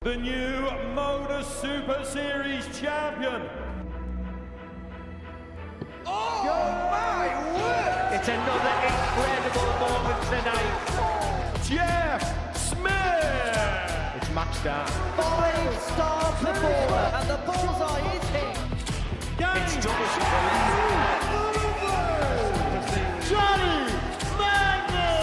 the new Modus Super Series champion. Oh my word! It's another incredible moment tonight. Jeff Smith! It's match start. 5-star performer, and the bullseye is hit. It's double Johnny Baness!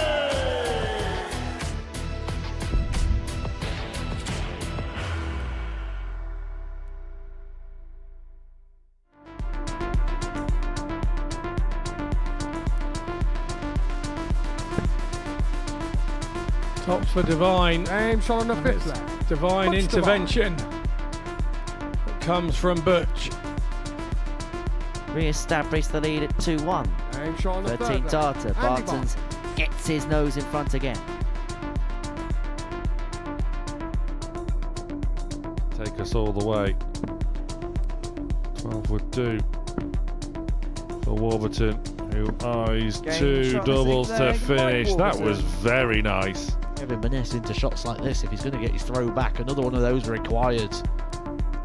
Tops for Divine. Aim shot on the fifth left. Divine Puts the intervention. That comes from Butch. Re-establish the lead at 2-1. Aim shot on the 13 third left. darter. Andy Bartons gets his nose in front again. Take us all the way. 12 would do for Wbertton, who eyes Game two shot doubles is to zigzag by finish. That Wbertton. was very nice. Kevin Baness into shots like this, if he's going to get his throw back, another one of those required.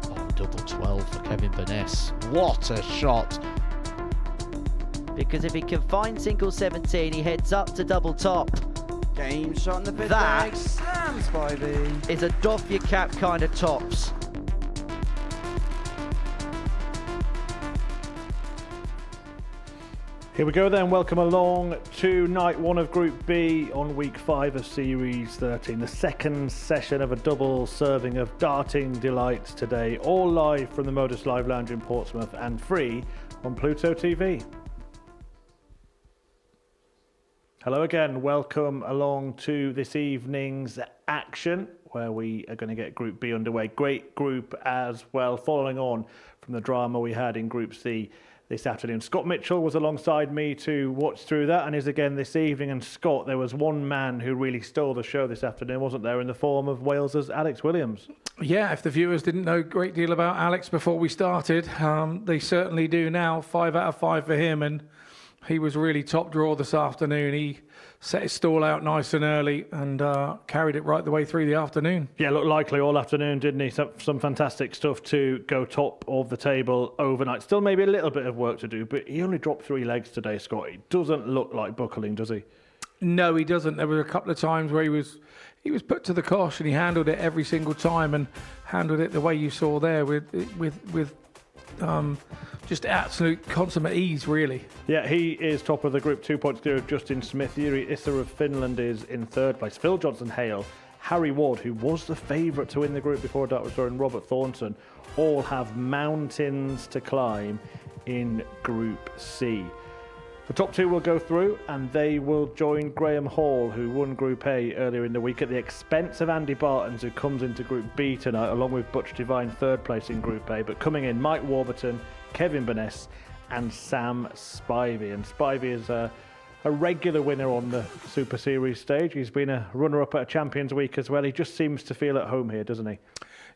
Oh, double 12 for Kevin Baness. What a shot. Because if he can find single 17, he heads up to double top. Game shot on the fifth That leg. Slam Spivey. is a doff your cap kind of tops. Here we go then, welcome along to night one of Group B on week 5 of Series 13. The second session of a double serving of darting delights today, all live from the Modus Live Lounge in Portsmouth and free on Pluto TV. Hello again, welcome along to this evening's action where we are going to get Group B underway. Great group as well, following on from the drama we had in Group C this afternoon. Scott Mitchell was alongside me to watch through that and is again this evening. And Scott, there was one man who really stole the show this afternoon, wasn't there, in the form of Wales's Alex Williams? Yeah, if the viewers didn't know a great deal about Alex before we started, they certainly do now. 5 out of 5 for him, and he was really top draw this afternoon. He set his stall out nice and early and carried it right the way through the afternoon. Yeah, looked likely all afternoon, didn't he? Some fantastic stuff to go top of the table overnight. Still maybe a little bit of work to do, but he only dropped 3 legs today, Scott. He doesn't look like buckling, does he? No, he doesn't. There were a couple of times where he was put to the cosh and he handled it every single time and handled it the way you saw there with just absolute consummate ease, really. Yeah, he is top of the group. 2 points clear of Justin Smith. Yuri Issa of Finland is in 3rd place. Phil Johnson-Hale, Harry Ward, who was the favourite to win the group before Dart was and Robert Thornton, all have mountains to climb in Group C. The top 2 will go through and they will join Graham Hall, who won Group A earlier in the week at the expense of Andy Bartons, who comes into Group B tonight, along with Butch Divine 3rd place in Group A. But coming in, Mike Wbertton, Kevin Baness and Sam Spivey. And Spivey is a regular winner on the Super Series stage. He's been a runner-up at a Champions Week as well. He just seems to feel at home here, doesn't he?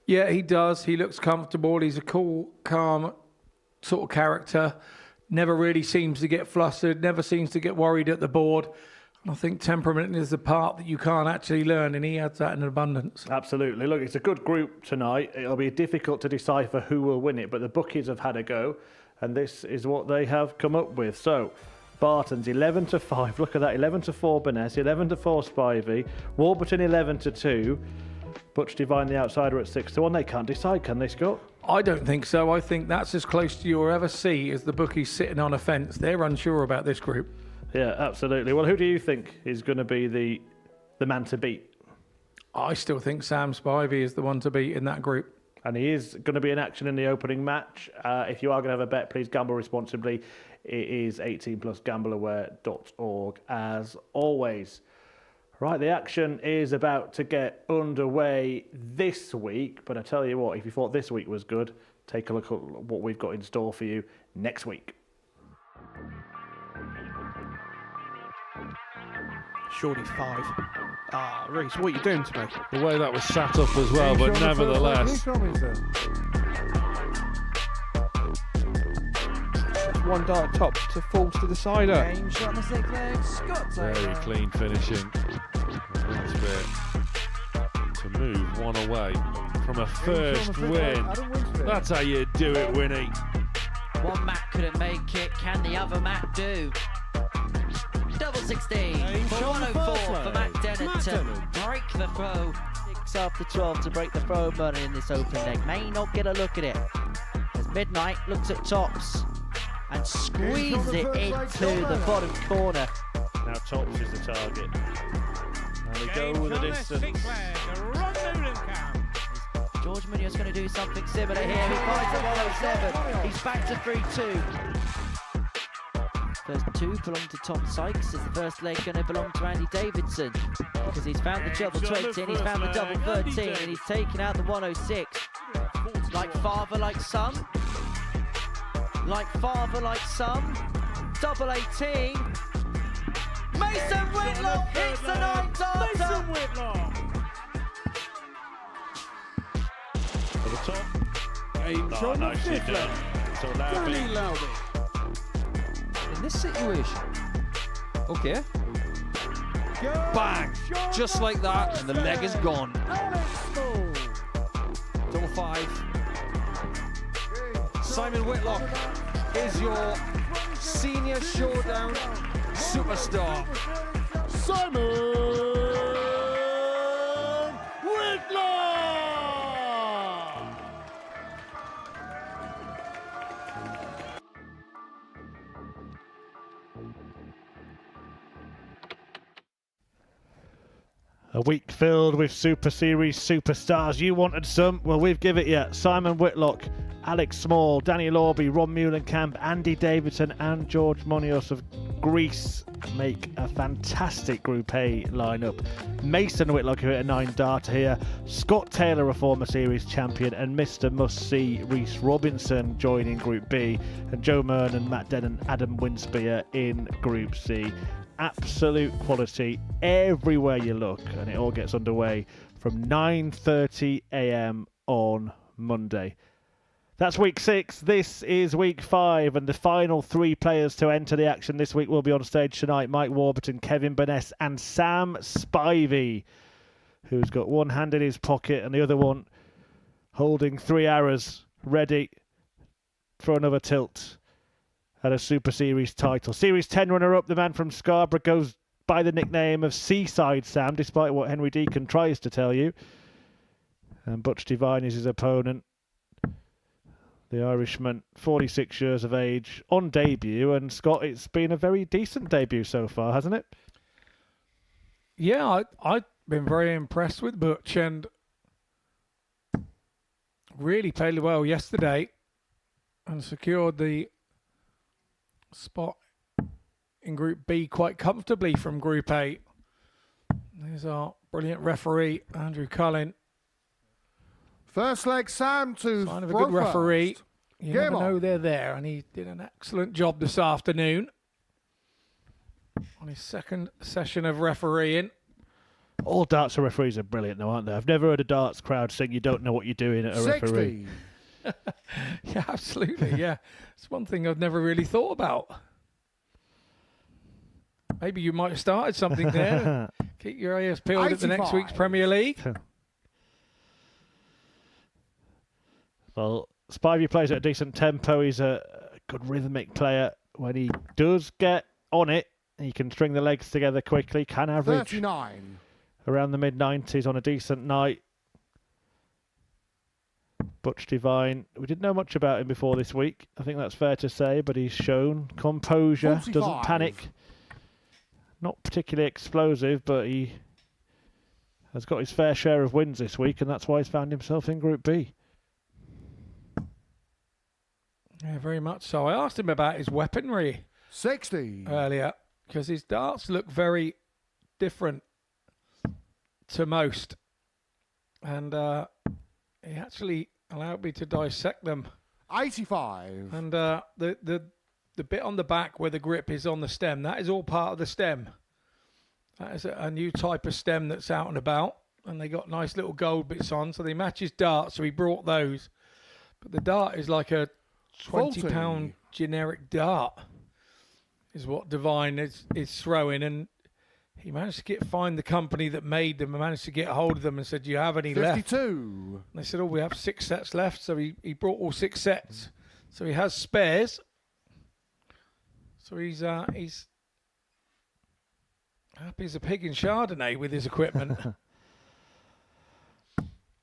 Yeah, he does. He looks comfortable. He's a cool, calm sort of character. Never really seems to get flustered, never seems to get worried at the board. And I think temperament is the part that you can't actually learn, and he adds that in abundance. Absolutely. Look, it's a good group tonight. It'll be difficult to decipher who will win it, but the bookies have had a go, and this is what they have come up with. So, Bartons 11-5. Look at that, 11-4 Baness, 11-4 Spivey, Wbertton 11-2. Butch Divine, the outsider, at 6-1. They can't decide, can they, Scott? I don't think so. I think that's as close to you'll ever see as the bookies sitting on a fence. They're unsure about this group. Yeah, absolutely. Well, who do you think is going to be the man to beat? I still think Sam Spivey is the one to beat in that group. And he is going to be in action in the opening match. If you are going to have a bet, please gamble responsibly. It is 18 plus gambleaware.org as always. Right, the action is about to get underway this week, but I tell you what, if you thought this week was good, take a look at what we've got in store for you next week. Surely 5. Ah, Reece, what are you doing to me? The way that was sat up as well, but nevertheless. One dart top to falls to the sider. Game shot on the sixth leg. Scott Very Taylor. clean finishing. Last bit to move one away from a first win. That's how you do it, Winnie. One Matt couldn't make it. Can the other Matt do? Double 16 for 104 for Matt Dennett to break the throw. 6 after 12 to break the throw burner in this open leg. May not get a look at it. As Midnight looks at tops and squeezes it into the bottom corner. Now Tops is the target. And we go with the distance. George Munoz going to do something similar here. He finds a 107. He's back to 3-2. First two belong to Tom Sykes. Is the first leg going to belong to Andy Davidson? Because he's found the double 20 and he's found the double 13 and he's taken out the 106. Like father, like son. Like father, like son. Double 18. Mason Whitlock hits the 9 darter. Mason Whitlock. To the top. Game Nicely done. So Danny Lowby. In this situation, okay, bang, just like that, and the leg is gone. Double 5. Simon Whitlock is your senior showdown superstar. Simon Whitlock. A week filled with Super Series superstars. You wanted some? Well, we've given it you. Simon Whitlock, Alex Small, Danny Lorby, Ron Muhlenkamp, Andy Davidson and George Munoz of Greece make a fantastic Group A lineup. Mason Whitlock who hit a 9 darter here. Scott Taylor, a former series champion, and Mr. Must-See Reese Robinson joining Group B. And Joe Myrne and Matt Denon, Adam Winspear in Group C. Absolute quality everywhere you look, and it all gets underway from 9:30 a.m. on Monday. That's week 6. This is week 5, and the final 3 players to enter the action this week will be on stage tonight. Mike Wbertton, Kevin Baness and Sam Spivey, who's got one hand in his pocket and the other one holding 3 arrows ready for another tilt at a Super Series title. Series 10 runner-up, the man from Scarborough, goes by the nickname of Seaside Sam, despite what Henry Deacon tries to tell you. And Butch Devine is his opponent. The Irishman, 46 years of age, on debut. And Scott, it's been a very decent debut so far, hasn't it? Yeah, I've been very impressed with Butch and really played well yesterday and secured the spot in Group B quite comfortably from Group A. There's our brilliant referee, Andrew Cullen. First leg, Sam to Sign of a good referee. You Game never on. know they're there, and he did an excellent job this afternoon on his second session of refereeing. All darts referees are brilliant, though, aren't they? I've never heard a darts crowd saying you don't know what you're doing at a 60. referee. Yeah, absolutely, yeah. It's one thing I've never really thought about. Maybe you might have started something there. Keep your ears peeled at the next 85. week's Premier League. Well, Spivey plays at a decent tempo. He's a good rhythmic player. When he does get on it, he can string the legs together quickly, can average 39. around the mid-90s on a decent night. Butch Devine, we didn't know much about him before this week. I think that's fair to say, but he's shown composure, 45. doesn't panic. Not particularly explosive, but he has got his fair share of wins this week, and that's why he's found himself in Group B. Yeah, very much so. I asked him about his weaponry 60. earlier because his darts look very different to most. And he actually allowed me to dissect them. 85. And the bit on the back where the grip is on the stem, that is all part of the stem. That is a new type of stem that's out and about. And they got nice little gold bits on, so they match his dart, so he brought those. But the dart is like a 20-pound 40. generic dart, is what Devine is throwing. And he managed to find the company that made them and managed to get hold of them and said, do you have any left? 52. And they said, oh, we have 6 sets left. So he brought all 6 sets. So he has spares. So he's happy as a pig in Chardonnay with his equipment.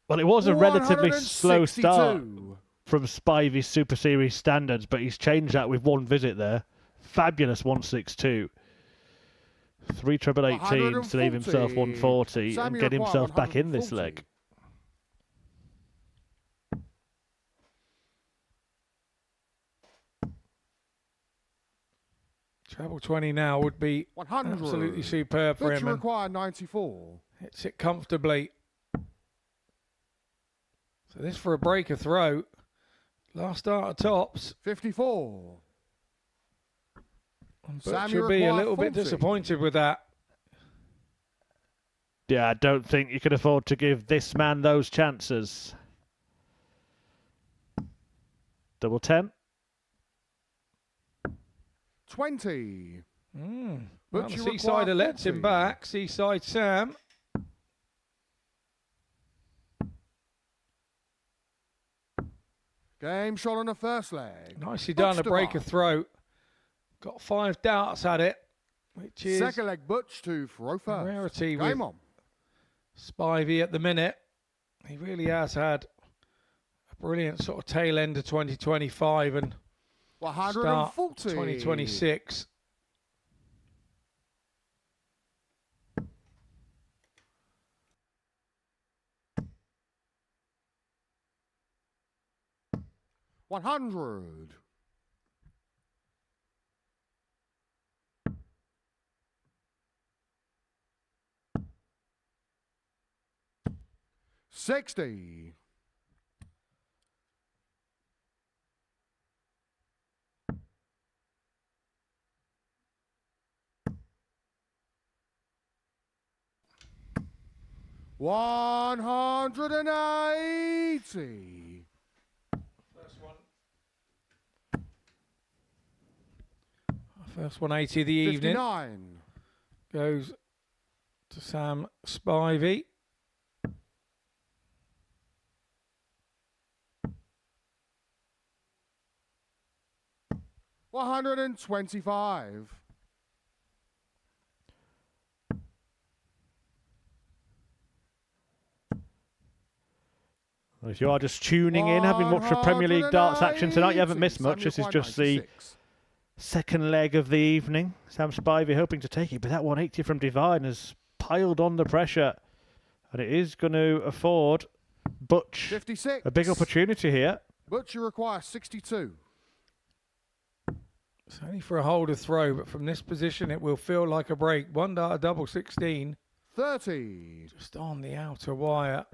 Well, it was a relatively slow 162. start from Spivey's Super Series standards, but he's changed that with one visit there. Fabulous 162. 3 treble 18s to leave himself 140 and get himself back in this leg. Treble 20 now would be 100. absolutely superb for him. Require 94. Hits it comfortably. So this for a breaker throw. Last start of tops. 54. But you'll be a little bit disappointed with that. Yeah, I don't think you can afford to give this man those chances. Double 10. 20. Well, the Seasider lets him back. Seaside Sam. Game shot on the first leg. Nicely done, a breaker throw. Got 5 darts at it, which is second leg Butch to throw first. Rarity Game with on. Spivey at the minute. He really has had a brilliant sort of tail end of 2025 and start 140. 2026. $100. $60. $180. First 180 of the evening 59. goes to Sam Spivey. $125. If you are just tuning in, having watched the Premier League darts action tonight, you haven't missed much. This is just the second leg of the evening. Sam Spivey hoping to take it, but that 180 from Divine has piled on the pressure. And it is going to afford Butch 56. a big opportunity here. Butch, you require 62. It's only for a holder throw, but from this position it will feel like a break. 1 dart, double 16. 30. Just on the outer wire.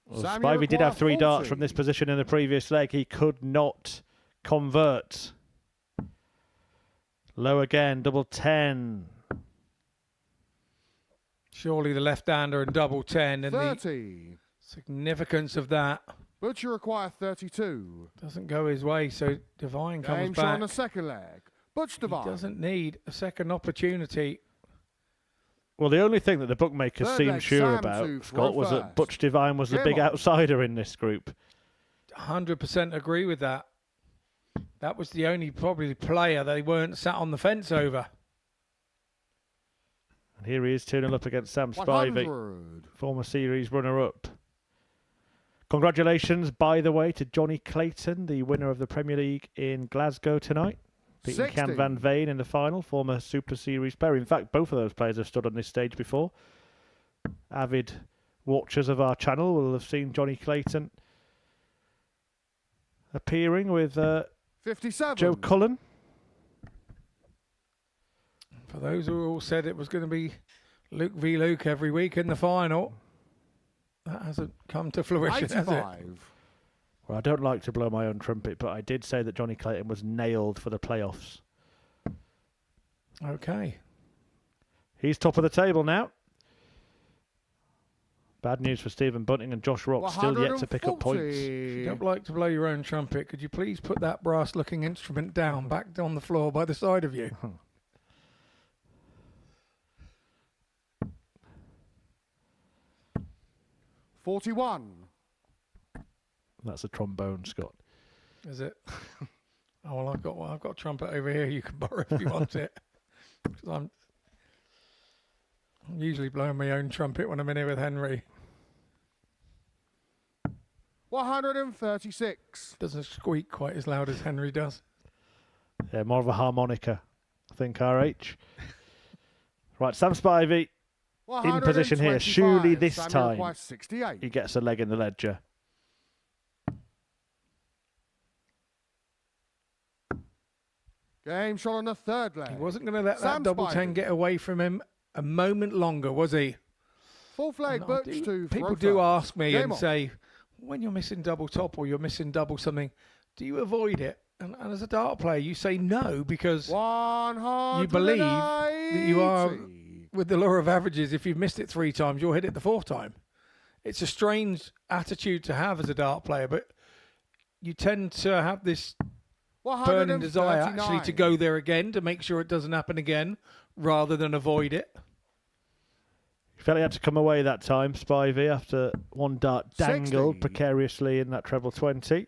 Well, Spivey did have 3 darts from this position in the previous leg. He could not convert. Low again, double 10. Surely the left-hander and double 10 and 30. the significance of that Butch, you require 32. doesn't go his way, so Divine comes Game shot back. on the second leg. Butch He Divine. doesn't need a second opportunity. Well, the only thing that the bookmakers Third seemed leg, sure Sam about, to Scott, throw was that first. Butch Divine was the Game big on. outsider in this group. 100% agree with that. That was the only probably player they weren't sat on the fence over. And here he is 2-0 up against Sam Spivey, 100. former series runner-up. Congratulations, by the way, to Johnny Clayton, the winner of the Premier League in Glasgow tonight. Beating 60. Cam Van Veen in the final, former Super Series player. In fact, both of those players have stood on this stage before. Avid watchers of our channel will have seen Johnny Clayton appearing with 57. Joe Cullen. For those who all said it was going to be Luke v Luke every week in the final, that hasn't come to fruition, has it? 85. Well, I don't like to blow my own trumpet, but I did say that Johnny Clayton was nailed for the playoffs. Okay. He's top of the table now. Bad news for Stephen Bunting and Josh Rock, still yet to pick up points. If you don't like to blow your own trumpet, could you please put that brass-looking instrument down, back on the floor by the side of you? 41. That's a trombone, Scott. Is it? Oh, well, I've got a trumpet over here. You can borrow if you want it. 'Cause I'm usually blowing my own trumpet when I'm in here with Henry. 136. Doesn't squeak quite as loud as Henry does. Yeah, more of a harmonica, I think, RH. Right, Sam Spivey in position here. Surely this time 68. he gets a leg in the ledger. Game shot on the third leg. He wasn't going to let Sam that double Spivey. 10 get away from him a moment longer, was he? Fourth leg, And I Butch do- to people throw do first. ask me Game and on. say, when you're missing double top or you're missing double something, do you avoid it? And as a dart player, you say no, because you believe that you are, with the law of averages, if you've missed it 3 times, you'll hit it the 4th time. It's a strange attitude to have as a dart player, but you tend to have this burning desire actually to go there again to make sure it doesn't happen again rather than avoid it. He felt he had to come away that time, Spivey, after one dart dangled 60. precariously in that treble 20.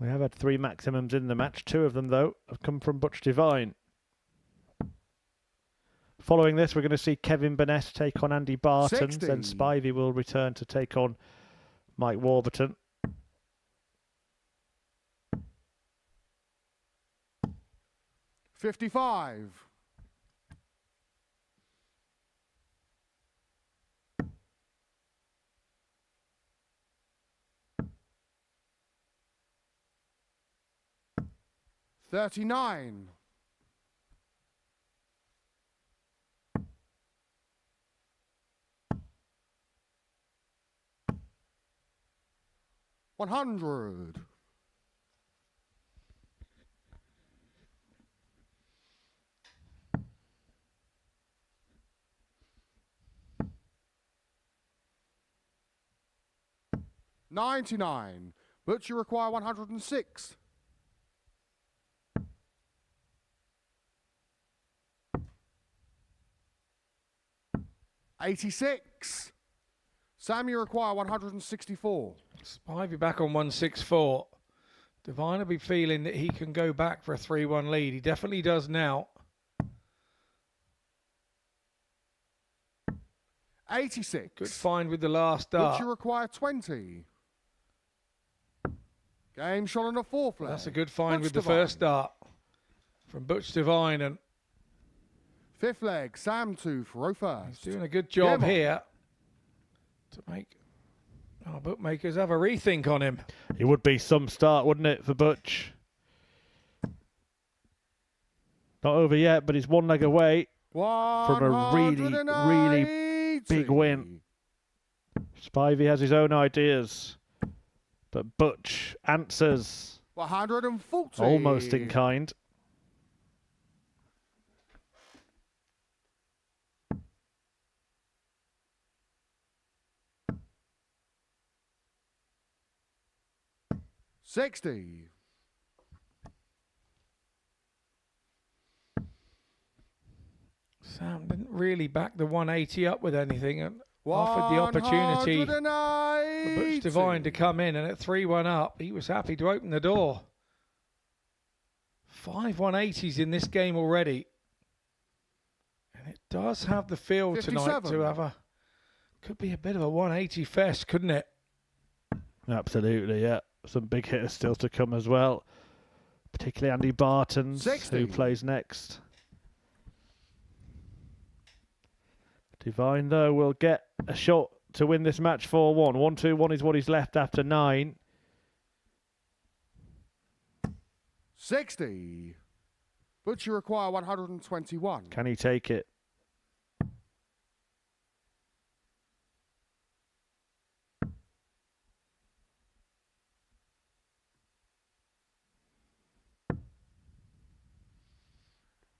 We have had 3 maximums in the match. 2 of them, though, have come from Butch Devine. Following this, we're going to see Kevin Baness take on Andy Bartons. 60. Then Spivey will return to take on Mike Wbertton. $55. $39. $100. $99. But you require 106. $86. Sam, you require 164. Spivey back on 164. Devine will be feeling that he can go back for a 3-1 lead. He definitely does now. 86. Good find with the last But dart. you require 20. Game shot on the fourth leg. That's a good find Butch with the Devine. first dart from Butch Devine, and Fifth leg, Sam to throw first. he's doing a good job Game on. here to make our bookmakers have a rethink on him. It would be some start, wouldn't it, for Butch? Not over yet, but he's 1 leg away from a really, really big win. Spivey has his own ideas, but Butch answers 140. almost in kind. $60. Sam didn't really back the 180 up with anything and offered the opportunity for Butch Devine to come in, and at 3-1 up, he was happy to open the door. 5 180s in this game already. And it does have the feel tonight 57. to have could be a bit of a 180 fest, couldn't it? Absolutely, yeah. Some big hitters still to come as well. Particularly Andy Bartons, 60. who plays next. Devine, though, will get a shot to win this match 4-1. 1-2-1 is what he's left after 9. 60. But you require 121. Can he take it?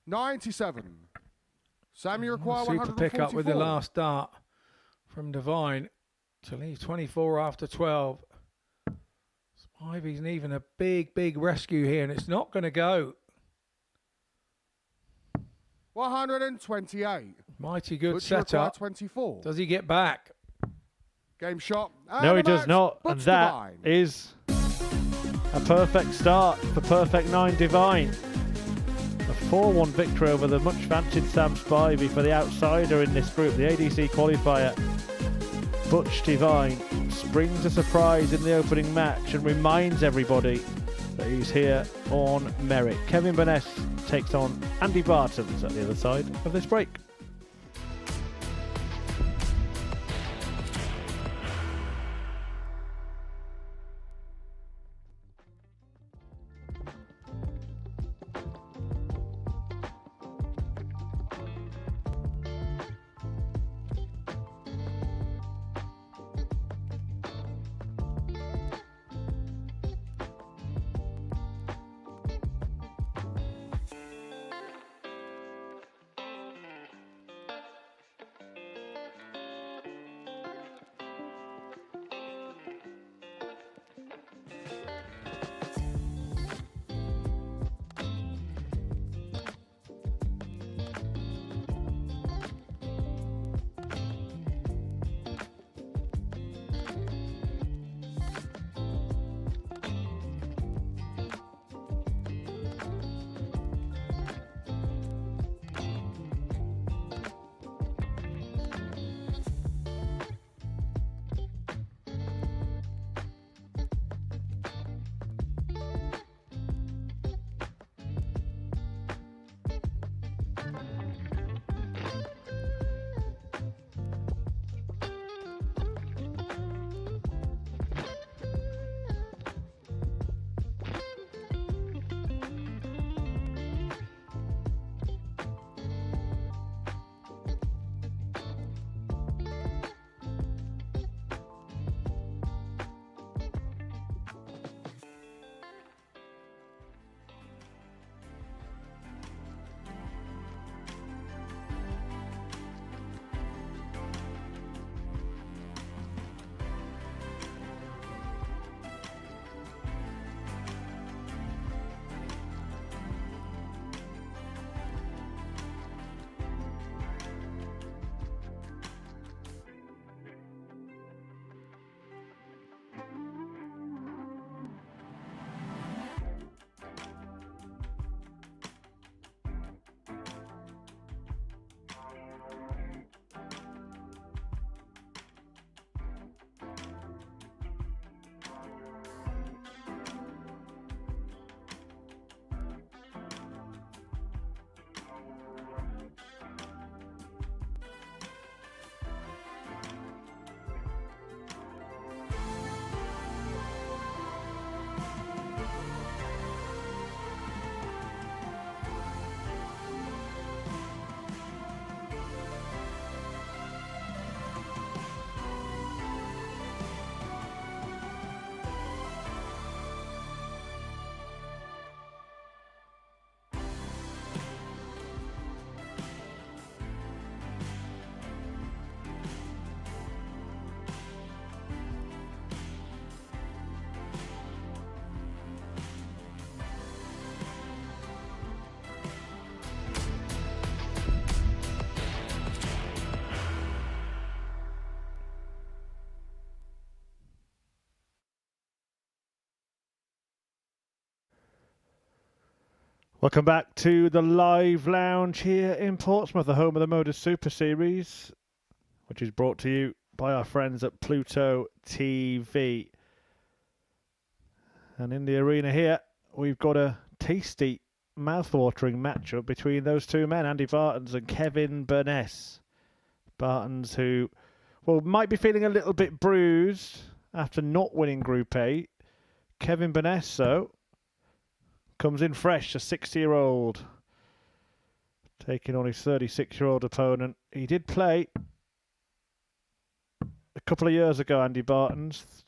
$97. Sam, you require Super 144. pick up with the last dart from Devine to leave 24 after 12. Spivey's needing a big, big rescue here, and it's not going to go. 128. Mighty good But you require setup. 24. Does he get back? Game shot. No, he the does match not. puts And that Divine. is a perfect start for Perfect 9 Divine. A 4-1 victory over the much fancied Sam Spivey for the outsider in this group, the ADC qualifier. Butch Divine springs a surprise in the opening match and reminds everybody that he's here on merit. Kevin Baness takes on Andy Bartons at the other side of this break. Welcome back to the live lounge here in Portsmouth, the home of the Modus Super Series, which is brought to you by our friends at Pluto TV. And in the arena here, we've got a tasty, mouth-watering matchup between those two men, Andy Bartons and Kevin Baness. Bartons, who, well, might be feeling a little bit bruised after not winning Group A. Kevin Baness, though, comes in fresh, a 60-year-old, taking on his 36-year-old opponent. He did play a couple of years ago, Andy Bartons.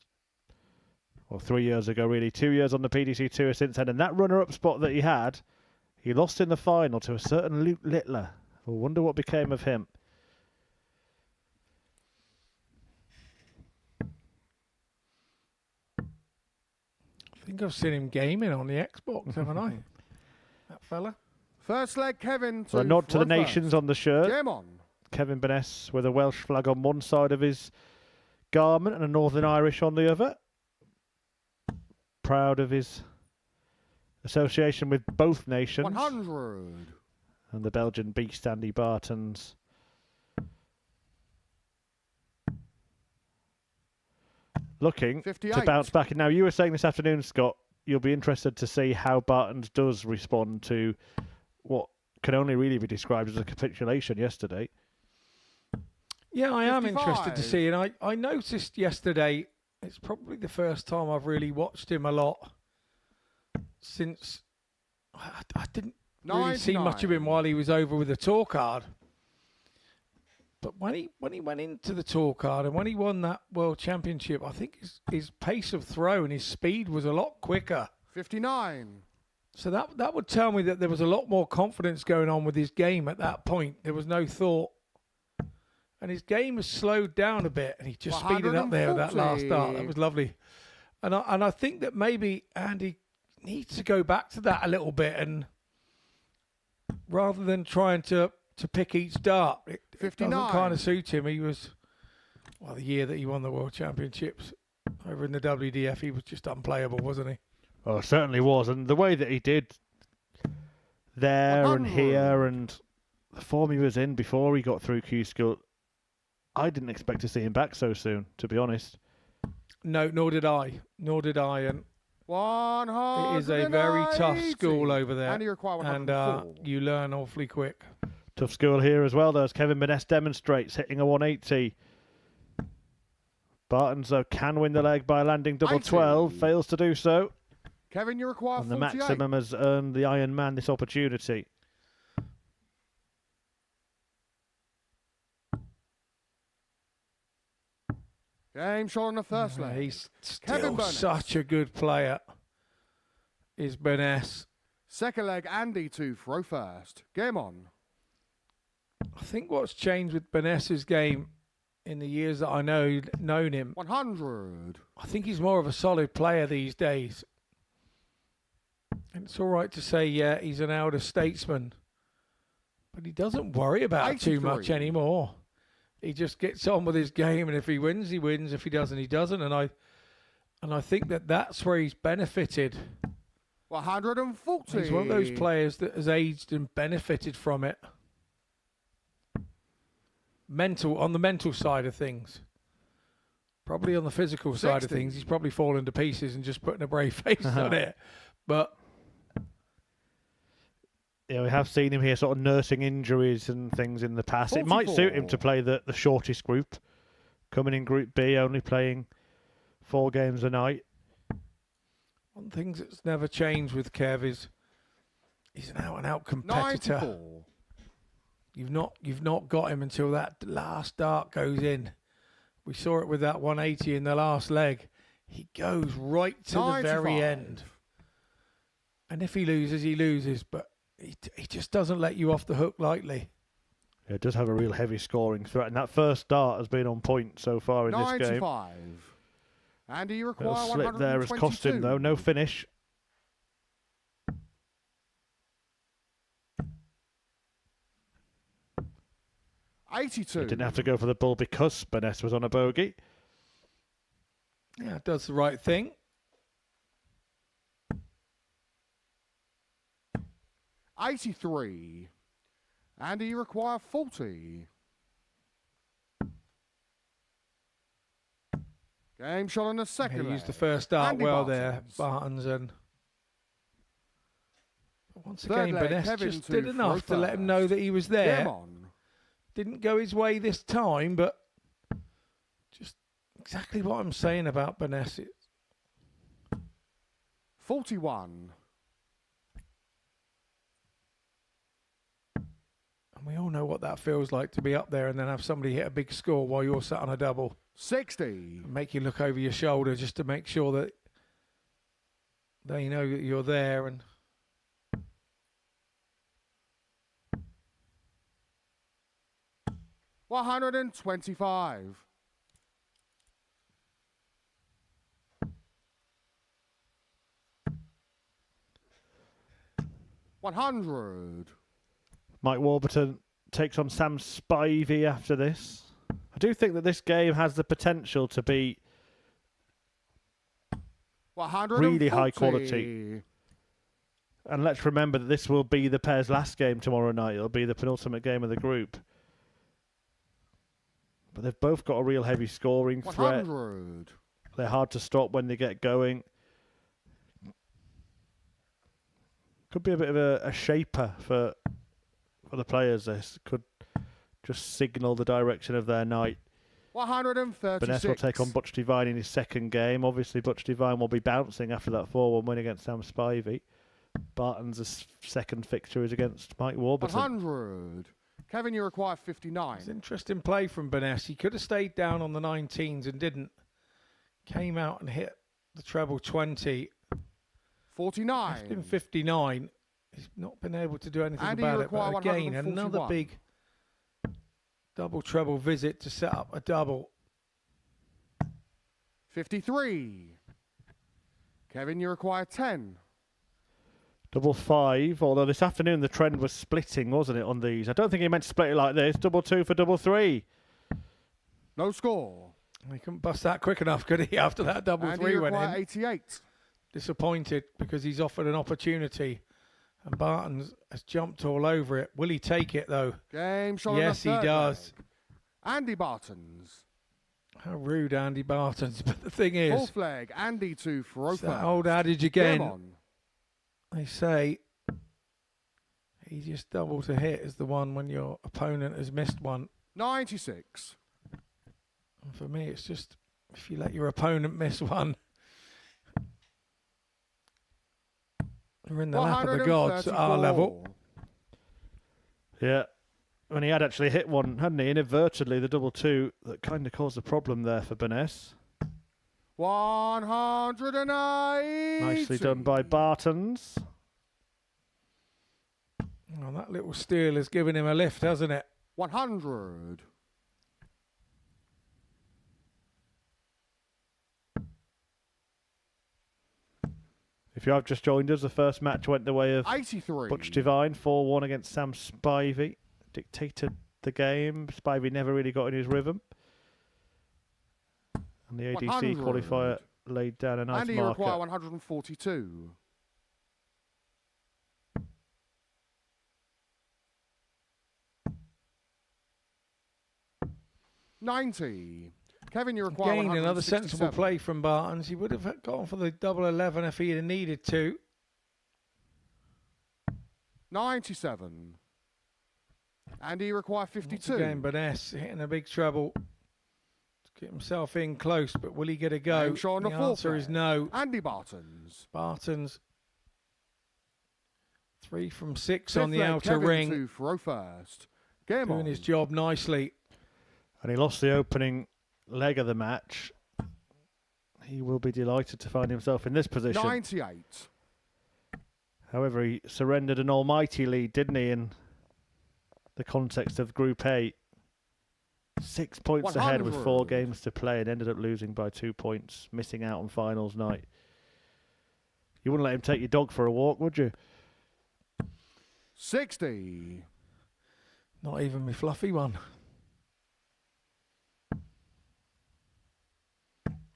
Well, 3 years ago, really. 2 years on the PDC Tour since then. And that runner-up spot that he had, he lost in the final to a certain Luke Littler. I wonder what became of him. I think I've seen him gaming on the Xbox, haven't I? That fella. First leg, Kevin. So a nod to the nations on the shirt. Game on. Kevin Baness with a Welsh flag on one side of his garment and a Northern Irish on the other. Proud of his association with both nations. 100. And the Belgian beast, Andy Bartons. Looking 58. to bounce back. And now, you were saying this afternoon, Scott, you'll be interested to see how Bartons does respond to what can only really be described as a capitulation yesterday. Yeah, I am 55. interested to see. And I noticed yesterday, it's probably the first time I've really watched him a lot since I didn't really see much of him while he was over with the tour card. But when he went into the tour card and when he won that World Championship, I think his pace of throw and his speed was a lot quicker. 59. So that would tell me that there was a lot more confidence going on with his game at that point. There was no thought. And his game has slowed down a bit, and he just speeded up there with that last start. That was lovely. And I think that maybe Andy needs to go back to that a little bit, and rather than trying to pick each dart, it doesn't kind of suit him. He was, well, the year that he won the World Championships over in the WDF, he was just unplayable, wasn't he? Oh, it certainly was. And the way that he did there 100. and here and the form he was in before he got through Q School, I didn't expect to see him back so soon, to be honest. No, nor did I. And 100. it is a very tough school over there. And you require 104. And you learn awfully quick. Tough school here as well, though, as Kevin Baness demonstrates, hitting a 180. Bartons, though, can win the leg by landing double 12, fails to do so. Kevin, you require And the 48. maximum has earned the Iron Man this opportunity. Game shot on the first leg. He's Kevin still Baness. such a good player, is Baness. Second leg, Andy to throw first. Game on. I think what's changed with Baness's game in the years that I known him, 100. I think he's more of a solid player these days. And it's all right to say, yeah, he's an elder statesman, but he doesn't worry about it too much 83. anymore. He just gets on with his game, and if he wins, he wins. If he doesn't, he doesn't. And I think that's where he's benefited. 140. He's one of those players that has aged and benefited from it. On the mental side of things. Probably on the physical side of 60. things, he's probably fallen to pieces and just putting a brave face on it. But yeah, we have seen him here sort of nursing injuries and things in the past. 44. It might suit him to play the shortest group, coming in Group B, only playing 4 games a night. one thing that's never changed with Kev is he's an out-and-out competitor. 94. You've not got him until that last dart goes in. We saw it with that 180 in the last leg. He goes right to 95. the very end. And if he loses, he loses. But he just doesn't let you off the hook lightly. Yeah, it does have a real heavy scoring threat. And that first dart has been on point so far in this game. 95. Andy, you require Little slip there has 122. cost him, though. No finish. He 82. didn't have to go for the ball because Baness was on a bogey. Yeah, does the right thing. 83. Andy, you require 40. Game shot on the second He used the leg. first dart Andy well there, Bartons. Bartons, and once Third again, leg, Baness Kevin just to did enough throw to let him first. know that he was there. Game on. Didn't go his way this time, but just exactly what I'm saying about Baness. 41. And we all know what that feels like to be up there and then have somebody hit a big score while you're sat on a double. 60. And make you look over your shoulder just to make sure that they know that you're there. And 125. $100. Mike Wbertton takes on Sam Spivey after this. I do think that this game has the potential to be really high quality. And let's remember that this will be the pair's last game tomorrow night. It'll be the penultimate game of the group. But they've both got a real heavy scoring threat. 100. They're hard to stop when they get going. Could be a bit of a shaper for the players. This could just signal the direction of their night. 136. Baness will take on Butch Devine in his second game. Obviously, Butch Devine will be bouncing after that 4-1 win against Sam Spivey. Bartons' second fixture is against Mike Wbertton. 100. Kevin, you require 59. It's an interesting play from Baness. He could have stayed down on the 19s and didn't. Came out and hit the treble 20. 49. Left him 59. He's not been able to do anything Andy, about you it. But require again, another 141. big double treble visit to set up a double. 53. Kevin, you require 10. Double 5, although this afternoon the trend was splitting, wasn't it, on these? I don't think he meant to split it like this. Double 2 for double 3. No score. He couldn't bust that quick enough, could he, after that double Andy, 3 you went require in? 88. Disappointed because he's offered an opportunity. And Bartons has jumped all over it. Will he take it, though? Game shot. Yes, he does. Andy Bartons. How rude, Andy Bartons. But the thing is, Fourth leg. Andy to Farofa. it's that old adage again. Game on. They say easiest double to hit is the one when your opponent has missed one. 96. And for me, it's just if you let your opponent miss one, you're in the lap of the gods at our level. Yeah. When he had actually hit one, hadn't he, inadvertently, the double 2 that kind of caused a problem there for Baness. 180. Nicely done by Bartons. Oh, that little steal has given him a lift, hasn't it? 100. If you have just joined us, the first match went the way of 83. Butch Devine, 4-1 against Sam Spivey. Dictated the game. Spivey never really got in his rhythm. And the ADC 100. qualifier laid down a nice Andy, you marker. require 142. $90. Kevin, you require Again, another 167. sensible play from Bartons. He would have gone for the double 11 if he had needed to. 97. Andy, you require 52. Again, Baness hitting a big treble to get himself in close, but will he get a go? Game shot on The the fourth answer is leg. no. Andy Bartons. Bartons 3 from 6 Fifth on the leg, outer Kevin ring, to throw first. Game doing on. his job nicely. And he lost the opening leg of the match. He will be delighted to find himself in this position. 98. However, he surrendered an almighty lead, didn't he, in the context of Group A. 6 points ahead with 4 games to play and ended up losing by 2 points, missing out on finals night. You wouldn't let him take your dog for a walk, would you? 60. Not even my fluffy one.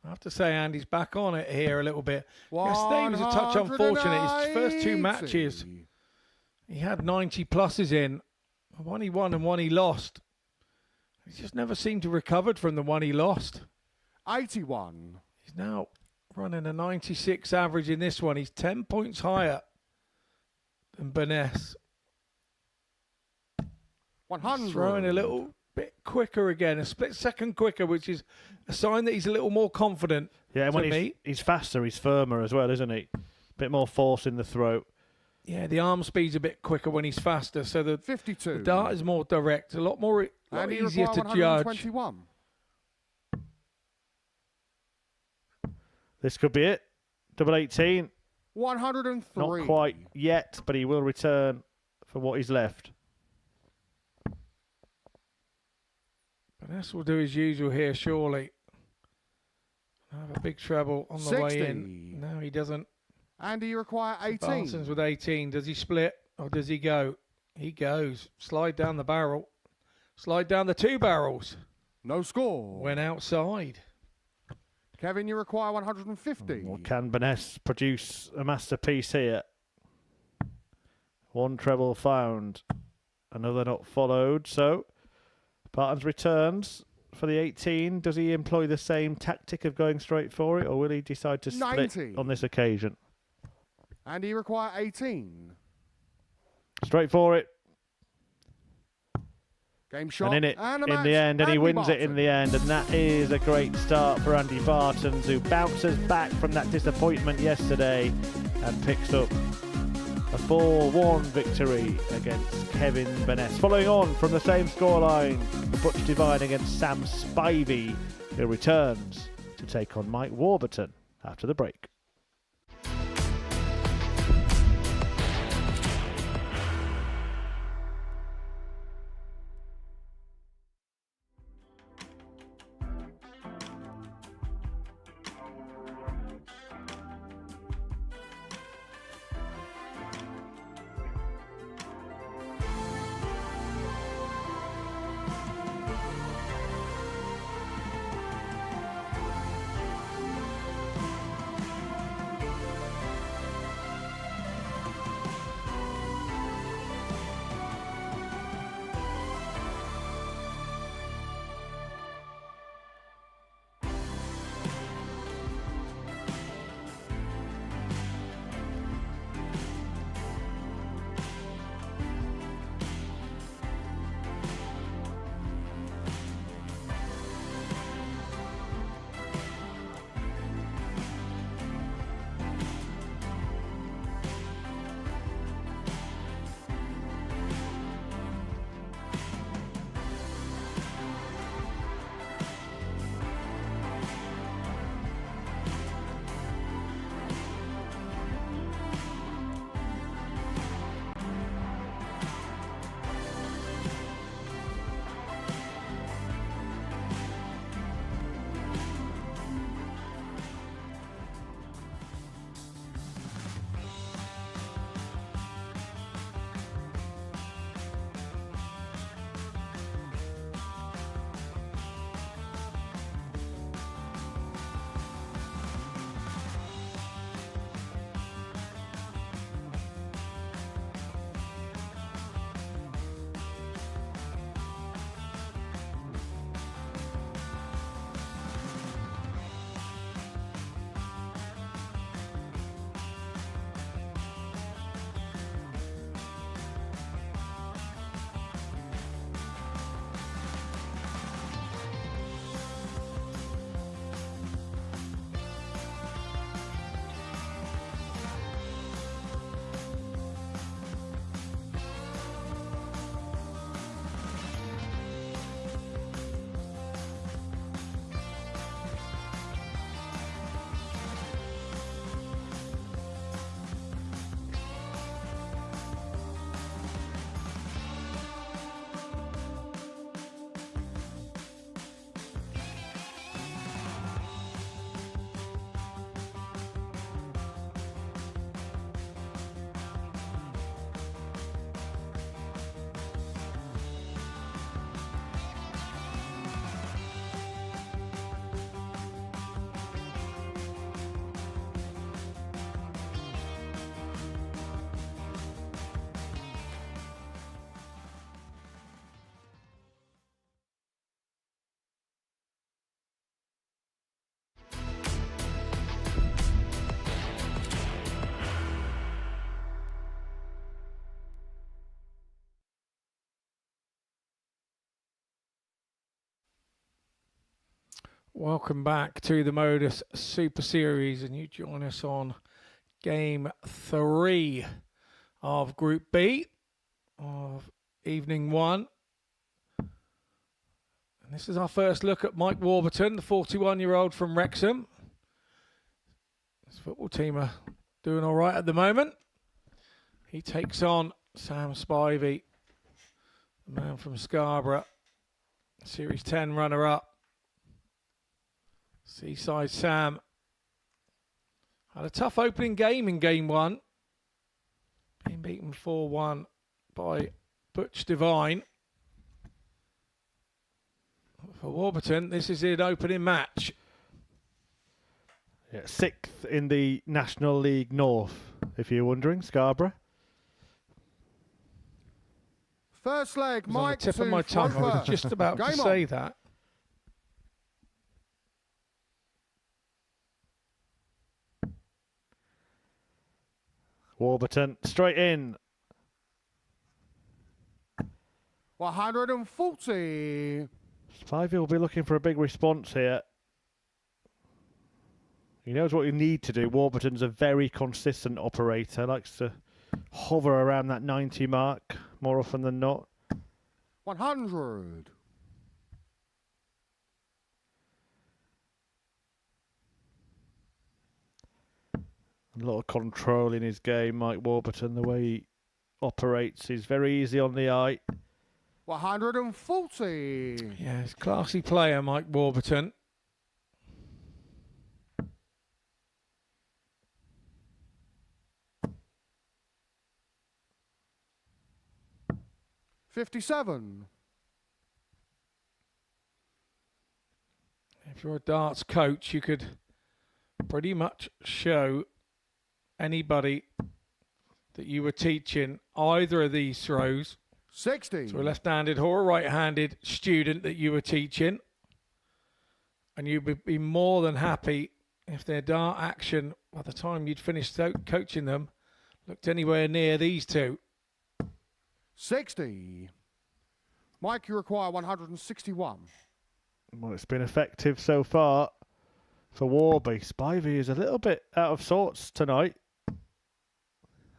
I have to say, Andy's back on it here a little bit. Yesterday was a touch unfortunate. His first 2 matches, he had 90 pluses in. One he won and one he lost. He just never seemed to recover from the one he lost. 81. He's now running a 96 average in this one. He's 10 points higher than Baness. 100. Throwing a little bit quicker again, a split second quicker, which is a sign that he's a little more confident. Yeah, and when he's faster, he's firmer as well, isn't he? Bit more force in the throat. Yeah, the arm speed's a bit quicker when he's faster, so the 52. The dart is more direct, a lot easier to judge. 121. This could be it. Double 18. 103. Not quite yet, but he will return for what is left. Baness will do his usual here, surely. Have a big treble on the 60. way in. No, he doesn't. Andy, you require 18. Bartons with 18. Does he split or does he go? He goes. Slide down the barrel. Slide down the 2 barrels. No score. Went outside. Kevin, you require 150. Or can Baness produce a masterpiece here? One treble found, another not followed. So Bartons returns for the 18. Does he employ the same tactic of going straight for it, or will he decide to split 90. on this occasion? And he require 18. Straight for it. Game shot. And in it and in the end, and he wins it in the end. And that is a great start for Andy Bartons, who bounces back from that disappointment yesterday and picks up a 4-1 victory against Kevin Baness. Following on from the same scoreline, Butch Devine against Sam Spivey, who returns to take on Mike Wbertton after the break. Welcome back to the Modus Super Series, and you join us on Game 3 of Group B of Evening 1. And this is our first look at Mike Wbertton, the 41-year-old from Wrexham. This football team are doing all right at the moment. He takes on Sam Spivey, the man from Scarborough, Series 10 runner-up. Seaside Sam had a tough opening game in Game 1, being beaten 4-1 by Butch Devine. For Wbertton, this is an opening match. Yeah, 6th in the National League North, if you're wondering, Scarborough. First leg, It was on the Mike tip to of my tongue. I was Roper. just about to Game say on. that. Wbertton straight in. 140. Spivey will be looking for a big response here. He knows what you need to do. Wbertton's a very consistent operator. Likes to hover around that 90 mark more often than not. 100. A lot of control in his game, Mike Wbertton. The way he operates is very easy on the eye. 140. Yeah, he's a classy player, Mike Wbertton. $57. If you're a darts coach, you could pretty much show anybody that you were teaching either of these throws. 60. So a left-handed or a right-handed student that you were teaching, and you would be more than happy if their dart action, by the time you'd finished coaching them, looked anywhere near these two. 60. Mike, you require 161. Well, it's been effective so far for Warby. Spivey is a little bit out of sorts tonight.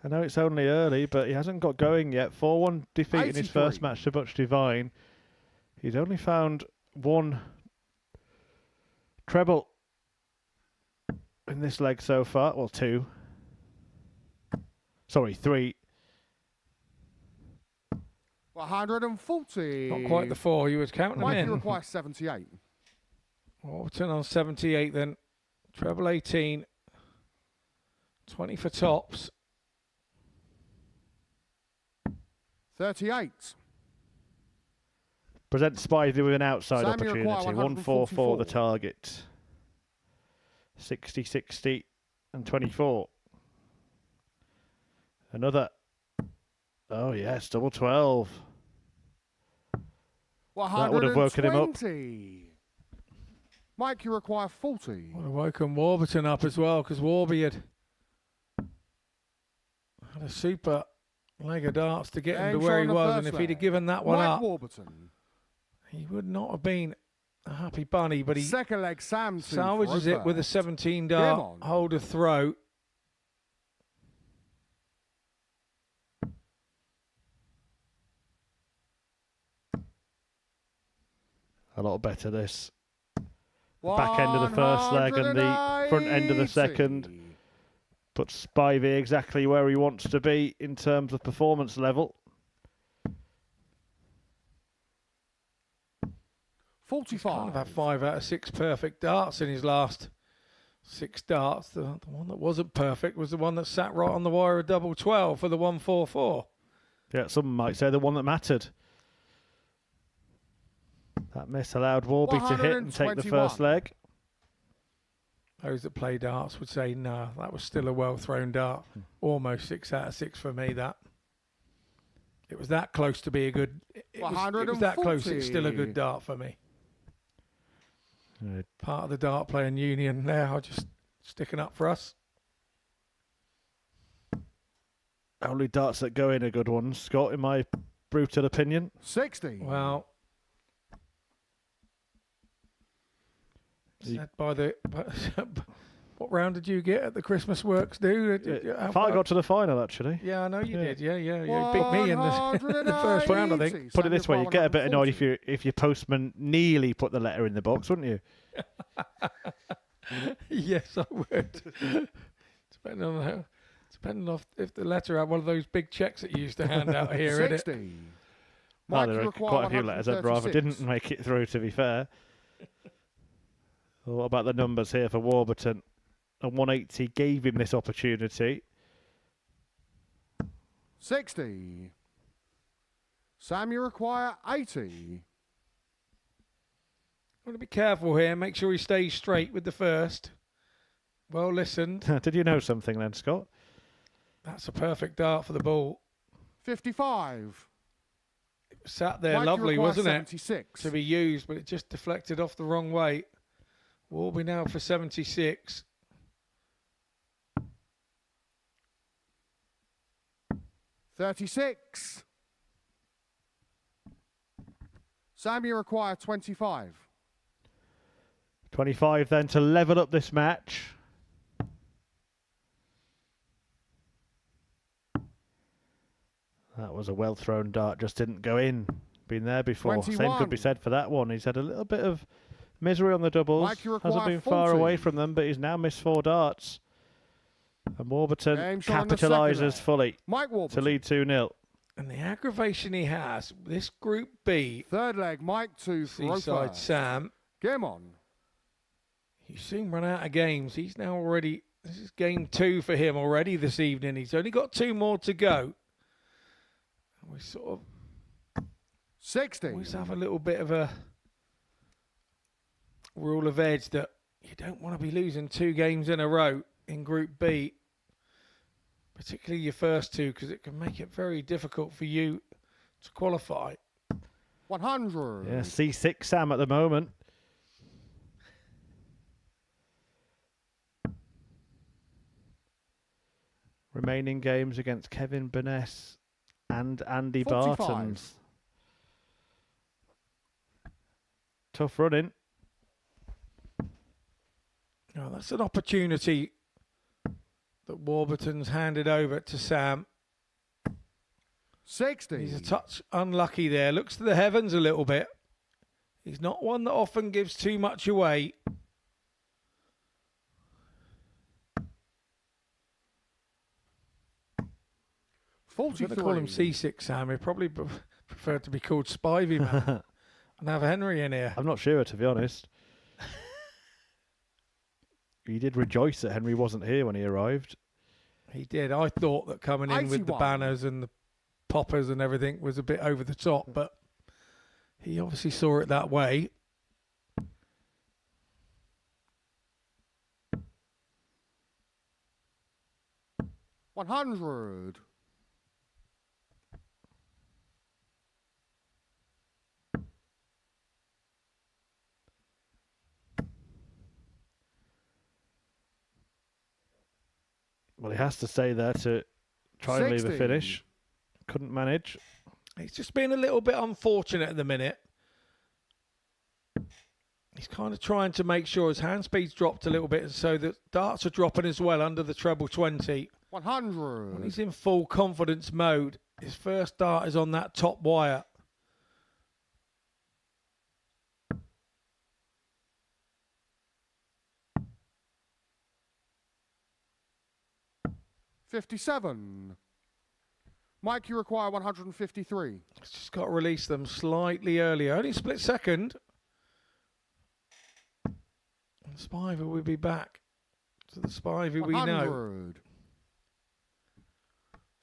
I know it's only early, but he hasn't got going yet. 4-1 defeat in his first match to Butch Devine. He's only found one treble in this leg so far. Well, 2. Sorry, 3. 140. Not quite the 4 you was counting them Mike, in. you require 78. Wbertton on 78 then. Treble 18. 20 for tops. 38. Present Spivey with an outside Sam, you opportunity. require 144 the 144. target. 60, 60 and 24. Another. Oh yes, double 12. That would have woken him up. Mike, you require 40. Would have woken Wbertton up as well, because Warby had a super leg of darts to get him to where he was, and if he'd have given that one up, Wbertton. he would not have been a happy bunny, but he Second leg, Sam to salvages it with a 17 dart on. hold of throw. A lot better this. Back end of the first leg and the front end of the second. But Spivey exactly where he wants to be in terms of performance level. 45. Kind of had 5 out of 6 perfect darts in his last 6 darts. The one that wasn't perfect was the one that sat right on the wire of double 12 for the 144. Yeah, some might say the one that mattered. That miss allowed Warby to hit and take the first leg. Those that play darts would say, no, that was still a well-thrown dart. Almost 6 out of 6 for me, that. It was that close to be a good... It was that close, it's still a good dart for me. Part of the dart playing union now, just sticking up for us. Only darts that go in are good ones, Scott, in my brutal opinion. 60. Well... Said by the... What round did you get at the Christmas Works do? I got to the final, actually. Yeah, I know you did. Yeah. You beat me in the first round, I think. Put it this way, you get a bit annoyed if your postman nearly put the letter in the box, wouldn't you? Yes, I would. Depending on if the letter had one of those big checks that you used to hand out here, innit? 60. Well, there are quite a few letters I'd rather didn't make it through, to be fair. What about the numbers here for Wbertton? And 180 gave him this opportunity. 60. Sam, you require 80. Want to be careful here. Make sure he stays straight with the first. Well listened. Did you know something then, Scott? That's a perfect dart for the ball. 55. It was sat there Mike, lovely, you require wasn't 76. it? To be used, but it just deflected off the wrong way. Warby now for 76. $36. Sam, you require 25. 25 then to level up this match. That was a well-thrown dart, just didn't go in. Been there before. 21. Same could be said for that one. He's had a little bit of misery on the doubles. Mike, you Hasn't require been far 40. away from them, but he's now missed 4 darts. And Wbertton Game shot on the second capitalises leg. fully Mike to Wbertton. lead 2-0. And the aggravation he has, this Group B, Third leg, Mike 2 for Seaside first. Sam, Game on. he's soon run out of games. He's now already, this is game 2 for him already this evening. He's only got 2 more to go. We sort of 60. always have a little bit of a rule of edge that you don't want to be losing 2 games in a row in Group B, particularly your first 2, because it can make it very difficult for you to qualify. 100. Yeah, C6 Sam at the moment. Remaining games against Kevin Baness and Andy 45. Bartons. Tough running. Now that's an opportunity that Wbertton's handed over to Sam. 60. He's a touch unlucky there. Looks to the heavens a little bit. He's not one that often gives too much away. I'm going to call him 43. C6 Sam. He probably preferred to be called Spivey, man. And have Henry in here. I'm not sure, to be honest. He did rejoice that Henry wasn't here when he arrived. He did. I thought that coming in with the 81. banners and the poppers and everything was a bit over the top, but he obviously saw it that way. $100. Well, he has to stay there to try and leave a 60. finish. Couldn't manage. He's just been a little bit unfortunate at the minute. He's kind of trying to make sure his hand speed's dropped a little bit, so the darts are dropping as well under the treble 20. 100. When he's in full confidence mode, his first dart is on that top wire. $57. Mike, you require 153. He's just got to release them slightly earlier. Only split second. And Spivey will be back to the Spivey we know. 100.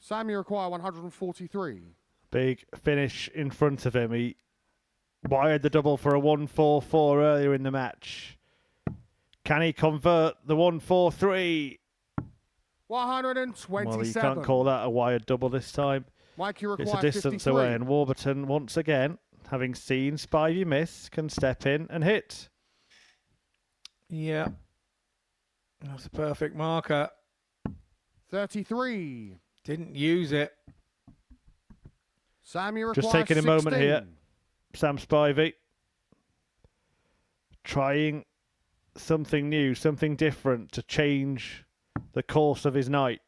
Sam, you require 143. Big finish in front of him. He wired the double for a 1-4-4 earlier in the match. Can he convert the 1-4-3? 127. Well, you can't call that a wired double this time. Mike, you require It's a distance 53. away, and Wbertton, once again, having seen Spivey miss, can step in and hit. Yeah. That's a perfect marker. 33. Didn't use it. Sam, you require Just taking a moment 16. here. Sam Spivey trying something new, something different to change the course of his night.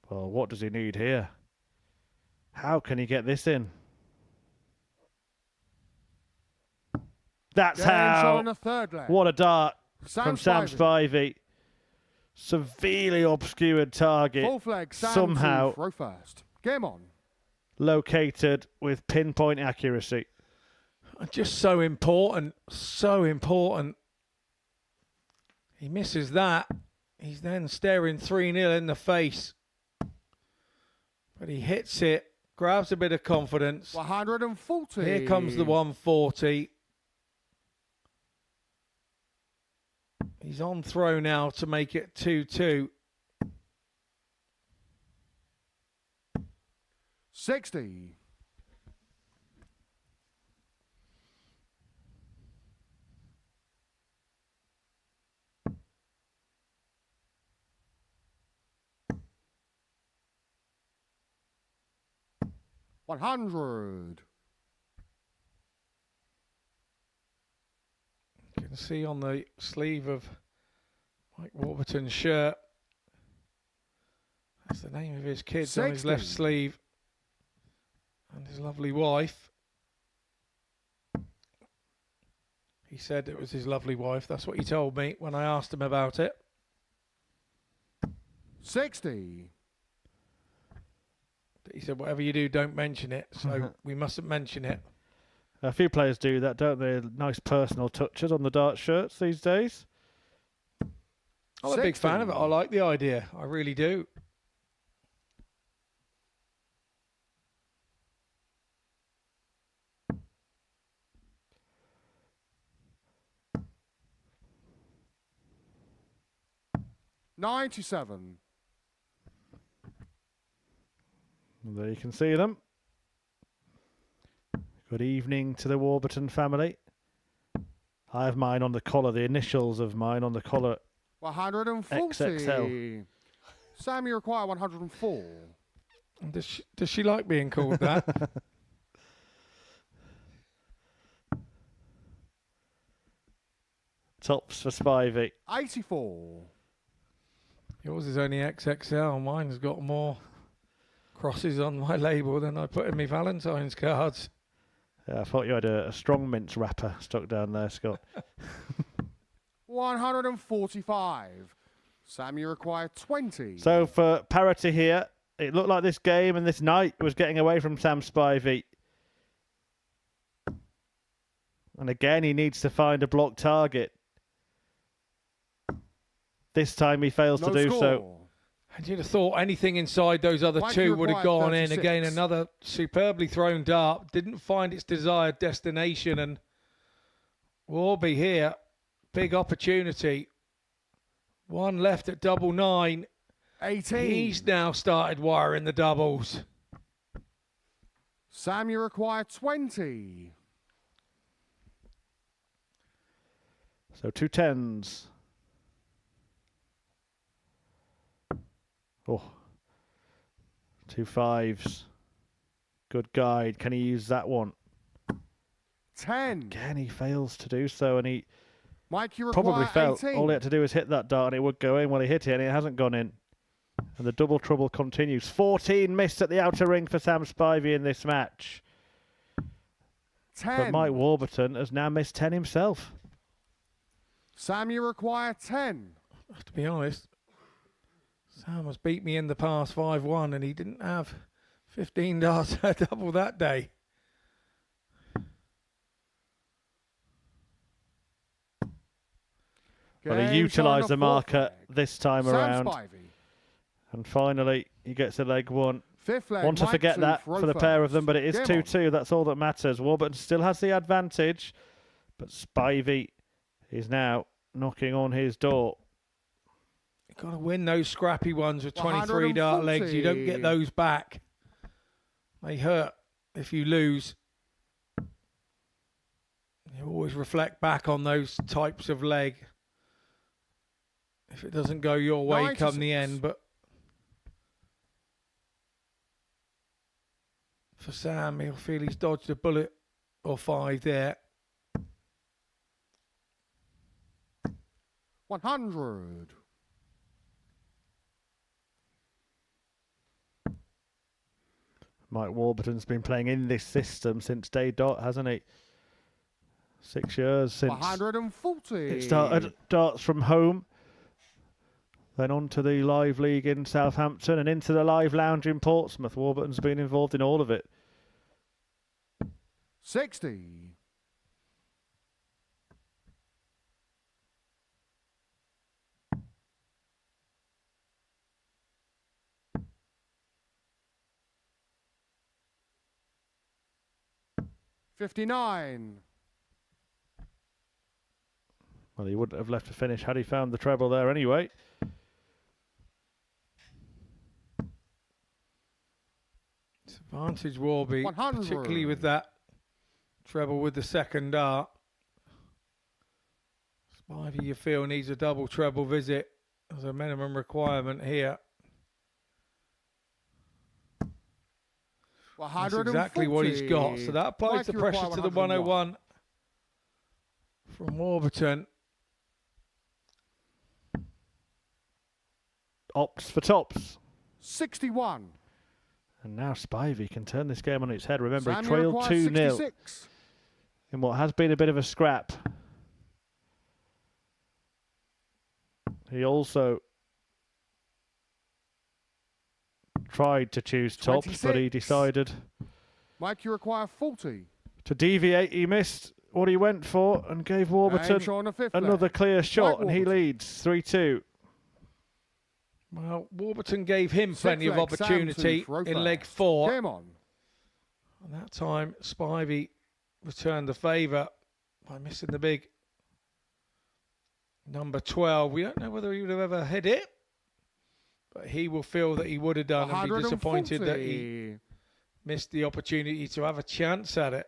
Well, what does he need here? How can he get this in? That's Game shot how. on the third leg. What a dart Sam from Sam Spivey. Spivey. Severely obscured target. Fourth leg, Sam somehow to throw first. Game on. located with pinpoint accuracy. Just so important. So important. He misses that. He's then staring 3-0 in the face. But he hits it grabs a bit of confidence. 140. Here comes the 140. He's on throw now to make it 2-2. 60. $100. You can see on the sleeve of Mike Wbertton's shirt, that's the name of his kids on his left sleeve, and his lovely wife. He said it was his lovely wife. That's what he told me when I asked him about it. 60. He said, whatever you do, don't mention it. So we mustn't mention it. A few players do that, don't they? Nice personal touches on the dart shirts these days. I'm a big fan of it. I like the idea. I really do. $97. There you can see them. Good evening to the Wbertton family. I have mine on the collar, the initials of mine on the collar. 140. XXL. Sam, you require 104. Does she like being called that? Tops for Spivey. 84. Yours is only XXL. Mine's got more crosses on my label than I put in my Valentine's cards. Yeah, I thought you had a strong mince wrapper stuck down there, Scott. 145. Sam, you require 20. So for parity here, it looked like this game and this night was getting away from Sam Spivey. And again, he needs to find a block target. This time he fails to do so. And you'd have thought anything inside those other two would have gone in. Again, another superbly thrown dart. Didn't find its desired destination. And Warby here, big opportunity. One left at double 9. 18. He's now started wiring the doubles. Sam, you require 20. So 2 10s. Oh, 2 5s. Good guide. Can he use that one? 10. Again, he fails to do so, and he Mike, you require probably felt 18. all he had to do was hit that dart and it would go in. Well, he hit it and it hasn't gone in. And the double trouble continues. 14 missed at the outer ring for Sam Spivey in this match. 10. But Mike Wbertton has now missed 10 himself. Sam, you require 10. To be honest, Sam has beat me in the past 5-1 and he didn't have 15 darts at double that day. But he utilised the marker this time Sam around. Spivey. And finally, he gets a leg 1. Fifth leg, Want to Mike forget two that for for the first. pair of them, but it is Game 2-2. That's all that matters. Wbertton still has the advantage, but Spivey is now knocking on his door. You've got to win those scrappy ones with 23 dart legs. You don't get those back. They hurt if you lose. You always reflect back on those types of leg. If it doesn't go your way 96. come the end, but for Sam, he'll feel he's dodged a bullet or 5 there. 100. Mike Wbertton's been playing in this system since day dot, hasn't he? 6 years since 140. it started darts from home. Then on to the live league in Southampton and into the live lounge in Portsmouth. Wbertton's been involved in all of it. 60. 59. Well, he wouldn't have left to finish had he found the treble there anyway. Advantage Warby, 100. particularly with that treble with the second dart. Spivey, you feel, needs a double treble visit as a minimum requirement here. That's exactly what he's got. So that applies the pressure to the 101 from Wbertton. Opts for tops. 61. And now Spivey can turn this game on its head. Remember, he Samuel trailed requires 2-0 66. in what has been a bit of a scrap. He also tried to choose tops, 26. but he decided Mike, you require 40. to deviate. He missed what he went for and gave Wbertton another clear shot, and he leads 3-2. Well, Wbertton gave him plenty of leg, opportunity Sam in leg 4. Game on. And that time, Spivey returned the favour by missing the big number 12. We don't know whether he would have ever hit it, but he will feel that he would have done and be disappointed that he missed the opportunity to have a chance at it.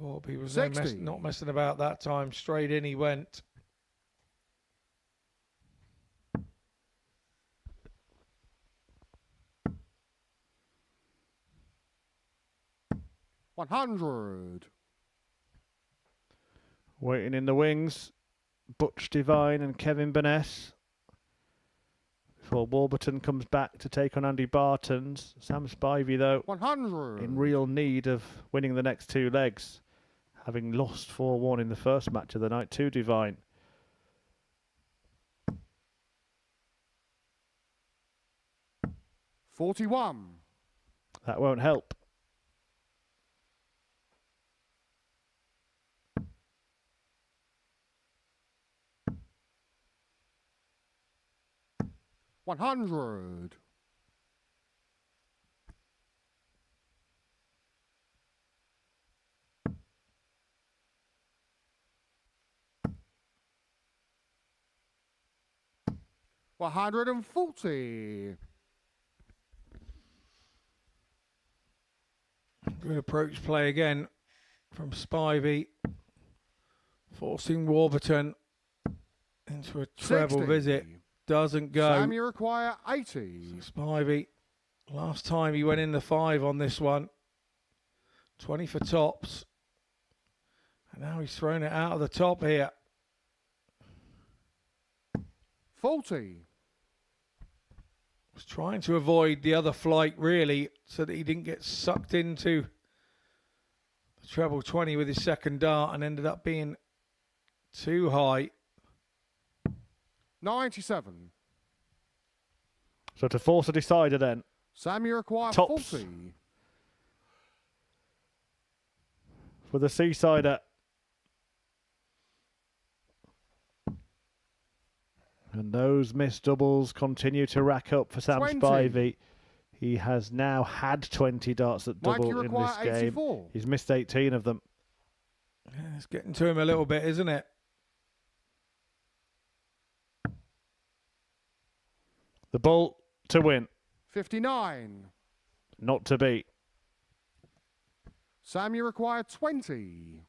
Warby was not messing about that time. Straight in he went. $100. Waiting in the wings, Butch Devine and Kevin Baness. Before Wbertton comes back to take on Andy Bartons. Sam Spivey, though, 100. in real need of winning the next 2 legs, having lost 4-1 in the first match of the night to Devine. $41. That won't help. $100. $140. Good approach play again from Spivey, forcing Wbertton into a treble 60. visit. Doesn't go. Sam, you require 80. Spivey, last time he went in the 5 on this one. 20 for tops. And now he's thrown it out of the top here. 40. Was trying to avoid the other flight, really, so that he didn't get sucked into the treble 20 with his second dart and ended up being too high. 97. So to force a decider then. Sam, you require Tops. 40. For the Seasider. And those missed doubles continue to rack up for Sam 20. Spivey. He has now had 20 darts at Mike, double you in require this game. 84. He's missed 18 of them. Yeah, it's getting to him a little bit, isn't it? The bull to win, 59. not to beat. Sam, you require 20.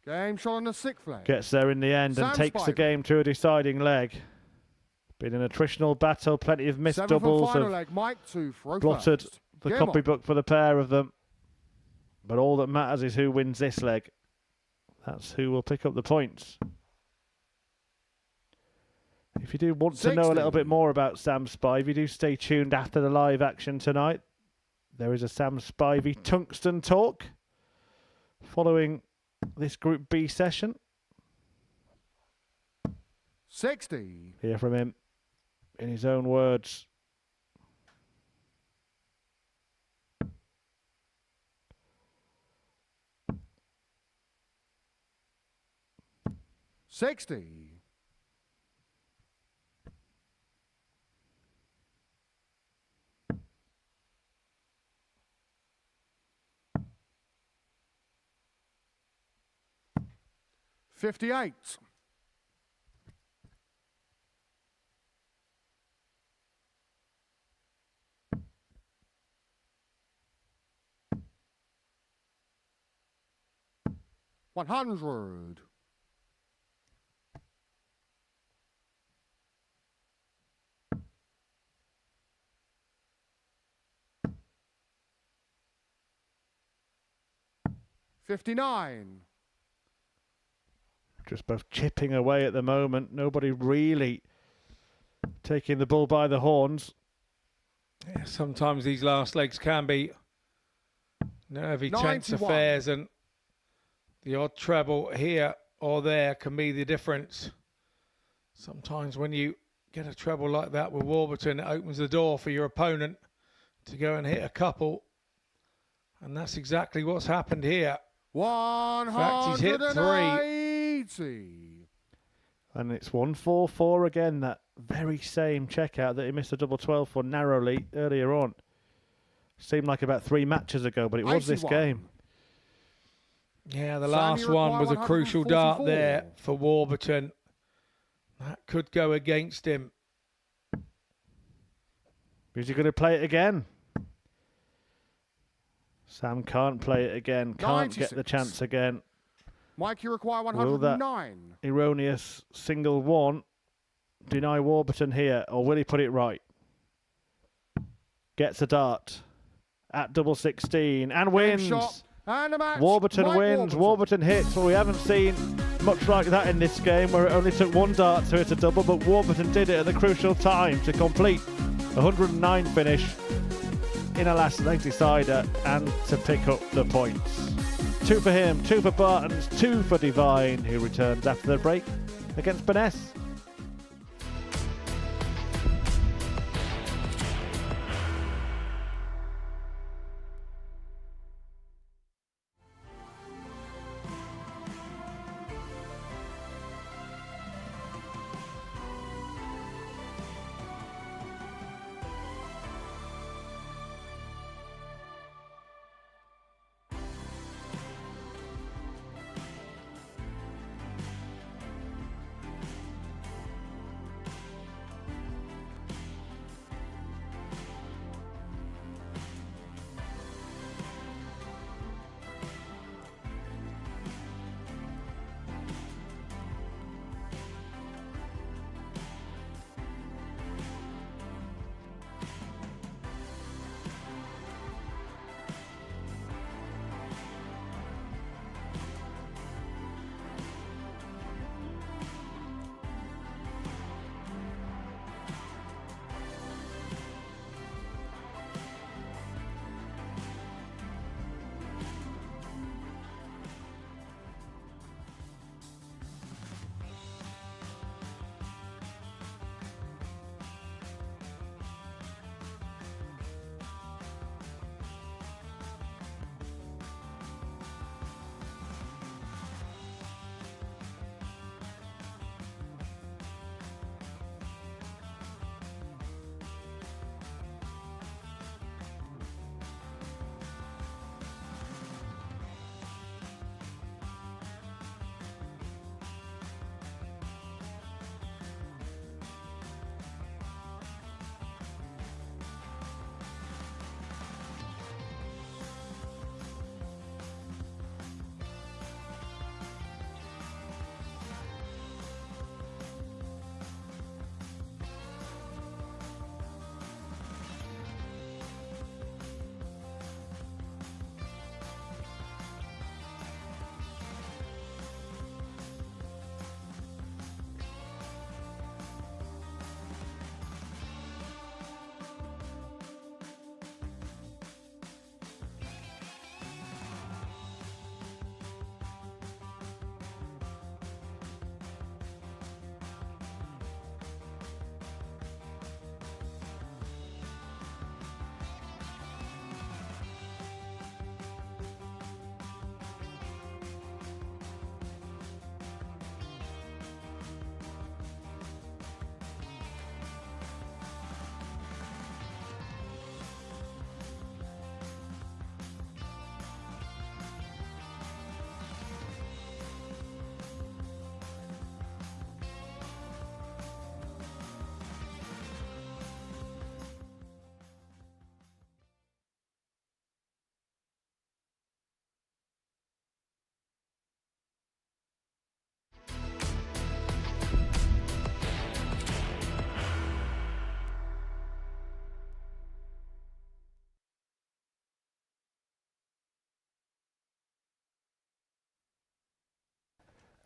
Game shot on the 6th leg. Gets there in the end and Sam takes the Spivey. game to a deciding leg. Been an attritional battle, plenty of missed 7th doubles and final have leg. Mike, 2 for blotted first. the Game copybook for the pair of them. But all that matters is who wins this leg. That's who will pick up the points. If you do want to know a little bit more about Sam Spivey, do stay tuned after the live action tonight. There is a Sam Spivey Tungsten Talk following this Group B session. 60. Hear from him in his own words. 60. $58. $100. $59. Just both chipping away at the moment. Nobody really taking the bull by the horns. Yeah, sometimes these last legs can be nervy, tense affairs, and the odd treble here or there can be the difference. Sometimes when you get a treble like that with Wbertton, it opens the door for your opponent to go and hit a couple. And that's exactly what's happened here. In fact, he's hit 3. And it's 144 again, that very same checkout that he missed a double 12 for narrowly earlier on. Seemed like about 3 matches ago, but it was this game. Yeah, the last one was a crucial dart there for Wbertton. That could go against him. Is he going to play it again? Sam can't play it again, can't 96. get the chance again. Mike, you require Will that 109. erroneous single one deny Wbertton here, or will he put it right? Gets a dart at double 16 and wins. And a match. Wbertton Mike wins. Wbertton hits. Well, we haven't seen much like that in this game, where it only took 1 dart to hit a double, but Wbertton did it at the crucial time to complete a 109 finish in a last leg decider and to pick up the points. 2 for him, 2 for Bartons, 2 for Divine, who returns after the break against Baness.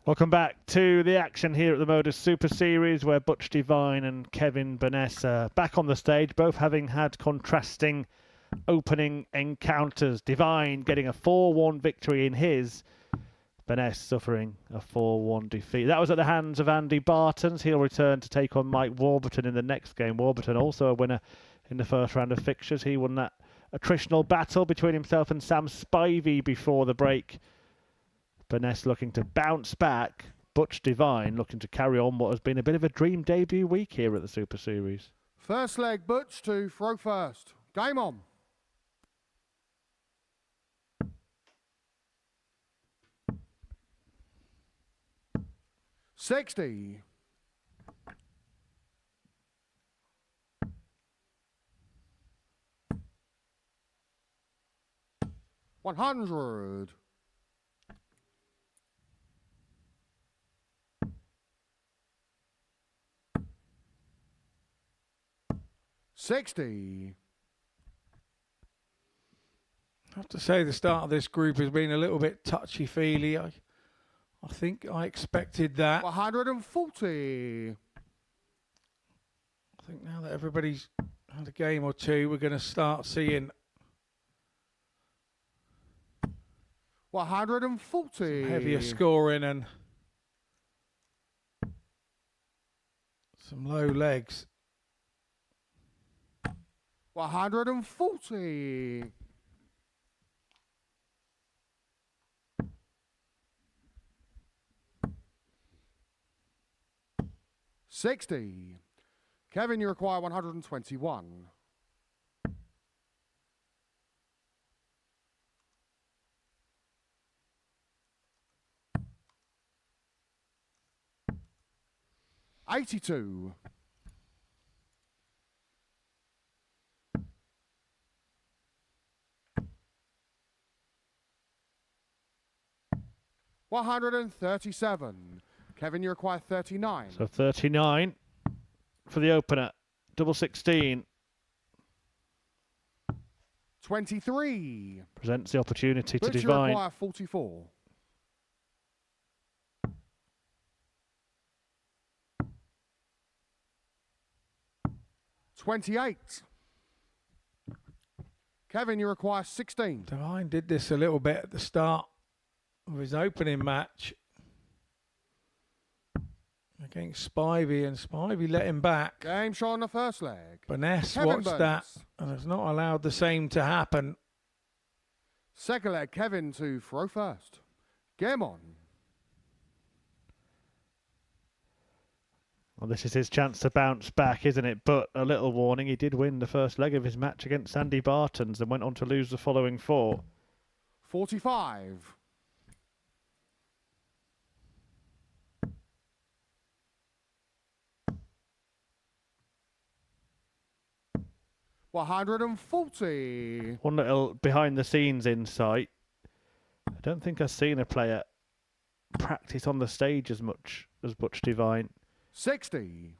Welcome back to the action here at the Modus Super Series, where Butch Devine and Kevin Baness are back on the stage, both having had contrasting opening encounters. Devine getting a 4-1 victory in his, Baness suffering a 4-1 defeat. That was at the hands of Andy Bartons. He'll return to take on Mike Wbertton in the next game. Wbertton also a winner in the first round of fixtures. He won that attritional battle between himself and Sam Spivey before the break. Baness looking to bounce back. Butch Devine looking to carry on what has been a bit of a dream debut week here at the Super Series. First leg, Butch to throw first. Game on. $60. 100. 60. I have to say the start of this group has been a little bit touchy-feely. I think I expected that. 140. I think now that everybody's had a game or two, we're going to start seeing 140. some heavier scoring and some low legs. 140. 60. Kevin, you require 121. 82. 137. Kevin, you require 39. So 39 for the opener. Double 16. 23. Presents the opportunity Butch, to you Devine. require 44. 28. Kevin, you require 16. Devine did this a little bit at the start of his opening match against Spivey, and Spivey let him back. Game shot on the first leg. Baness Kevin watched Burns. that and has not allowed the same to happen. Second leg, Kevin to throw first. Game on. Well, this is his chance to bounce back, isn't it? But a little warning, he did win the first leg of his match against Andy Bartons and went on to lose the following 4. 45. 140. One little behind-the-scenes insight. I don't think I've seen a player practice on the stage as much as Butch Devine. 60.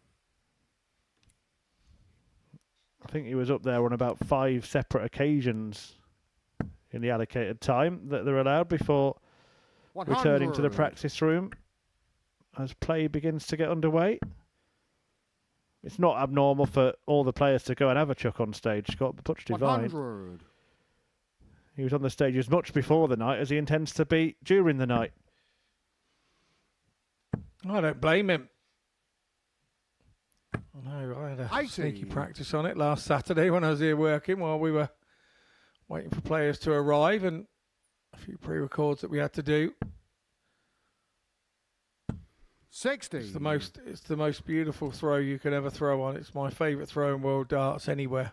I think he was up there on about 5 separate occasions in the allocated time that they're allowed before 100. returning to the practice room as play begins to get underway. It's not abnormal for all the players to go and have a chuck on stage, Scott, but Butch Devine. 100. He was on the stage as much before the night as he intends to be during the night. I don't blame him. I know, I had a 80. sneaky practice on it last Saturday when I was here working while we were waiting for players to arrive, and a few pre-records that we had to do. 60. It's the most beautiful throw you could ever throw on. It's my favourite throw in world darts anywhere.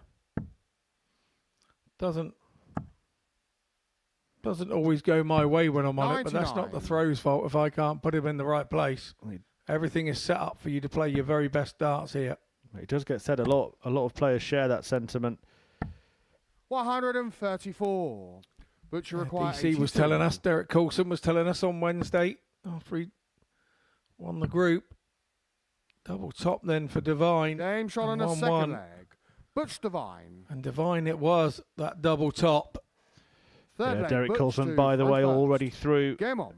Doesn't always go my way when I'm on it, but that's not the throw's fault if I can't put him in the right place. Everything is set up for you to play your very best darts here. It does get said a lot. A lot of players share that sentiment. 134. But you require DC was telling us, Derek Coulson was telling us on Wednesday after he won the group. Double top then for Devine. Game shot on the second leg. Butch Devine. And Devine it was, that double top. Third leg, Derek Butch Coulson, to by the throw way, first. already through Game on.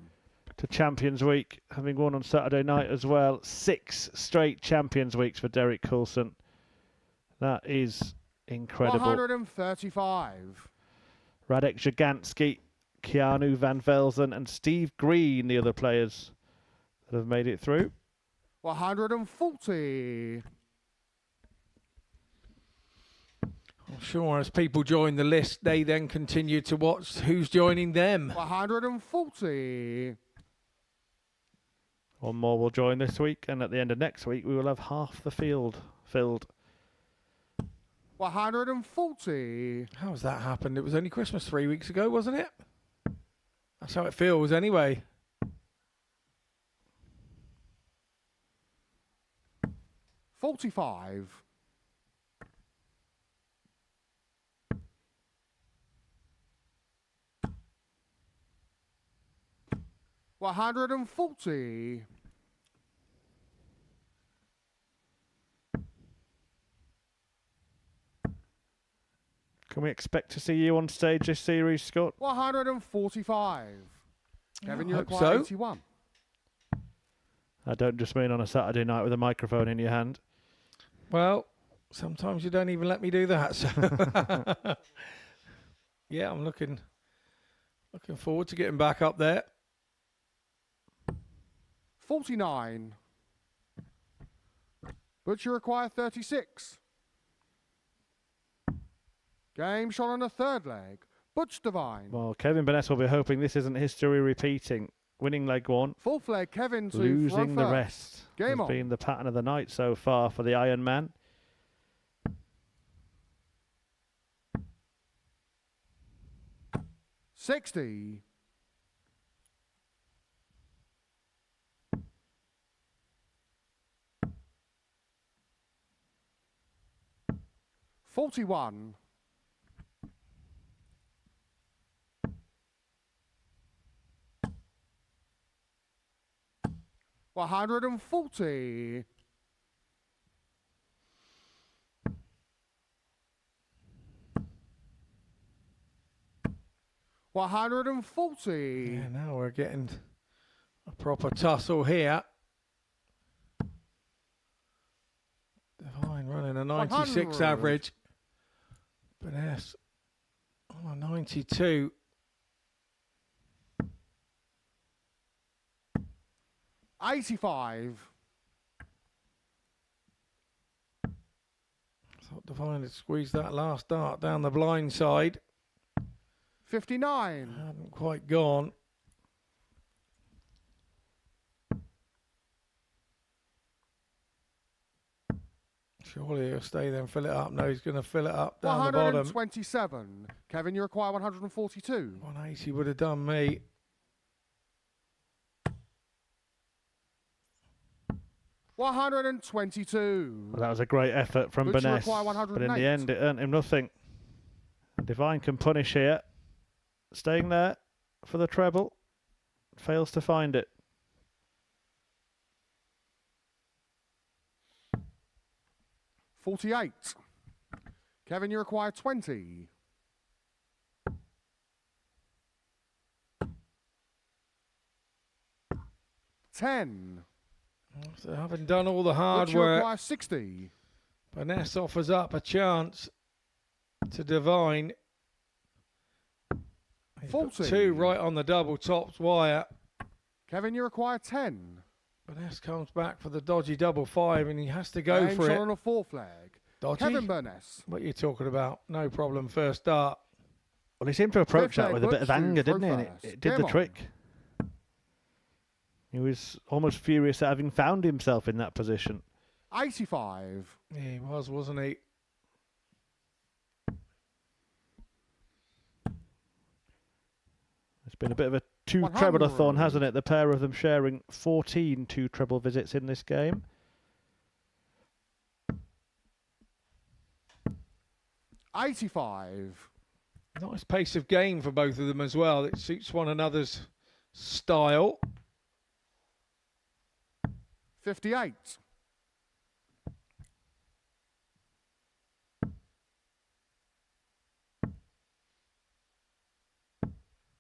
to Champions Week, having won on Saturday night as well. 6 straight Champions Weeks for Derek Coulson. That is incredible. 135. Radek Jaganski, Keanu Van Velzen and Steve Green, the other players that have made it through. 140. I'm sure as people join the list, they then continue to watch who's joining them. 140. One more will join this week, and at the end of next week, we will have half the field filled. 140. How's that happened? It was only Christmas 3 weeks ago, wasn't it? That's how it feels anyway. 45. 140. Can we expect to see you on stage this series, Scott? 145. Kevin, you hope require so. 81. I don't just mean on a Saturday night with a microphone in your hand. Well, sometimes you don't even let me do that. So yeah, I'm looking forward to getting back up there. 49. But you require 36. Game shot on the third leg. Butch Devine. Well, Kevin Baness will be hoping this isn't history repeating. Winning leg 1. Fourth leg, Kevin to Losing throw the first. rest. Game has on. been the pattern of the night so far for the Iron Man. $60. $41. 140. 140. Yeah, now we're getting a proper tussle here. Divine running a 96 100. average. Baness on a 92. $85. Thought Divine had squeezed that last dart down the blind side. $59. Hadn't quite gone. Surely he'll stay there and fill it up. No, he's going to fill it up down the bottom. 127. Kevin, you require 142. 180 would have done me. $122. Well, that was a great effort from Butcher Baness, require but in 108. the end it earned him nothing. Divine can punish here. Staying there for the treble. Fails to find it. $48. Kevin, you require 20. $10. So having done all the hard Butcher work, require 60. Baness offers up a chance to Divine. He's got 40. 2 right on the double tops wire. Kevin, you require 10. Baness comes back for the dodgy double 5 and he has to go Game for shot it. on a fourth leg. Dodgy? Kevin Baness. What are you talking about? No problem, first start. Well, he seemed to approach Fifth that leg, with a bit of Butcher, anger, throw didn't he? And first. it did Game the on. trick. He was almost furious at having found himself in that position. 85. Yeah, he was, wasn't he? It's been a bit of a 100. two-treble-a-thon, hasn't it? The pair of them sharing 14 two-treble visits in this game. $85. Nice pace of game for both of them as well. It suits one another's style. 58.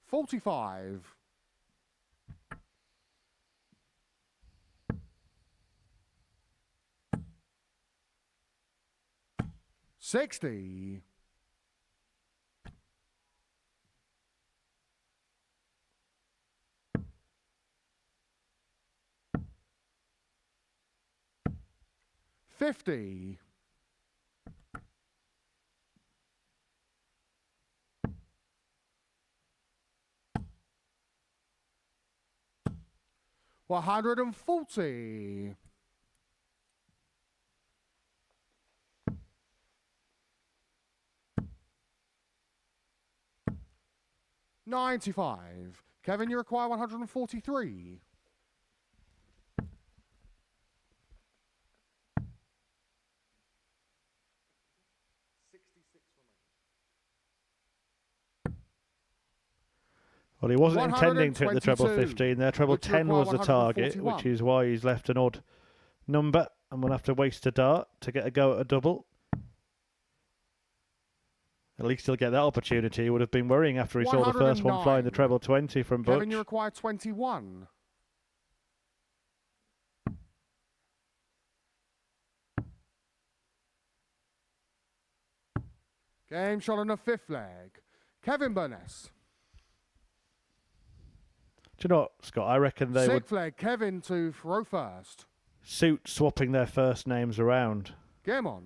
$45. 60. $50. $140. $95. Kevin, you require 143. Well, he wasn't intending to hit the treble 15 there. Treble 10 was the target, which is why he's left an odd number, and we'll have to waste a dart to get a go at a double. At least he'll get that opportunity. He would have been worrying after he saw the first one flying the treble 20 from Butch. Kevin, you require 21. Game shot on the 5th leg. Kevin Baness. Do you know what, Scott? I reckon they would 6th leg, Kevin to throw first. suit swapping their first names around. Game on.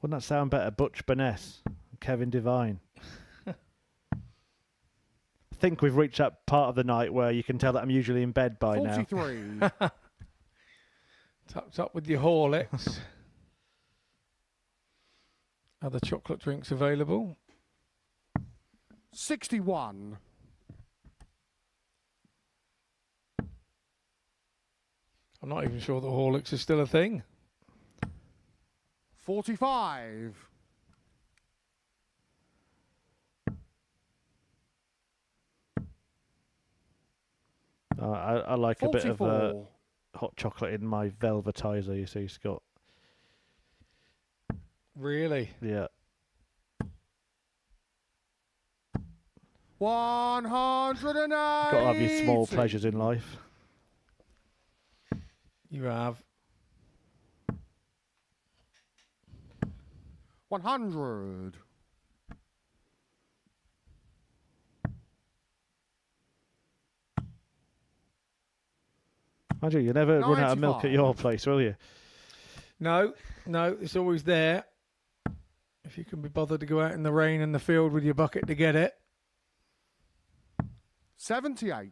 Wouldn't that sound better? Butch Baness and Kevin Devine. I think we've reached that part of the night where you can tell that I'm usually in bed by 43. now. Tucked up with your Horlicks. Other chocolate drinks available. 61. I'm not even sure the Horlicks is still a thing. 45. I like 44. A bit of hot chocolate in my velvetizer, you see, Scott. Really? Yeah. 180. Got to have your small pleasures in life. You have. 100. Andrew, you never run out of milk at your place, will you? No, it's always there. If you can be bothered to go out in the rain and the field with your bucket to get it. 78.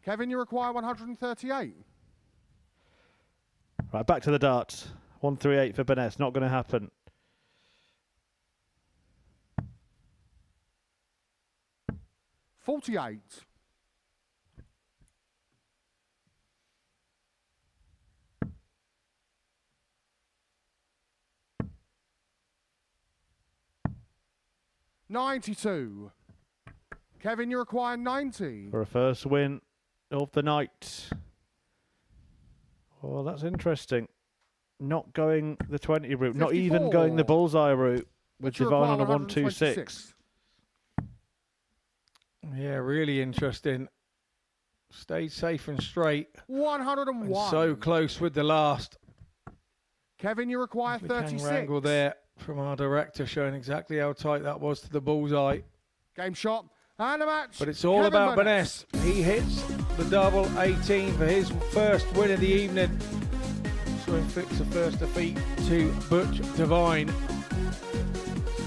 Kevin, you require 138. Right, back to the darts. 138 for Baness. Not going to happen. $48. $92. Kevin, you require 90. For a first win of the night. Well, that's interesting. Not going the 20 route. 54. Not even going the bullseye route with Devine on a 126. Yeah, really interesting. Stayed safe and straight. 101. And so close with the last. Kevin, you require 36. Angle there from our director showing exactly how tight that was to the bullseye. Game shot and a match. But it's all Kevin about Baness. He hits the double 18 for his first win of the evening. So inflicts a first defeat to Butch Devine.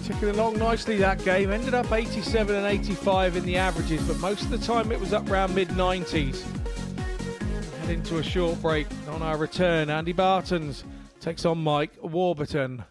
Ticking along nicely that game. Ended up 87 and 85 in the averages, but most of the time it was up around mid-90s. Head into a short break. On our return, Andy Bartons takes on Mike Wbertton.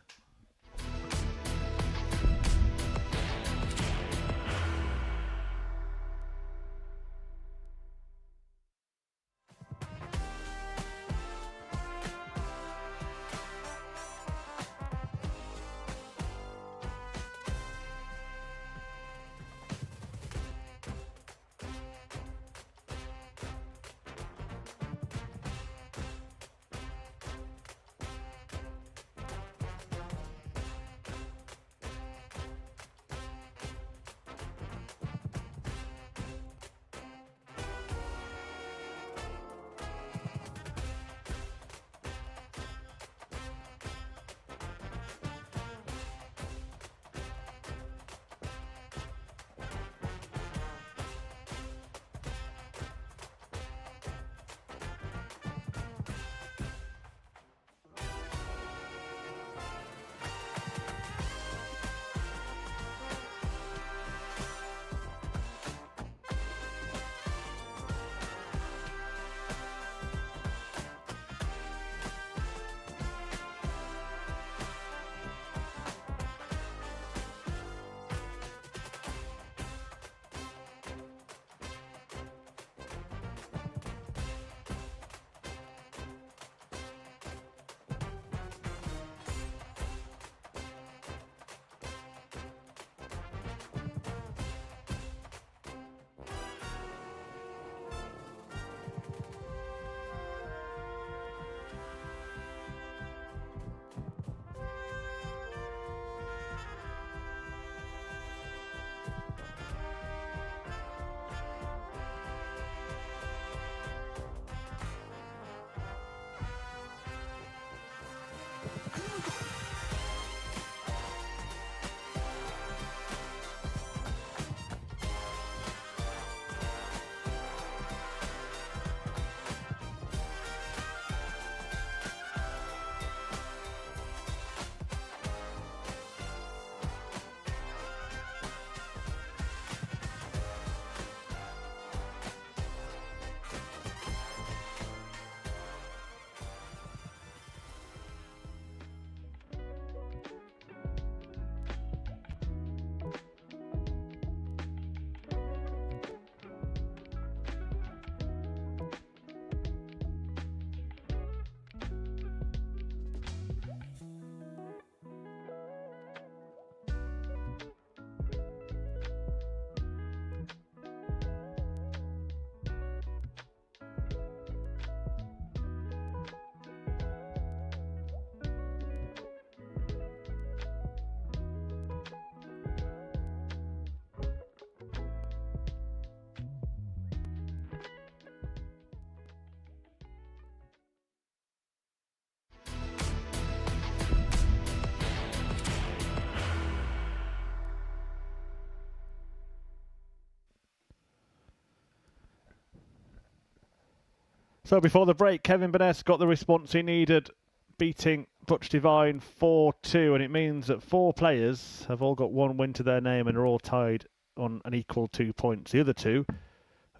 So before the break, Kevin Baness got the response he needed, beating Butch Divine 4-2, and it means that 4 players have all got 1 win to their name and are all tied on an equal 2 points. The other 2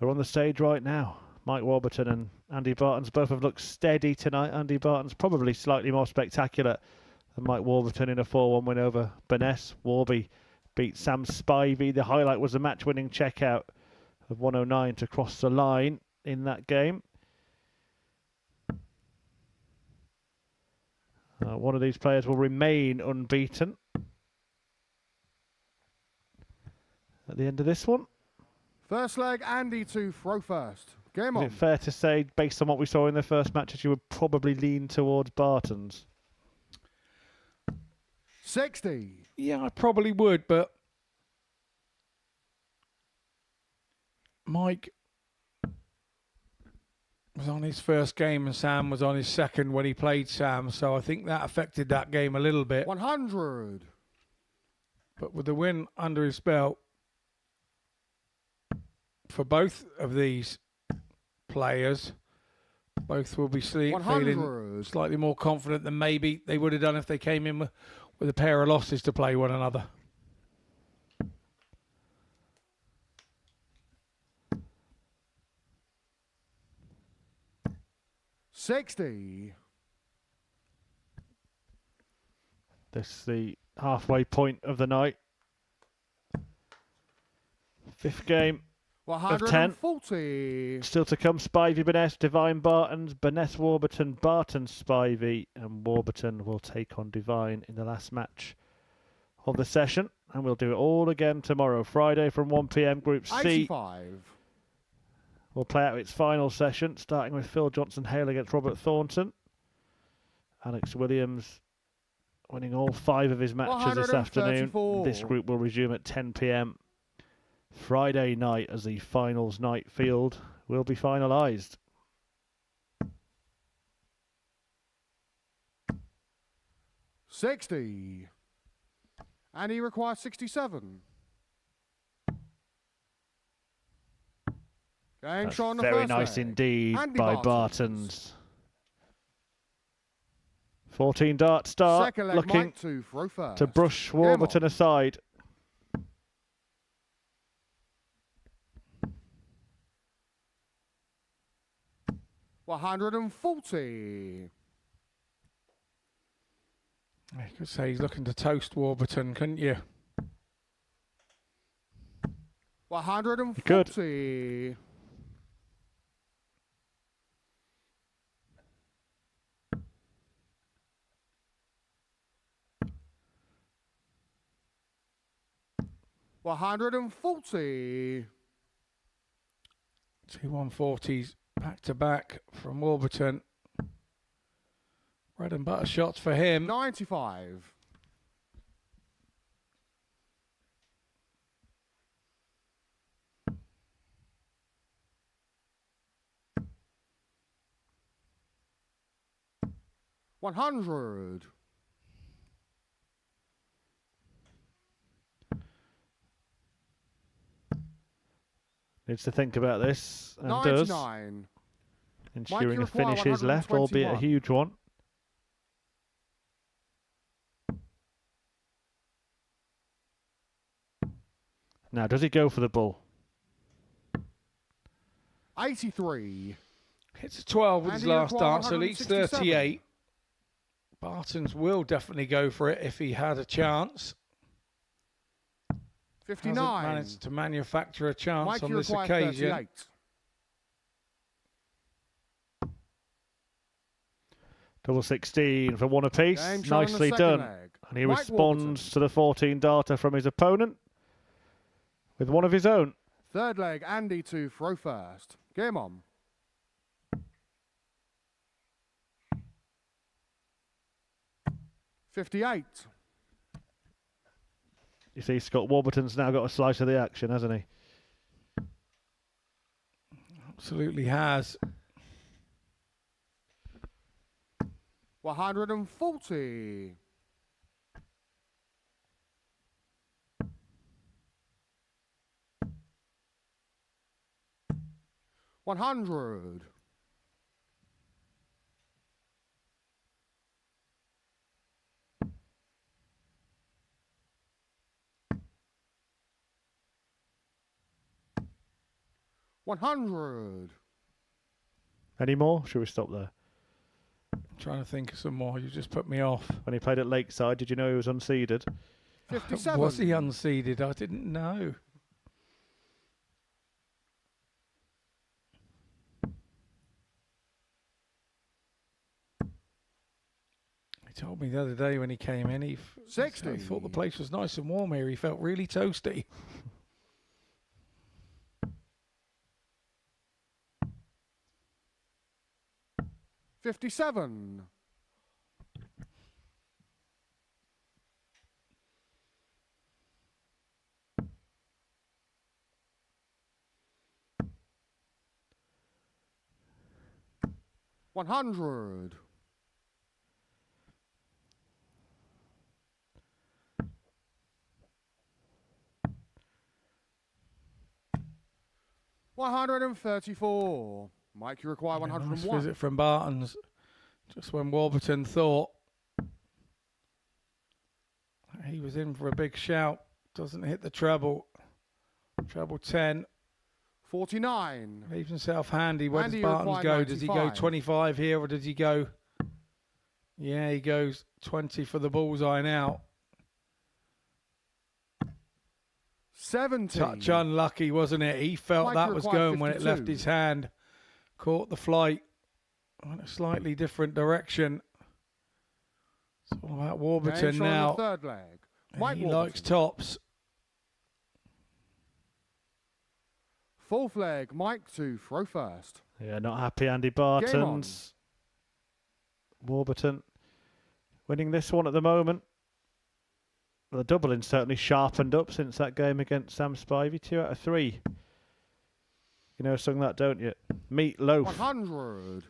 are on the stage right now. Mike Wbertton and Andy Bartons both have looked steady tonight. Andy Bartons probably slightly more spectacular than Mike Wbertton in a 4-1 win over Baness. Warby beat Sam Spivey. The highlight was a match-winning checkout of 109 to cross the line in that game. One of these players will remain unbeaten at the end of this one. First leg, Andy to throw first. Game on. Is it fair to say, based on what we saw in the first matches, you would probably lean towards Bartons? 60. Yeah, I probably would, but Mike was on his first game and Sam was on his second when he played Sam, so I think that affected that game a little bit. 100. But with the win under his belt for both of these players, both will be feeling slightly more confident than maybe they would have done if they came in with a pair of losses to play one another. $60. This is the halfway point of the night. 5th game of 10. 140. Still to come, Spivey, Baness, Divine, Bartons, Baness, Wbertton, Bartons, Spivey, and Wbertton will take on Divine in the last match of the session. And we'll do it all again tomorrow, Friday from 1 p.m. Group C. 85. Will play out its final session, starting with Phil Johnson-Hale against Robert Thornton. Alex Williams winning all 5 of his matches this afternoon. This group will resume at 10 p.m. Friday night as the finals night field will be finalised. $60. And he requires 67. That's very nice indeed by Bartons. 14 dart start, looking to brush Wbertton aside. $140. You could say he's looking to toast Wbertton, couldn't you? $140. Good. $140. 2 140s back to back from Wbertton. Bread and butter shots for him. 95. $100. Needs to think about this and 99. does. Ensuring a finish is left, albeit a huge one. Now, does he go for the bull? 83. Hits a 12 with his last dance, so leads 38. Bartons will definitely go for it if he had a chance. 59. Hasn't managed to manufacture a chance Mike, on this occasion. 38. Double 16 for one apiece. Nicely done. And he responds to the 14 darter from his opponent with one of his own. Third leg, Andy to throw first. Game on. $58. You see, Scott Wbertton's now got a slice of the action, hasn't he? Absolutely has. 140. $100. 100. Any more? Should we stop there? I'm trying to think of some more. You just put me off. When he played at Lakeside, did you know he was unseeded? 57. Was he unseeded? I didn't know. He told me the other day when he came in, he 60. thought the place was nice and warm here. He felt really toasty. $57. $100. $134. Mike, you require 101. Nice visit from Bartons. Just when Wbertton thought he was in for a big shout, doesn't hit the treble. Treble 10. 49. Leaves himself handy. Where Andy does Bartons required go? Does he go 95. 25 here or does he go? Yeah, he goes 20 for the bullseye now. 70. Touch unlucky, wasn't it? He felt Mike that was required going when it 52. left his hand. Caught the flight. Went a slightly different direction. It's all about Wbertton Game shot on now. the third leg. Mike He Wbertton. likes tops. Fourth leg, Mike to throw first. Yeah, not happy Andy Bartons. Wbertton winning this one at the moment. The doubling certainly sharpened up since that game against Sam Spivey. 2 out of 3. You know, sung that, don't you? Meat loaf. 100.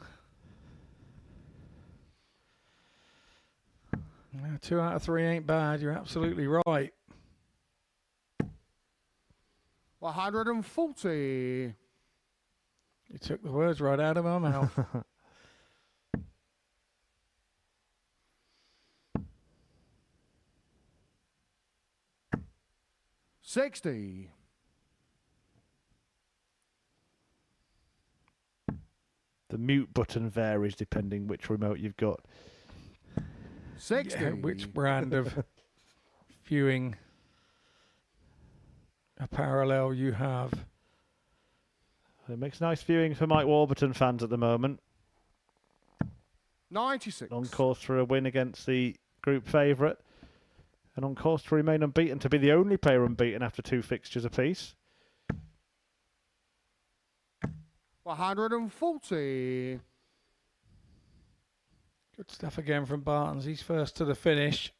Yeah, 2 out of 3 ain't bad. You're absolutely right. 140. You took the words right out of my mouth. $60. The mute button varies depending which remote you've got. 60. Yeah, which brand of viewing a parallel you have? It makes nice viewing for Mike Wbertton fans at the moment. 96. On course for a win against the group favourite. And on course to remain unbeaten, to be the only player unbeaten after 2 fixtures apiece. 140. Good stuff again from Bartons. He's first to the finish.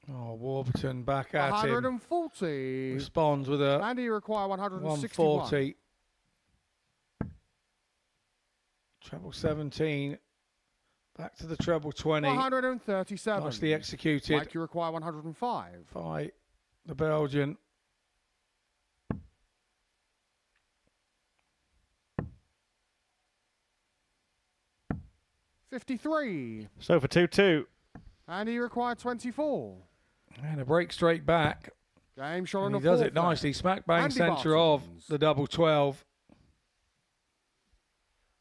Oh, Wbertton back at him. 140. Responds with a Andy, you require 161. 140. Treble 17. Back to the treble 20. 137. Nicely executed Mike, you require 105. by the Belgian. $53. So for 2-2. Andy, you require 24. And a break straight back. Game shot on And the he does fourth it nicely. leg. Smack bang Andy centre of Bartons. the double 12.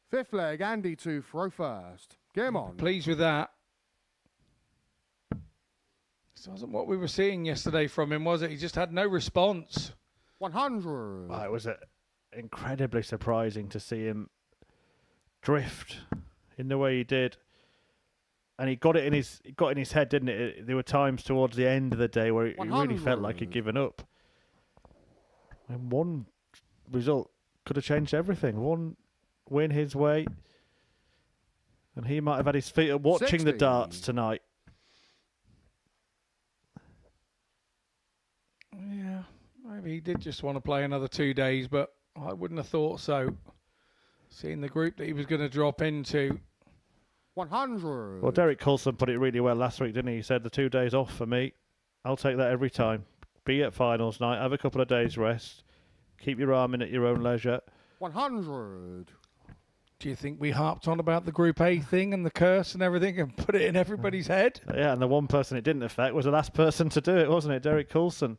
Fifth leg, Andy to throw first. Game on. Pleased with that. This wasn't what we were seeing yesterday from him, was it? He just had no response. 100. Well, it was incredibly surprising to see him drift in the way he did. And he got it in his head, didn't it? There were times towards the end of the day where he really felt like he'd given up. And one result could have changed everything. One win his way, and he might have had his feet up watching the 60. darts tonight. Yeah, maybe he did just want to play another 2 days, but I wouldn't have thought so. Seeing the group that he was going to drop into. 100. Well, Derek Coulson put it really well last week, didn't he? He said the 2 days off for me, I'll take that every time. Be at finals night, have a couple of days rest, keep your arm in at your own leisure. 100. Do you think we harped on about the Group A thing and the curse and everything and put it in everybody's head? Yeah, and the one person it didn't affect was the last person to do it, wasn't it? Derek Coulson.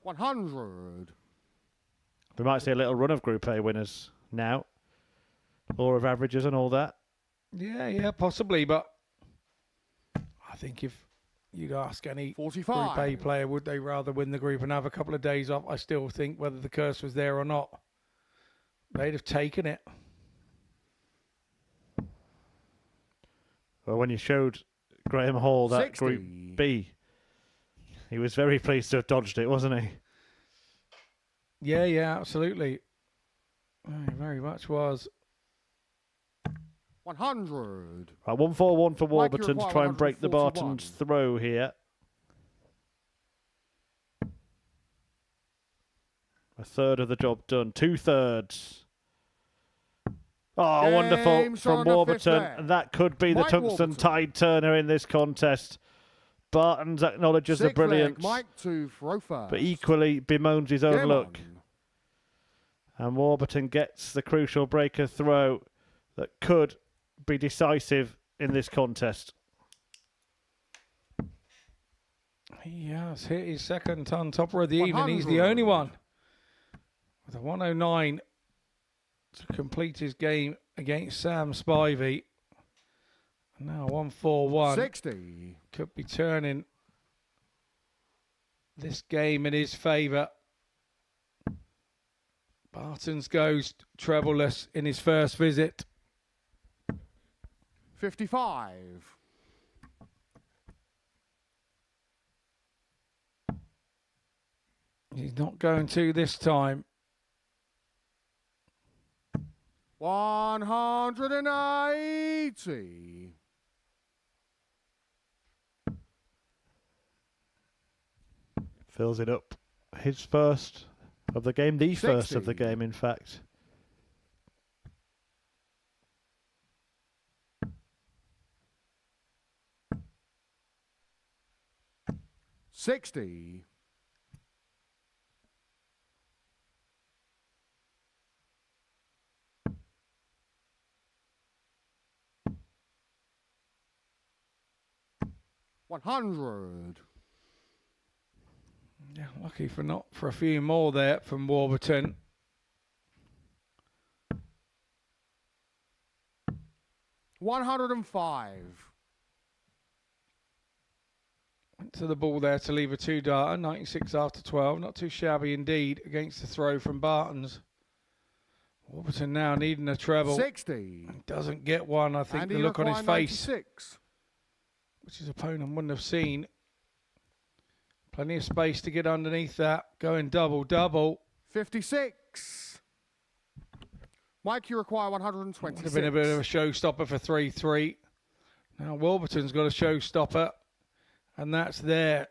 100. We might see a little run of Group A winners now. Law of averages and all that. Yeah, possibly, but I think if you'd ask any 45. Group A player, would they rather win the group and have a couple of days off? I still think whether the curse was there or not, they'd have taken it. Well, when you showed Graham Hall that 60. Group B, he was very pleased to have dodged it, wasn't he? Yeah, absolutely. He very much was. 100. Right, 141 for Mike, you Wbertton to require try and break the 141. Bartons' throw here. A third of the job done. 2/3. Oh, Game wonderful shot from on the fifth Wbertton. there. And that could be the Mike tungsten Wbertton. tide turner in this contest. Bartons acknowledges the Sixth leg, brilliance, Mike to throw first. but equally bemoans his own Game luck. on. And Wbertton gets the crucial breaker throw that could be decisive in this contest. He has hit his second ton topper of the evening. He's the 100. only one with a 109 to complete his game against Sam Spivey. Now 141. 60. Could be turning this game in his favour. Bartons goes trebleless in his first visit. 55. He's not going to this time. 180. Fills it up. His first of the game, the first of the 60. game, in fact. $60. $100. Yeah, lucky for a few more there from Wbertton. $105. Went to the ball there to leave a 2-darter, 96 after 12. Not too shabby indeed against the throw from Bartons. Wbertton now needing a treble. 60. Doesn't get one. I think And the he look on his required face, 96. which his opponent wouldn't have seen. Plenty of space to get underneath that. Going double. 56. Mike, you require 126. Would have been a bit of a showstopper for 3-3. Now Wbertton's got a showstopper, and that's there.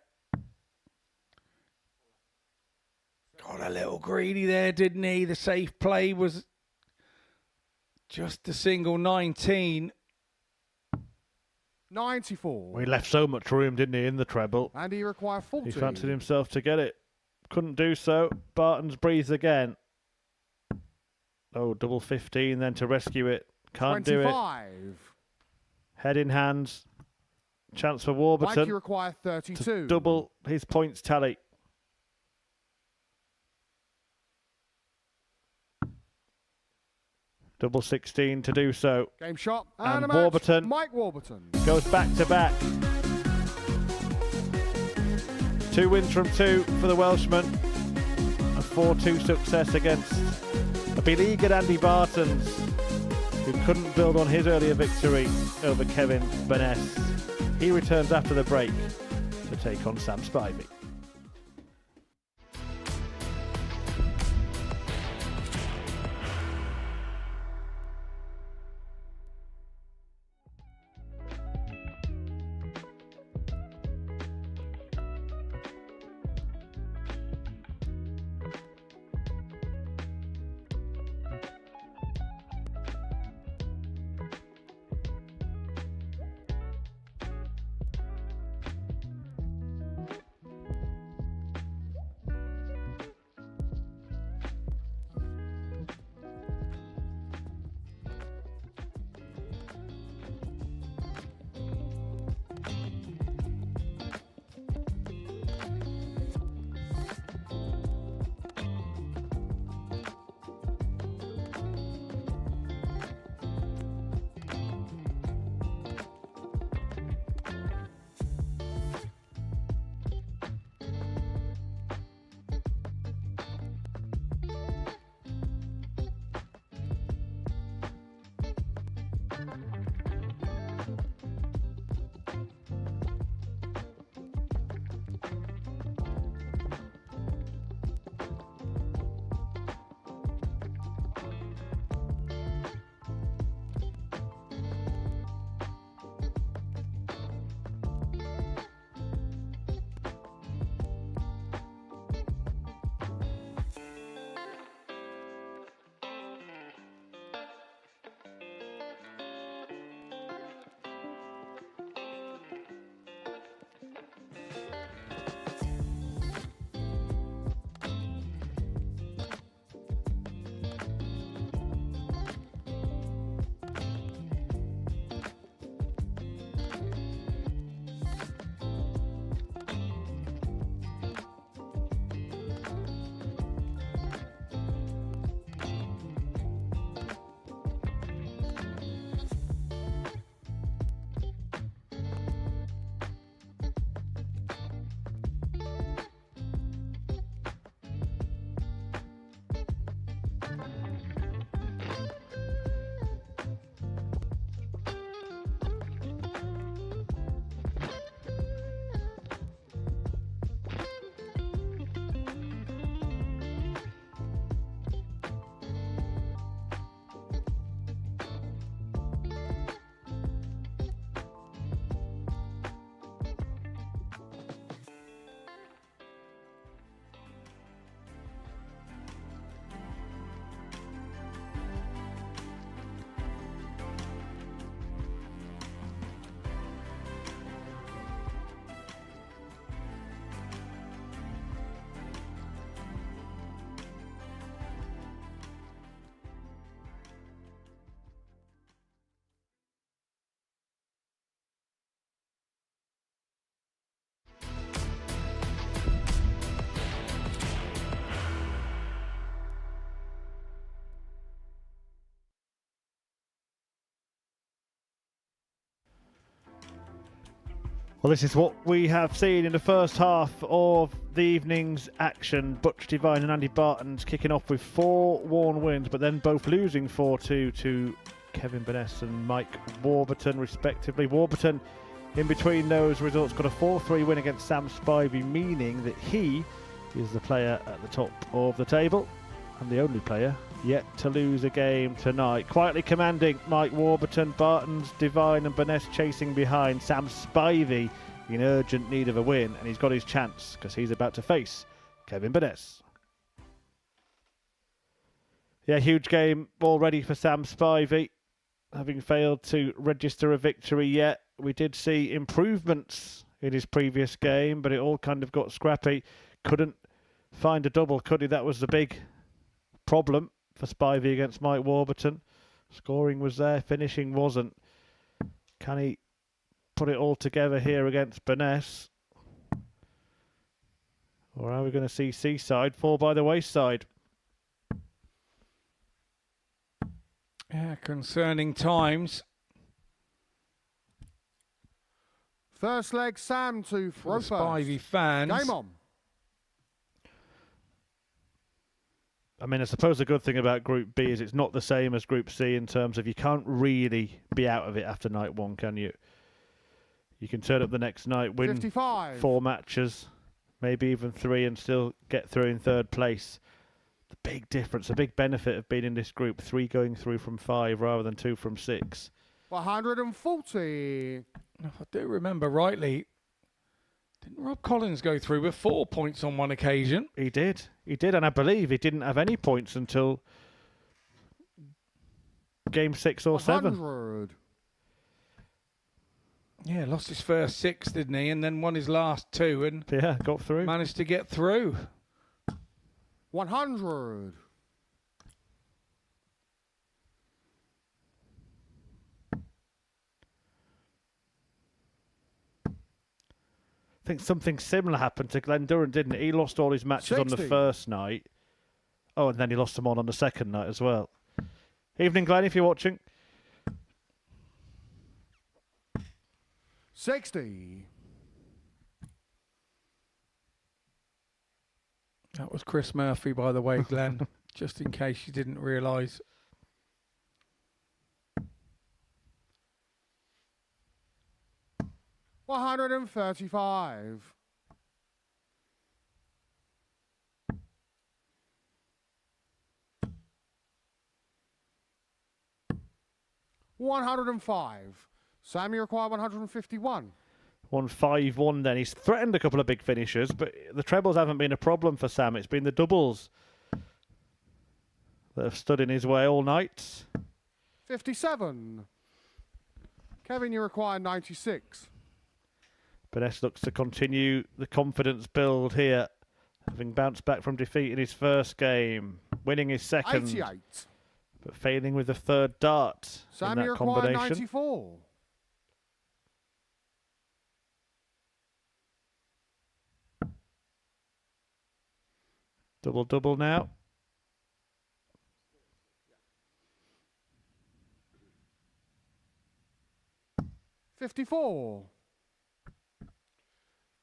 Got a little greedy there, didn't he? The safe play was just a single 19. 94. Well, he left so much room, didn't he, in the treble? And he required 40. He fancied himself to get it. Couldn't do so. Bartons breathes again. Oh, double 15 then to rescue it. Can't 25. do it. Head in hands. Chance for Mike, you Wbertton require 32. to double his points tally. Double 16 to do so. Game shot. And a match. Wbertton Mike Wbertton. goes back to back. 2 wins from 2 for the Welshman. A 4-2 success against a beleaguered Andy Bartons, who couldn't build on his earlier victory over Kevin Baness. He returns after the break to take on Sam Spivey. Well, this is what we have seen in the first half of the evening's action. Butch Devine and Andy Bartons kicking off with 4 Warren wins, but then both losing 4-2 to Kevin Baness and Mike Wbertton, respectively. Wbertton, in between those results, got a 4-3 win against Sam Spivey, meaning that he is the player at the top of the table and the only player yet to lose a game tonight. Quietly commanding Mike Wbertton, Bartons, Devine and Baness chasing behind. Sam Spivey in urgent need of a win, and he's got his chance because he's about to face Kevin Baness. Yeah, huge game already for Sam Spivey, having failed to register a victory yet. We did see improvements in his previous game, but it all kind of got scrappy. Couldn't find a double, could he? That was the big problem for Spivey against Mike Wbertton. Scoring was there, finishing wasn't. Can he put it all together here against Baness? Or are we going to see Seaside fall by the wayside? Yeah, concerning times. First leg, Sam to throw For the Spivey fans. Game on. I mean, I suppose the good thing about Group B is it's not the same as Group C in terms of you can't really be out of it after night one, can you? You can turn up the next night, win 55. 4 matches, maybe even 3, and still get through in 3rd place. The big difference, the big benefit of being in this group, 3 going through from 5 rather than 2 from 6. 140. If I do remember rightly, didn't Rob Collins go through with 4 points on one occasion? He did, and I believe he didn't have any points until game 6 or 7. 100. Yeah, lost his first 6, didn't he? And then won his last 2 and yeah, got through. Managed to get through. 100. I think something similar happened to Glenn Durrant, didn't it? He lost all his matches 60. on the first night. Oh, and then he lost them all on the second night as well. Evening, Glenn, if you're watching. 60. That was Chris Murphy, by the way, Glenn, just in case you didn't realise. 135. 105. Sam, you require 151. 151 then. He's threatened a couple of big finishers, but the trebles haven't been a problem for Sam. It's been the doubles that have stood in his way all night. 57. Kevin, you require 96. Baness looks to continue the confidence build here, having bounced back from defeat in his first game, winning his second, 88. but failing with the third dart Sam, in you that require combination. 94. Double now. $54.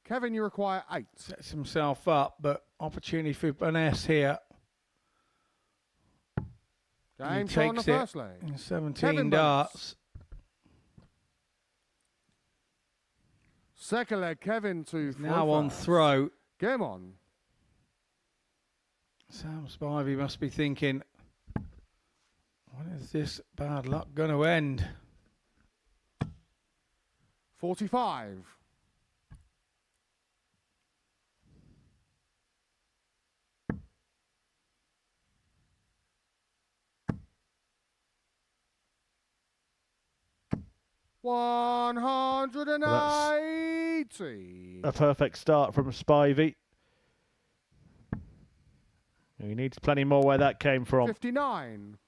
Kevin, you require 8. Sets himself up, but opportunity for Baness here. Game He shot on the takes it first leg. in 17 Kevin darts. Second leg, Kevin to Now on throw. Game on. Sam Spivey must be thinking, when is this bad luck going to end? 45. $180. A perfect start from Spivey. He needs plenty more where that came from. 59.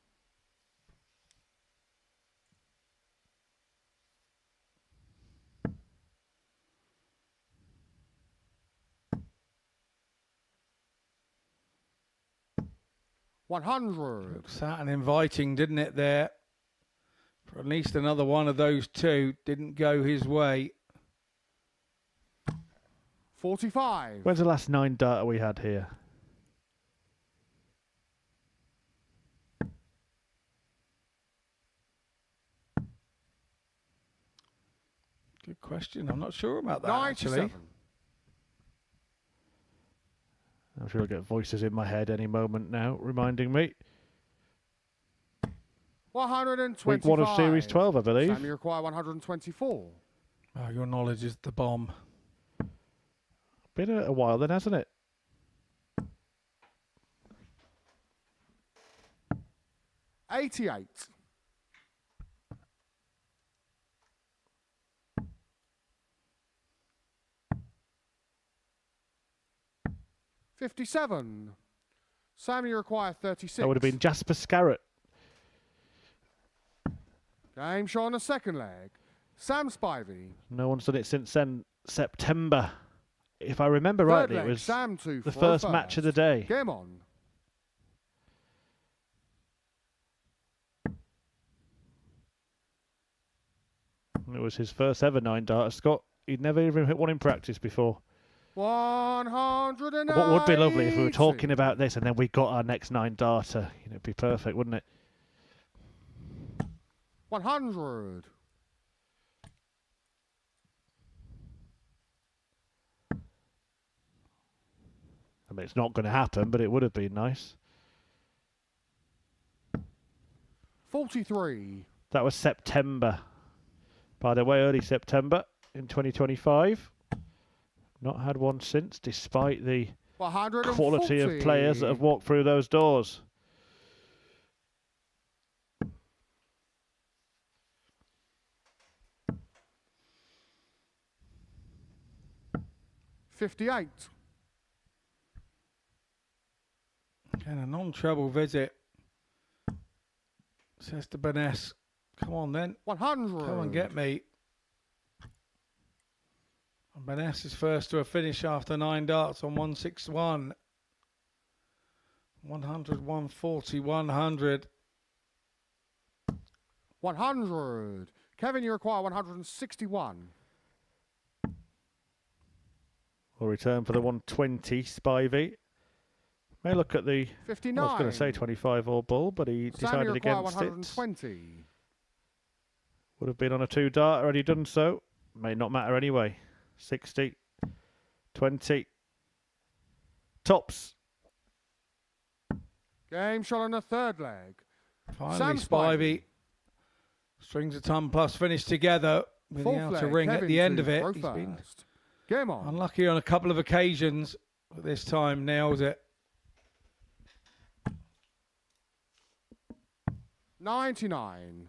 $100. Looked sat and inviting, didn't it, there? For at least another one of those two. Didn't go his way. 45. When's the last 9 darter we had here? Good question. I'm not sure about that, 97. actually. I'm sure I'll get voices in my head any moment now, reminding me. 125. Week 1 of Series 12, I believe. Sam, you require 124. Oh, your knowledge is the bomb. Been a while then, hasn't it? $88. $57. Sam, you require 36. That would have been Jasper Scarrett. Game shot on the second leg. Sam Spivey. No one's done it since then. September. If I remember Third rightly, leg, it was Sam to the throw first match of the day. Game on. It was his first ever 9 darter, Scott. He'd never even hit one in practice before. 180. What would be lovely if we were talking about this and then we got our next 9 darter. You know, it'd be perfect, wouldn't it? 100. I mean, it's not going to happen, but it would have been nice. 43. That was September. By the way, early September in 2025. Not had one since, despite the quality of players that have walked through those doors. $58. And a non-treble visit. Says to Baness, come on then. 100. Come and get me. And Baness is first to a finish after 9 darts on 161. 100, 140, 100. 100. Kevin, you require 161. We'll return for the 120, Spivey. May look at the 59. I was going to say 25 all bull, but he Sam, you decided require against 120. it. Would have been on a 2 darter had he done so. May not matter anyway. 60, 20. Tops. Game shot on the third leg. Finally, Spivey strings a ton plus finish together with the outer ring at the end of it. He's been Game on. unlucky on a couple of occasions, but this time nails it. 99.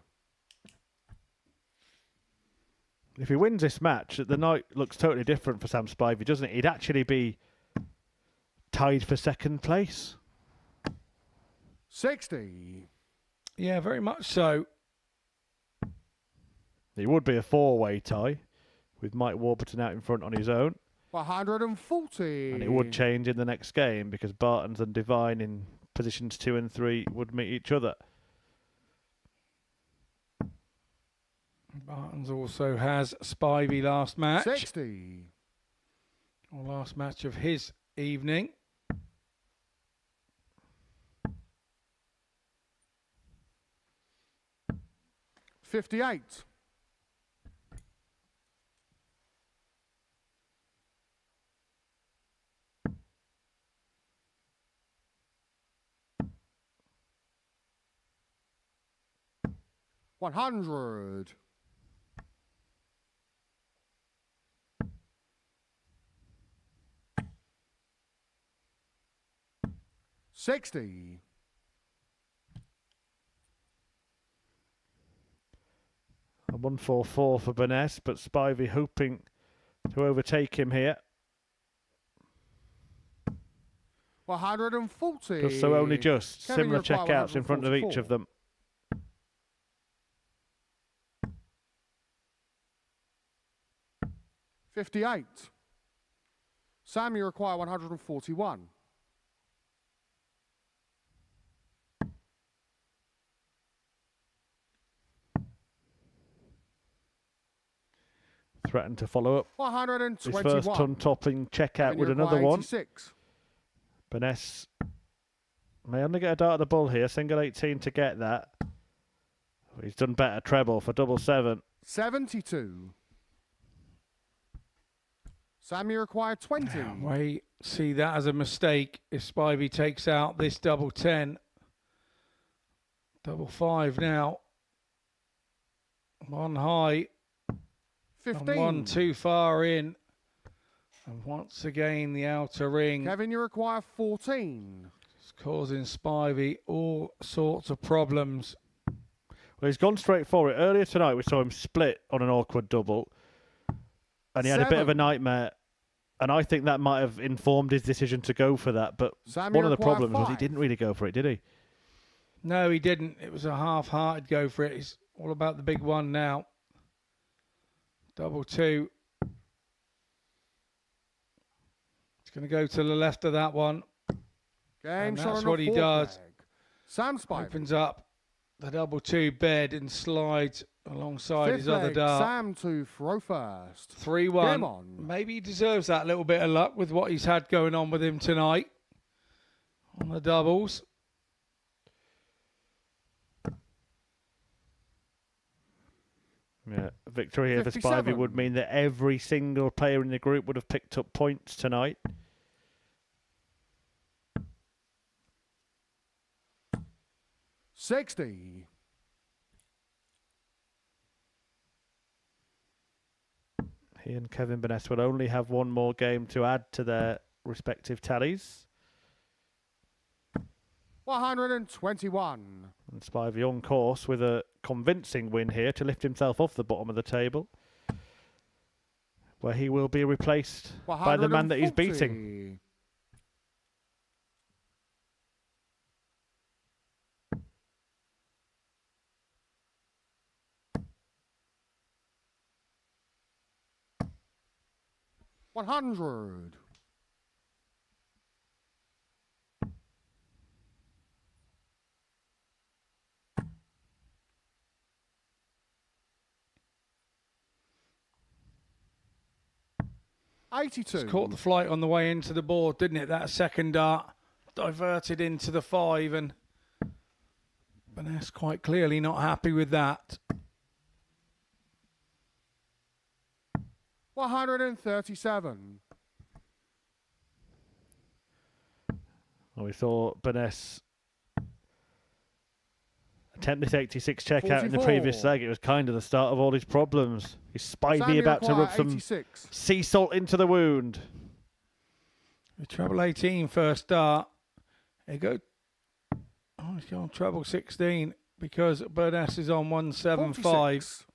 If he wins this match, the night looks totally different for Sam Spivey, doesn't it? He'd actually be tied for second place. 60. Yeah, very much so. It would be a four-way tie with Mike Wbertton out in front on his own. 140. And it would change in the next game because Bartons and Divine in positions 2 and 3 would meet each other. Bartons also has Spivey last match. 60. Or last match of his evening. $58. $100. 60. A 144 for Baness, but Spivey hoping to overtake him here. 140. Just so only just. Kevin, Similar you require checkouts in front of each of them. $58. Sam, you require 141. Threatened to follow up. 121. His first ton-topping checkout with another one. 86. Baness may only get a dart at the bull here. Single 18 to get that. He's done better. Treble for double 7. 72. Sam, you require 20. We see that as a mistake if Spivey takes out this double 10. Double 5 now. One high. 15. And one too far in. And once again, the outer ring. Kevin, you require 14. It's causing Spivey all sorts of problems. Well, he's gone straight for it. Earlier tonight, we saw him split on an awkward double. And he had a bit of a nightmare. And I think that might have informed his decision to go for that. But one of the problems was he didn't really go for it, did he? No, he didn't. It was a half-hearted go for it. It's all about the big one now. Double 2. It's going to go to the left of that one. Game shot. That's what he does. Sam Spivey opens up the double 2 bed and slides alongside his other leg. dart. Sam to throw first. 3-1. Game on. Maybe he deserves that little bit of luck with what he's had going on with him tonight on the doubles. Yeah, victory here 57. for Spivey would mean that every single player in the group would have picked up points tonight. $60. He and Kevin Baness will only have one more game to add to their respective tallies. 121. And Spivey on course with a convincing win here to lift himself off the bottom of the table, where he will be replaced by the man that he's beating. $100. $82. It's caught the flight on the way into the board, didn't it? That second dart diverted into the 5, and Baness quite clearly not happy with that. 137. Well, we saw Baness attempt this 86 checkout in the previous leg. It was kind of the start of all his problems. Is Spivey about to rub some sea salt into the wound? The treble 18 first start. He go. Oh, he's on treble 16 because Baness is on 175.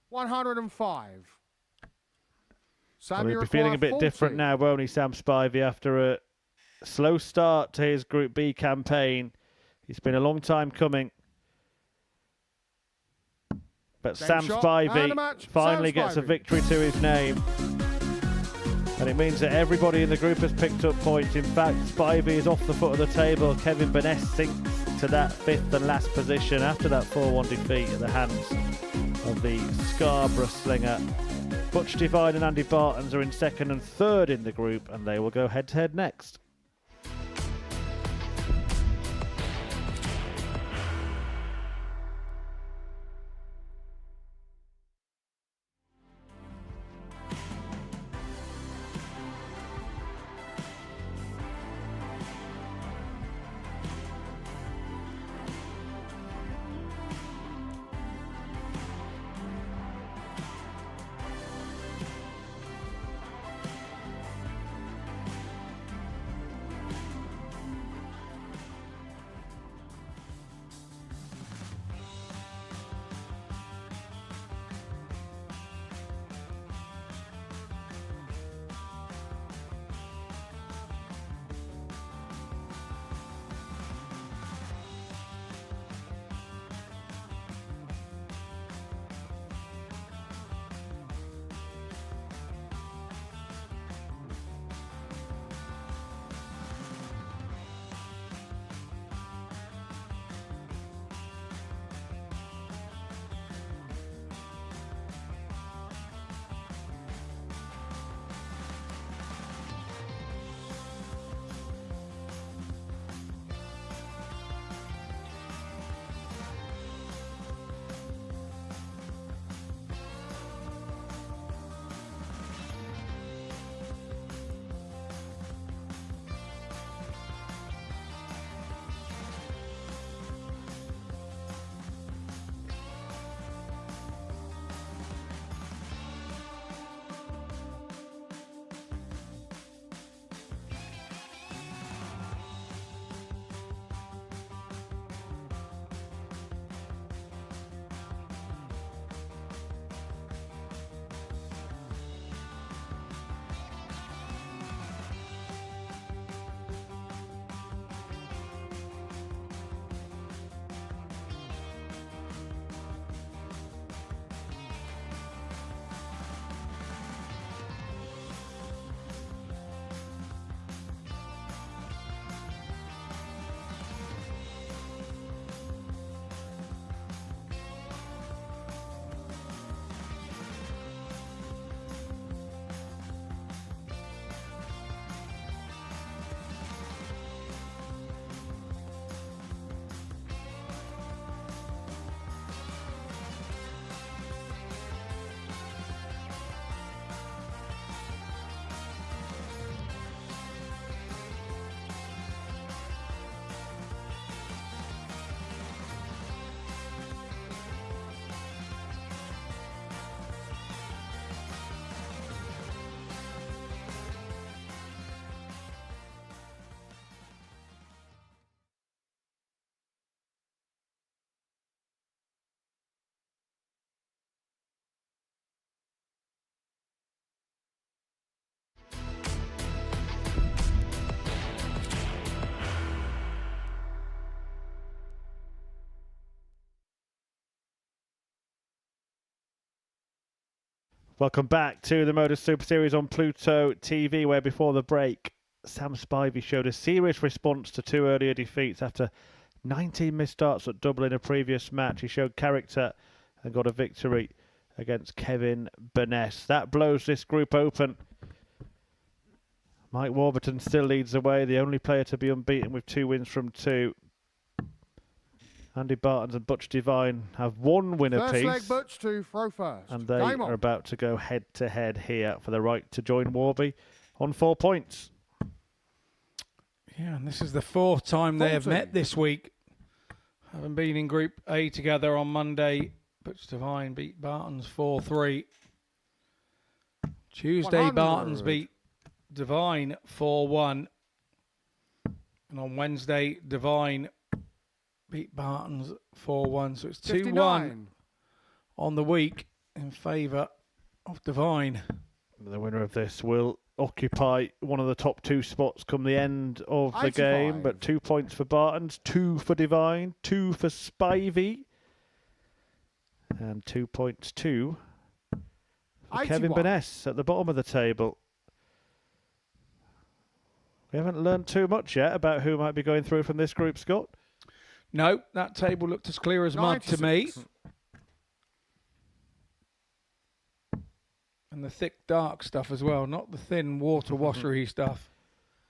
105. Well, he'll be feeling a bit different now, won't he, Sam Spivey, after a slow start to his Group B campaign. It's been a long time coming. But Sam Spivey finally gets a victory to his name. And it means that everybody in the group has picked up points. In fact, Spivey is off the foot of the table. Kevin Baness sinks to that 5th and last position after that 4-1 defeat at the hands of the Scarborough slinger. Butch Devine and Andy Bartons are in 2nd and 3rd in the group, and they will go head-to-head next. Welcome back to the Modus Super Series on Pluto TV, where before the break, Sam Spivey showed a serious response to 2 earlier defeats after 19 missed starts at double in a previous match. He showed character and got a victory against Kevin Baness. That blows this group open. Mike Wbertton still leads the way, the only player to be unbeaten with 2 wins from 2. Andy Bartons and Butch Devine have 1 win First apiece. leg Butch to throw first. And they Game are on. about to go head-to-head here for the right to join Warby on 4 points. Yeah, and this is the 4th time they have 40. met this week. Having been in Group A together on Monday, Butch Devine beat Bartons 4-3. Tuesday, 100. Bartons beat Devine 4-1. And on Wednesday, Devine beat Bartons 4-1. So it's 2-1 59. on the week in favour of Devine. The winner of this will occupy one of the top 2 spots come the end of the 85. game. But 2 points for Bartons, 2 for Devine, 2 for Spivey, and 2 points too for Kevin 81. Baness at the bottom of the table. We haven't learned too much yet about who might be going through from this group, Scott. No, that table looked as clear as mud to me. 96. And the thick, dark stuff as well, not the thin, water washery stuff.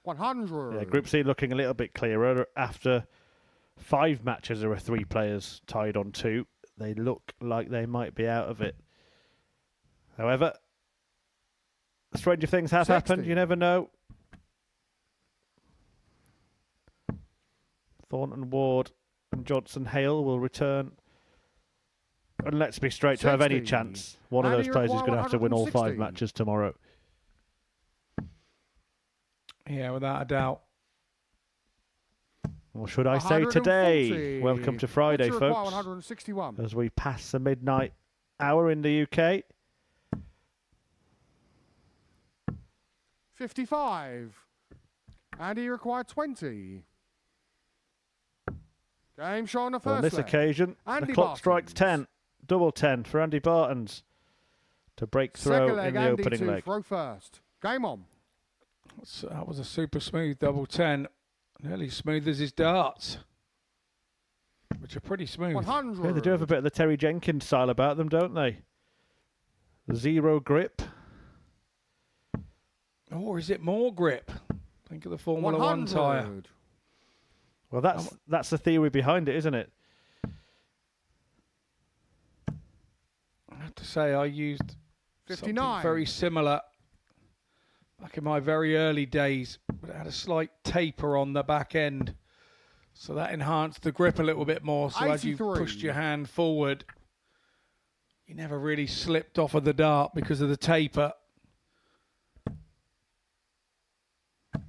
100. Yeah, Group C looking a little bit clearer after 5 matches. There are 3 players tied on 2. They look like they might be out of it. However, stranger things have 60. happened. You never know. Thornton Ward and Johnson Hale will return. And let's be straight, to have any 60. chance, one of those Andy players is require going to have to win all 5 160. matches tomorrow. Yeah, without a doubt. Or should I say today? 140. Welcome to Friday, Butcher require folks. 161. As we pass the midnight hour in the UK. 55. Andy required 20. Game show on the first On this leg. occasion, Andy the clock strikes Bartons. 10. Double 10 for Andy Bartons to break throw Second leg, in the Andy opening to leg. throw first. Game on. So that was a super smooth double 10. Nearly smooth as his darts, which are pretty smooth. 100. Yeah, they do have a bit of the Terry Jenkins style about them, don't they? Zero grip. Or is it more grip? Think of the Formula 1 tyre. 100. Well, that's the theory behind it, isn't it? I have to say, I used 59. something very similar back in my very early days, but it had a slight taper on the back end. So that enhanced the grip a little bit more. So as you 83. pushed your hand forward, you never really slipped off of the dart because of the taper. And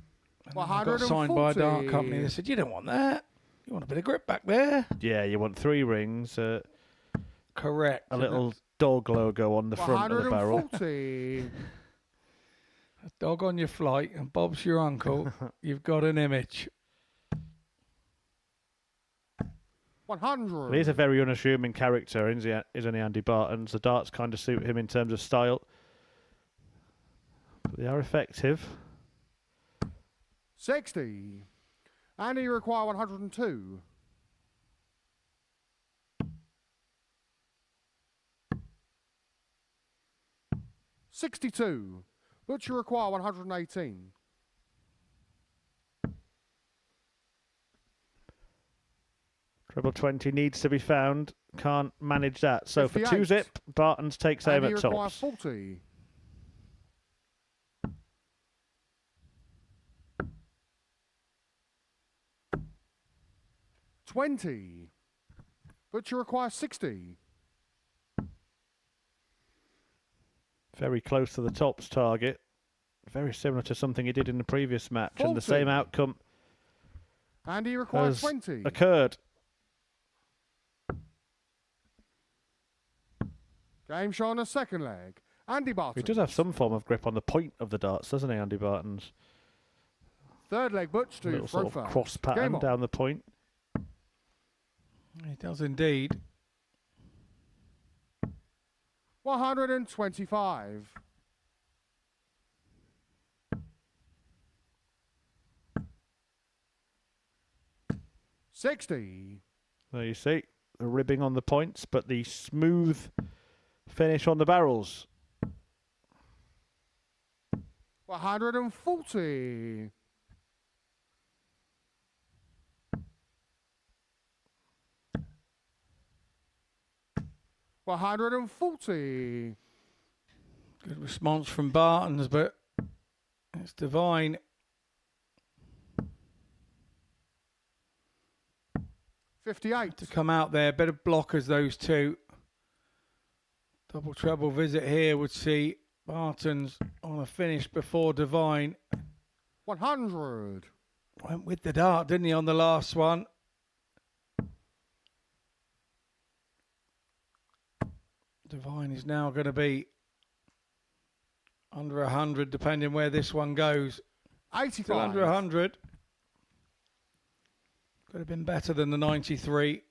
then I got signed by a dart company. They said, you don't want that. You want a bit of grip back there. Yeah, you want 3 rings. Correct. A little dog logo on the front of the barrel. 140. A dog on your flight and Bob's your uncle. You've got an image. 100. He's a very unassuming character, isn't he, Andy Bartons? The darts kind of suit him in terms of style. But they are effective. 60. Andy require 102. $62. Butcher require 118. Treble 20 needs to be found. Can't manage that. So for 58. 2-zip, Bartons takes aim Andy at require tops. 40. $20. Butcher requires 60. Very close to the tops target. Very similar to something he did in the previous match. And the 40. same outcome Andy requires has 20. occurred. Game show on the second leg. Andy Bartons. He does have some form of grip on the point of the darts, doesn't he, Andy Bartons? Third leg Butch A to little throw sort of first. cross Game pattern on. down the point. He does indeed. 125. $60. There you see, the ribbing on the points, but the smooth finish on the barrels. 140. $140. Good response from Bartons, but it's Divine. 58. To come out there, better blockers those two. Double treble visit here would see Bartons on a finish before Divine. 100. Went with the dart, didn't he, on the last one? Divine is now going to be under 100, depending where this one goes. 85. Still under 100. Could have been better than the 93.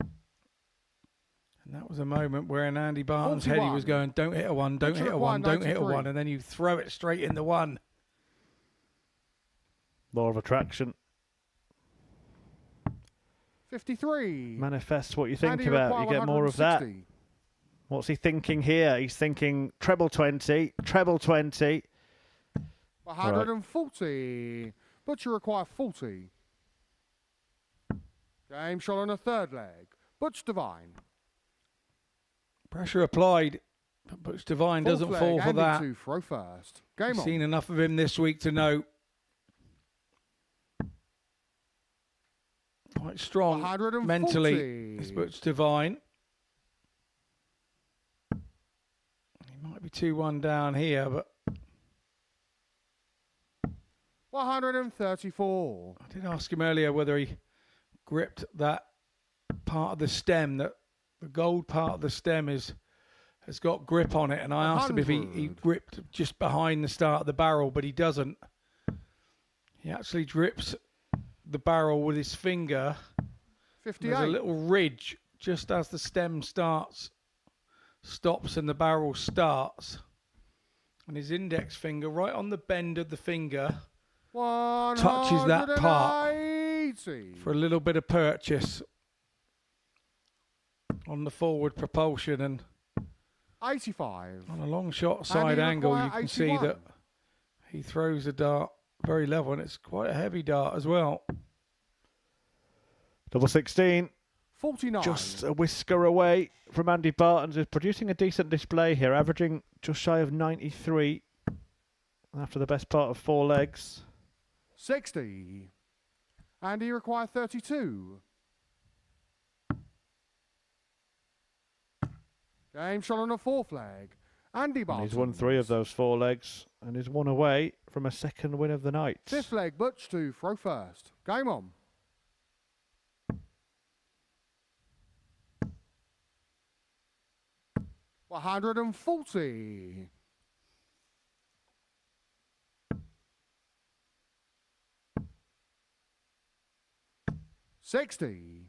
And that was a moment where in Andy Barton's head he was going, don't hit a one, don't hit a one, don't hit a one. And then you throw it straight in the one. Law of attraction. 53. Manifest what you think Andy about. require You get more of that. 160. What's he thinking here? He's thinking treble 20, treble 20. 140. But you require 40. Game shot on a third leg. Butch Divine. Pressure applied. But Butch Divine Fourth doesn't leg, fall for Andy that. to throw first. Game on. Seen enough of him this week to know. Quite strong 140. mentally is Butch Divine. He might be 2-1 down here, but 134. I did ask him earlier whether he gripped that part of the stem, that the gold part of the stem has got grip on it, and I asked him if he gripped just behind the start of the barrel, but he doesn't. He actually grips the barrel with his finger. 58. There's a little ridge just as the stem stops and the barrel starts, and his index finger right on the bend of the finger touches that part for a little bit of purchase on the forward propulsion, and 85. on a long shot side angle you can see that he throws the dart very level, and it's quite a heavy dart as well. Double 16. 49. Just a whisker away from Andy Bartons, is producing a decent display here, averaging just shy of 93 after the best part of 4 legs. 60. And he requires 32. Game shot on a fourth leg. Andy And Bartons. he's won 3 of those 4 legs and is 1 away from a second win of the night. Fifth leg, Butch to throw first. Game on. $140. $60.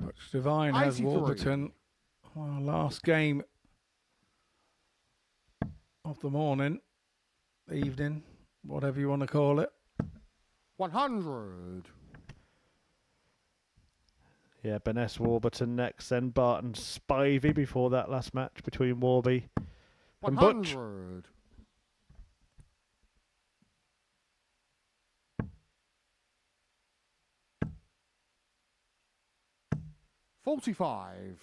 Butch Divine has 83. Wbertton. Well, last game of the morning, evening, whatever you want to call it. 100. Yeah, Baness, Wbertton next, then Barton, Spivey before that last match between Warby and Butch. 100. $45.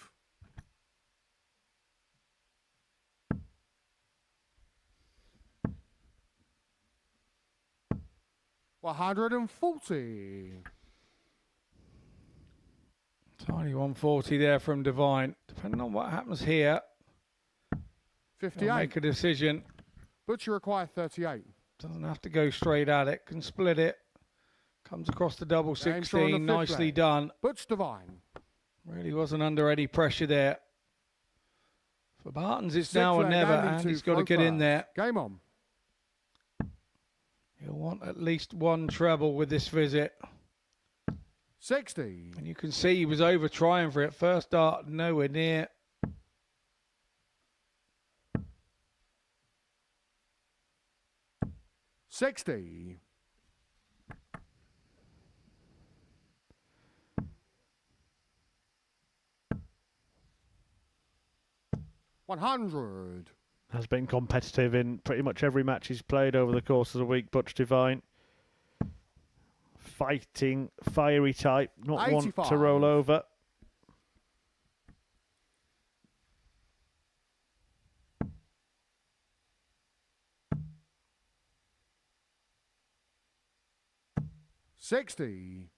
$140. Tiny 140 there from Divine. Depending on what happens here, 58. he'll make a decision. But you require 38. Doesn't have to go straight at it. Can split it. Comes across the double Game shot on the 16. fifth Nicely leg. done. Butch Divine. Really wasn't under any pressure there. For Bartons, it's Sixth now or leg, never, Andy and to he's got to throw get in first. there. Game on. He'll want at least 1 treble with this visit. 60. And you can see he was over trying for it. First dart, nowhere near. $60. 100. Has been competitive in pretty much every match he's played over the course of the week, Butch Divine. Fighting, fiery type, not 85. one to roll over. $60.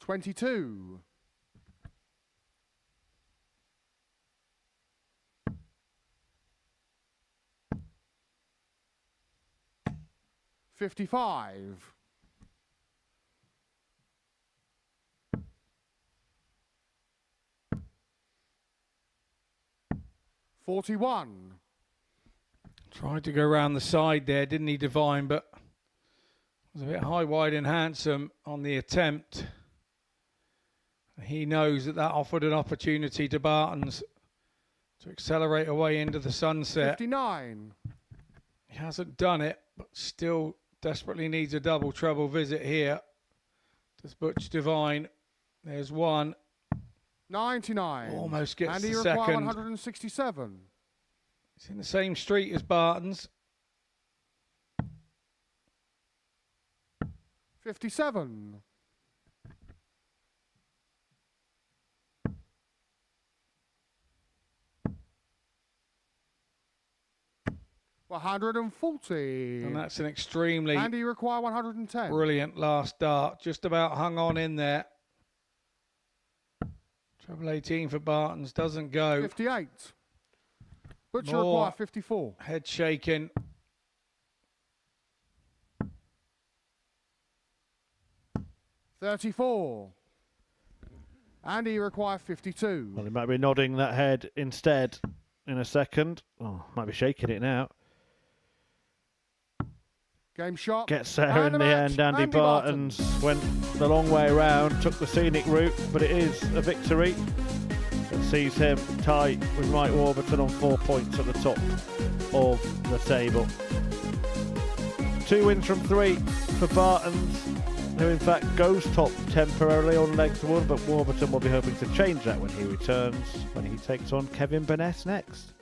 22. 55. 41. Tried to go around the side there, didn't he, Divine? But was a bit high, wide and handsome on the attempt. He knows that offered an opportunity to Bartons to accelerate away into the sunset. 59. He hasn't done it, but still desperately needs a double treble visit here. Does Butch Divine. There's one. 99. Almost gets and the he requires second. 167. It's in the same street as Bartons. 57. 140. And that's an extremely and he require 110. brilliant last dart. Just about hung on in there. Treble 18 for Bartons. Doesn't go. 58. Butcher More require 54. head shaking. $34. And he require 52. Well, he might be nodding that head instead in a second. Oh, might be shaking it now. Game shot. Gets there in the match. end. Andy Bartons went the long way round, took the scenic route, but it is a victory that sees him tie with Mike Wbertton on 4 points at the top of the table. 2 wins from 3 for Bartons, who in fact goes top temporarily on legs 1, but Wbertton will be hoping to change that when he returns, when he takes on Kevin Baness next.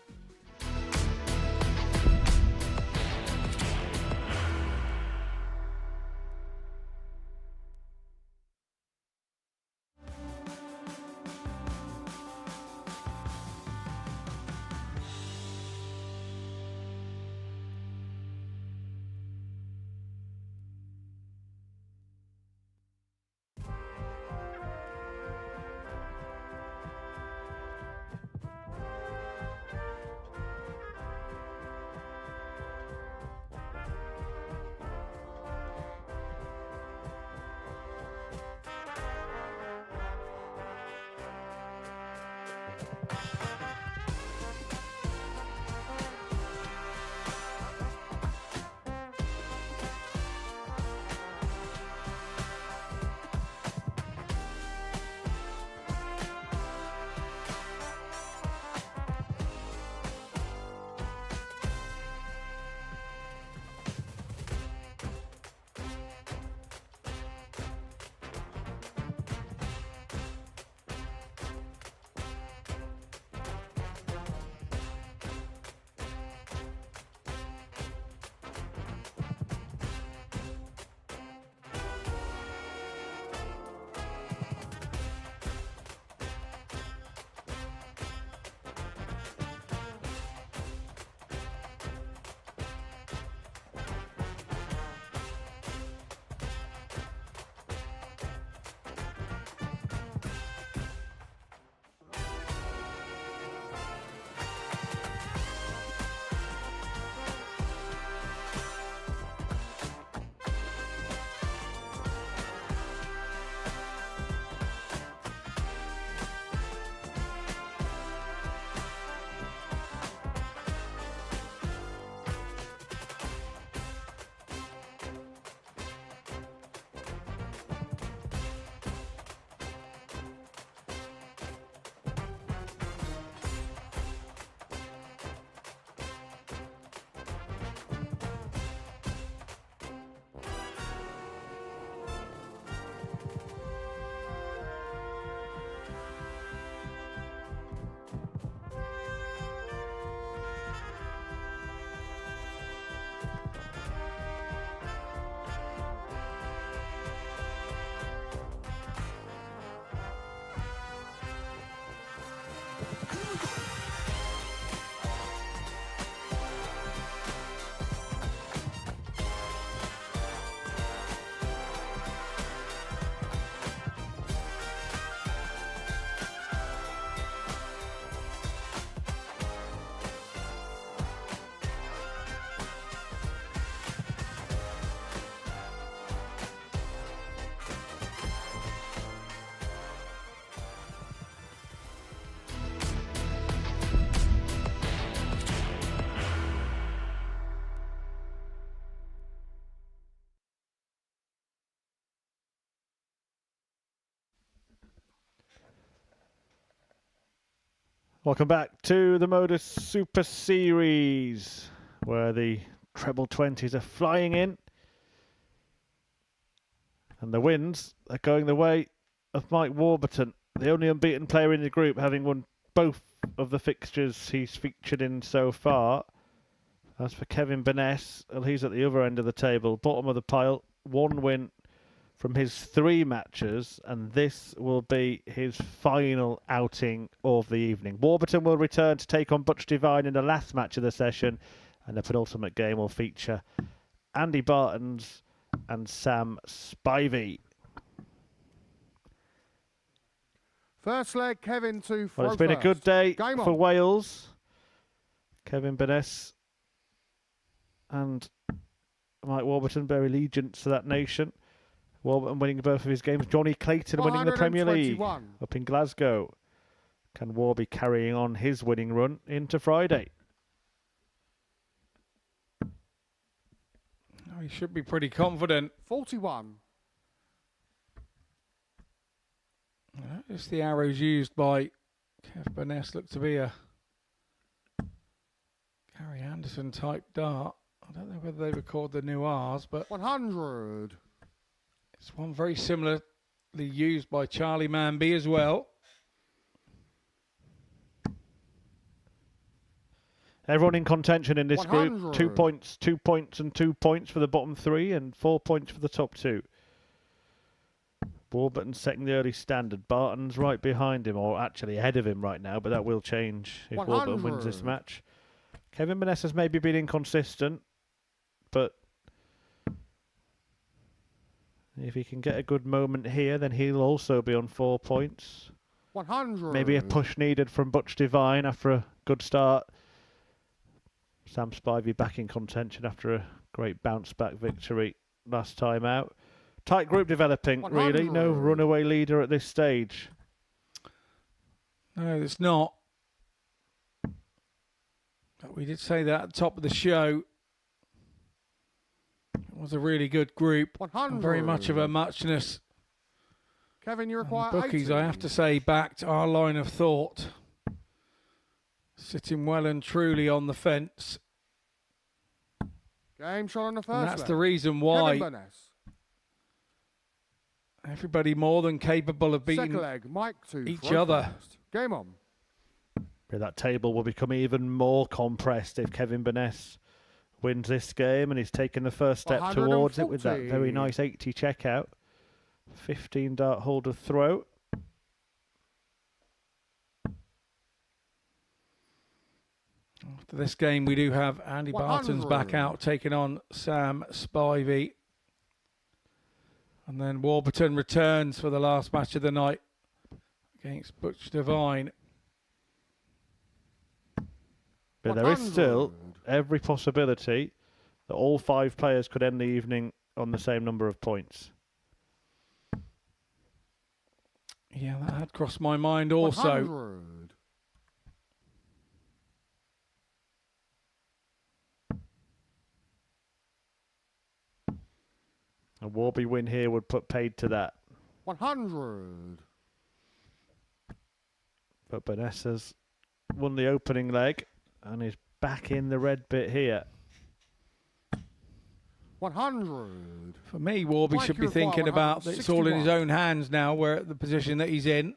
Welcome back to the Modus Super Series, where the treble 20s are flying in. And the wins are going the way of Mike Wbertton, the only unbeaten player in the group, having won both of the fixtures he's featured in so far. As for Kevin Baness, well, he's at the other end of the table, bottom of the pile, 1 win from his 3 matches, and this will be his final outing of the evening. Wbertton will return to take on Butch Devine in the last match of the session, and the penultimate game will feature Andy Bartons and Sam Spivey. First leg, Kevin to Well, it's been a good day for Wales. Kevin Baness and Mike Wbertton bear allegiance to that nation. Wbertton winning both of his games. Johnny Clayton winning the Premier League up in Glasgow. Can Warby carrying on his winning run into Friday? Oh, he should be pretty confident. 41. Just the arrows used by Kev Baness look to be a Gary Anderson type dart. I don't know whether they record the new R's, but 100. It's one very similarly used by Charlie Manby as well. Everyone in contention in this 100. group. 2 points, 2 points and 2 points for the bottom 3 and 4 points for the top 2. Wbertton setting the early standard. Barton's right behind him, or actually ahead of him right now, but that will change if Wbertton wins this match. Kevin Baness has maybe been inconsistent, but if he can get a good moment here, then he'll also be on 4 points. 100. Maybe a push needed from Butch Devine after a good start. Sam Spivey back in contention after a great bounce-back victory last time out. Tight group developing, 100. really. No runaway leader at this stage. No, it's not. But we did say that at the top of the show. It was a really good group. 100. And very much of a muchness. Kevin, you And require the bookies, 80. I have to say, backed our line of thought. Sitting well and truly on the fence. Game shot on the first And that's leg. the reason why Kevin Baness. everybody more than capable of beating Second leg, Mike to each throw other. first. Game on. But that table will become even more compressed if Kevin Baness wins this game, and he's taken the first step towards it with that very 140. nice 80 checkout. 15 dart holder throw. After this game, we do have Andy Bartons back 100. out, taking on Sam Spivey. And then Wbertton returns for the last match of the night against Butch Devine. But there is still every possibility that all 5 players could end the evening on the same number of points. Yeah, that had crossed my mind also. 100. A Warby win here would put paid to that. 100. But Baness has won the opening leg and is back in the red bit here. 100. For me, Warby Mike, should you be require thinking about that it's all in his 161. own hands now, where at the position that he's in.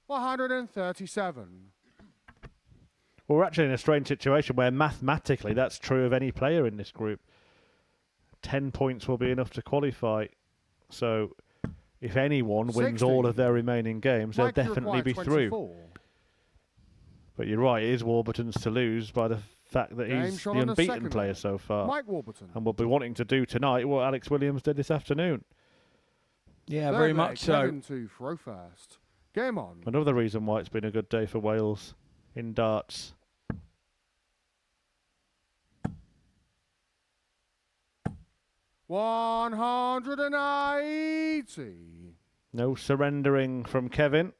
$137. Well, we're actually in a strange situation where mathematically that's true of any player in this group. 10 points will be enough to qualify. So if anyone wins 60. all of their remaining games, they'll Mike, you definitely be require through. 24. But you're right, it is Wbertton's to lose by the fact that Game he's the shot on the unbeaten second player leg. so far. Mike Wbertton. And will be wanting to do tonight what Alex Williams did this afternoon. Yeah, Third very leg, much so. Kevin to throw first. Game on. Another reason why it's been a good day for Wales in darts. $180. No surrendering from Kevin.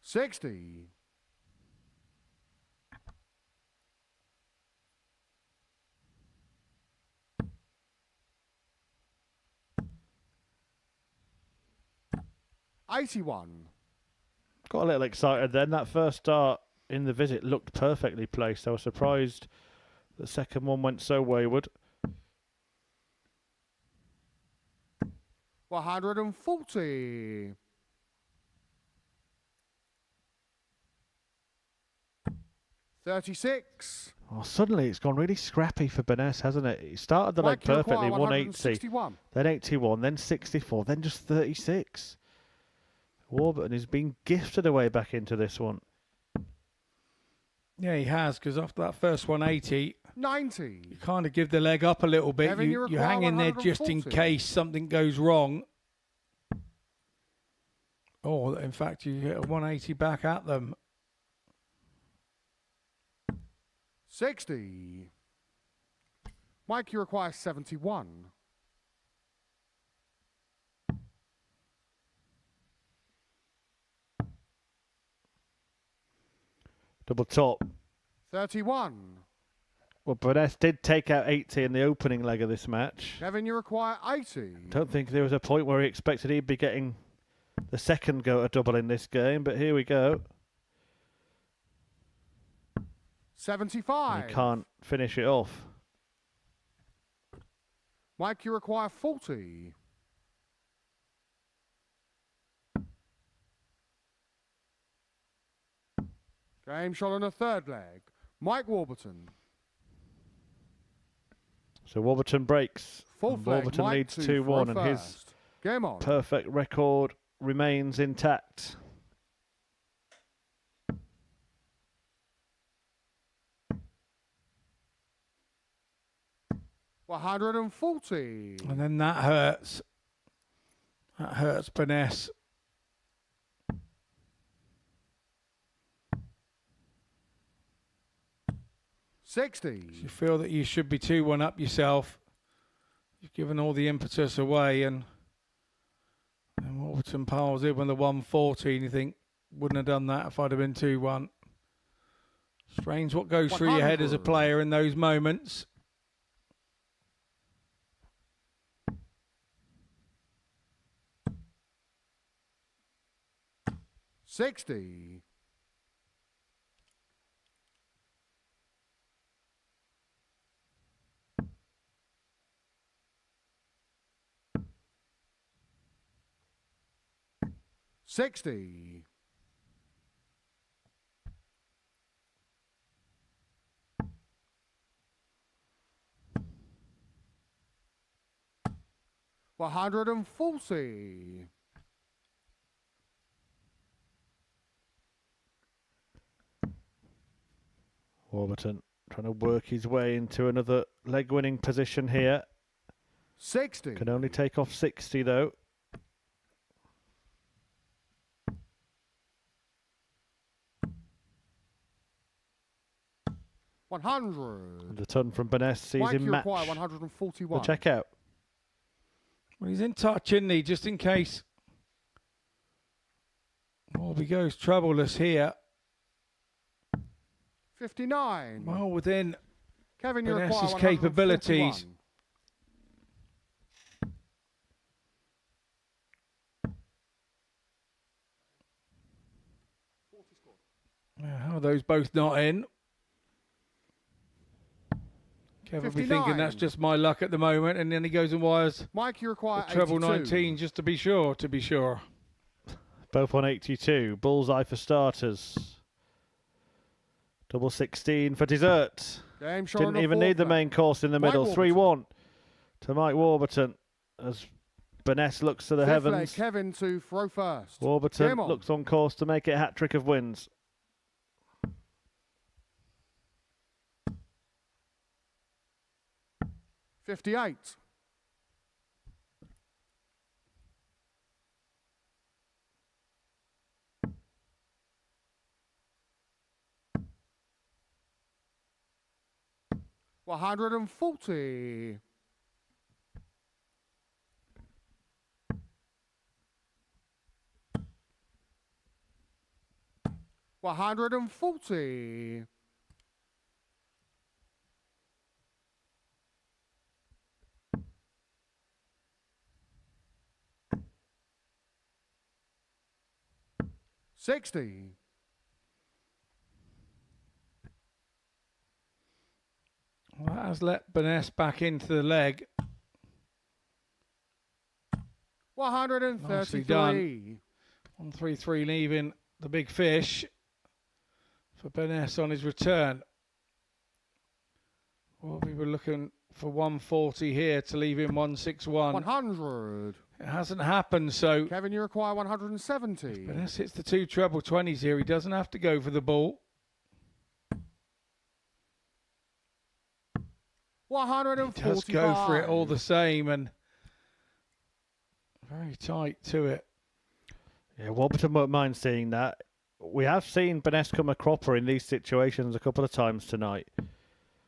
$60. 81. Got a little excited then. That first start in the visit looked perfectly placed. I was surprised the second one went so wayward. 140. 36. Oh, suddenly it's gone really scrappy for Baness, hasn't it? He started the leg Mike, you require perfectly, 180, 161. then 81, then 64, then just 36. Wbertton is being gifted away back into this one. Yeah, he has, because after that first 180, 90. you kind of give the leg up a little bit. Kevin, you You require hang in there just in 140. case something goes wrong. Or, in fact, you get a 180 back at them. 60. Mike, you require 71. Double top. 31. Well, Baness did take out 80 in the opening leg of this match. Kevin, you require 80. Don't think there was a point where he expected he'd be getting the second go at a double in this game, but here we go. 75. He can't finish it off. Mike, you require 40. Game shot on the third leg. Mike Wbertton. So Wbertton breaks. Fourth leg, Wbertton Mike leads 2 for 2-1, and his first. Game on. perfect record remains intact. $140. And then that hurts. That hurts Baness. $60. You feel that you should be 2-1 up yourself. You've given all the impetus away, and Wbertton piles in with the 140, and you think, wouldn't have done that if I'd have been 2-1. Strange what goes through your head as a player in those moments. $60. $60. $140. Wbertton trying to work his way into another leg-winning position here. 60. Can only take off 60 though. 100. The ton from Baness sees Mike, him you match require the 141. checkout. Well, he's in touch, isn't he? Just in case. He goes troubleless here. 59. Well, within Kevin, you require Baness's 141. capabilities. How are those both not in? Kevin will be thinking that's just my luck at the moment, and then he goes and wires Mike, you require the treble 82. 19 just to be sure, Both on 82. Bullseye for starters. Double 16 for dessert. Game shot Didn't on the even fourth need the leg. main course in the Mike middle. Wbertton. 3-1 to Mike Wbertton as Baness looks to the Fifth leg, heavens. Kevin to throw first. Game Wbertton on. looks on course to make it a hat-trick of wins. $58. $140. $140. 60. Well, that has let Baness back into the leg. 133. Nicely done. 133 leaving the big fish for Baness on his return. Well, we were looking for 140 here to leave him 161. 100. It hasn't happened, so Kevin, you require 170. Baness hits the 2 treble 20s here. He doesn't have to go for the ball. 145. He does go for it all the same, and very tight to it. Yeah, Wbertton won't mind seeing that. We have seen Baness come a cropper in these situations a couple of times tonight.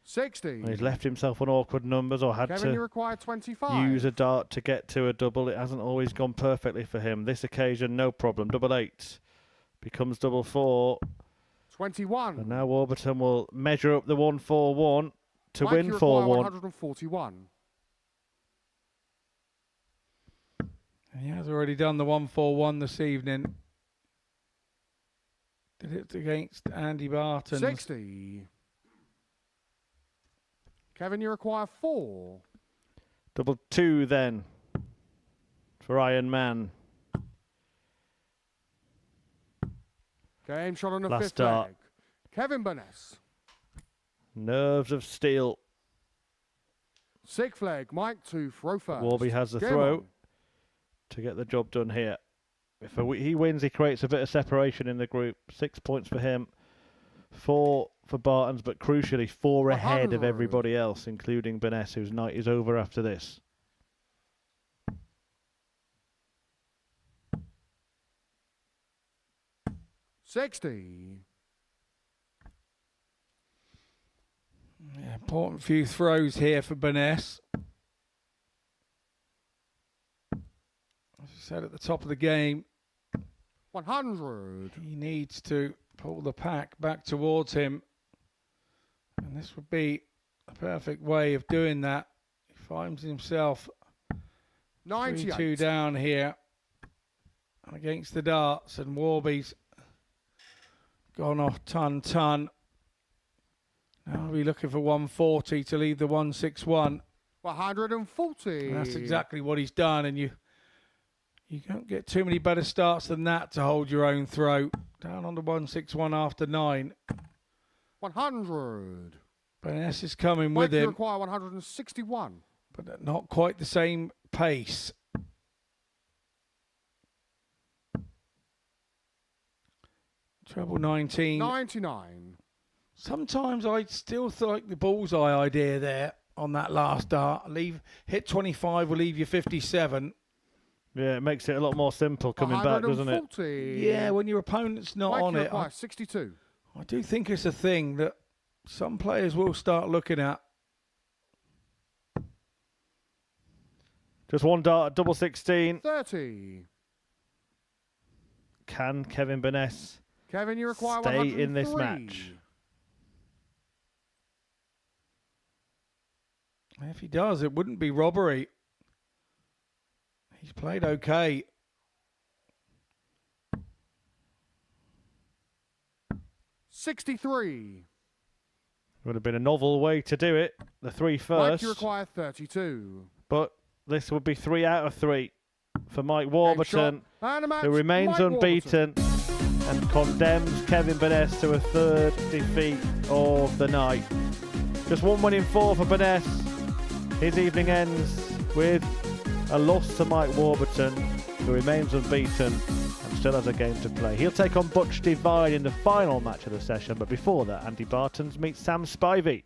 60. And he's left himself on awkward numbers or had Kevin, you to require 25. use a dart to get to a double. It hasn't always gone perfectly for him. This occasion, no problem. Double 8 becomes double 4. 21. And now Wbertton will measure up the 141 to Mike, win you require 4-1. 141. He has already done the 141 this evening. Did it against Andy Bartons. 60. Kevin, you require 4. Double 2 then for Iron Man. Game shot on the Last 5th start. leg. Kevin Baness. Nerves of steel. 6th leg. Mike to throw first. Warby has the Game throw on. to get the job done here. If he wins, he creates a bit of separation in the group. 6 points for him. 4 for Bartons, but crucially 4 ahead of 100. everybody else, including Baness, whose night is over after this. $60. Yeah, important few throws here for Baness. As I said at the top of the game, 100. he needs to pull the pack back towards him. And this would be a perfect way of doing that. He finds himself 98. 3-2 down here against the darts, and Warby's gone off ton. Now we're looking for 140 to leave the 161. 140. And that's exactly what he's done, and you don't get too many better starts than that to hold your own throw. Down on the 161 after 9. 100. Baness is coming Mike, with you him, require 161. but at not quite the same pace. Treble 19. 99. Sometimes I still like the bullseye idea there on that last dart. Hit 25 will leave you 57. Yeah, it makes it a lot more simple coming back, doesn't it? 140. Yeah, when your opponent's not Mike, on you it. require 62. I do think it's a thing that some players will start looking at. Just one dart, double 16. 30. Can Kevin Baness Kevin, you require stay 103. in this match? If he does, it wouldn't be robbery. He's played okay. $63. Would have been a novel way to do it. The 3 Mike, first. you require 32. But this would be 3 out of 3 for Mike Wbertton, And a match, who remains Mike unbeaten and condemns Kevin Baness to a 3rd defeat of the night. Just 1 win in 4 for Baness. His evening ends with a loss to Mike Wbertton, who remains unbeaten and still has a game to play. He'll take on Butch Divine in the final match of the session, but before that, Andy Bartons meets Sam Spivey.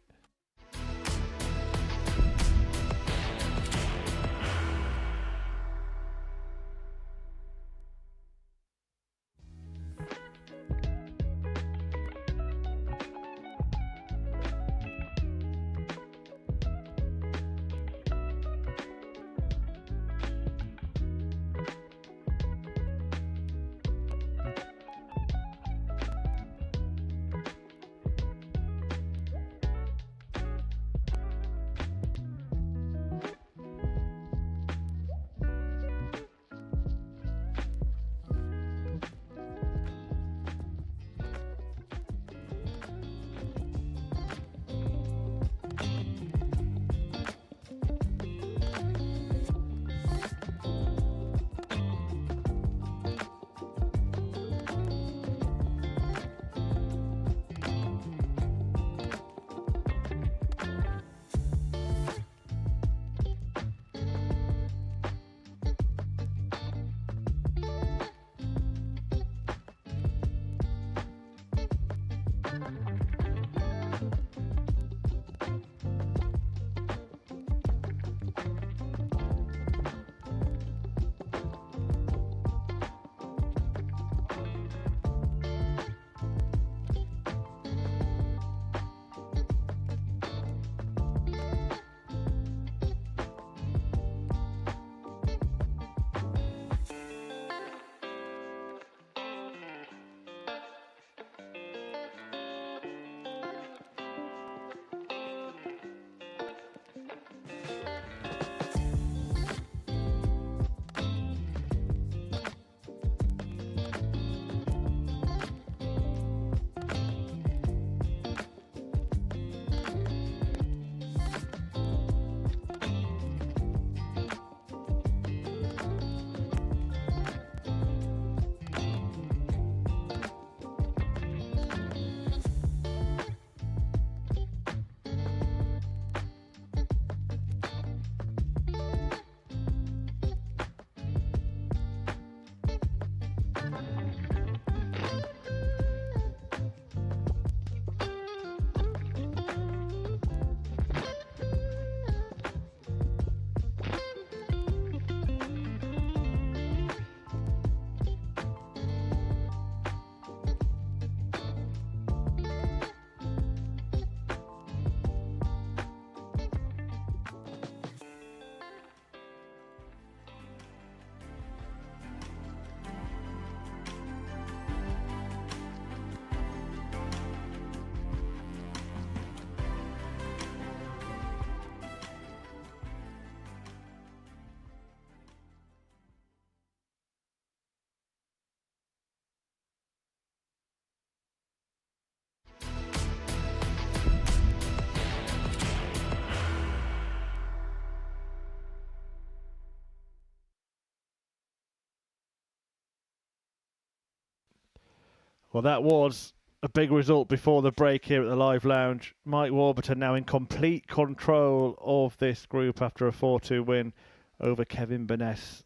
Well, that was a big result before the break here at the Live Lounge. Mike Wbertton now in complete control of this group after a 4-2 win over Kevin Baness.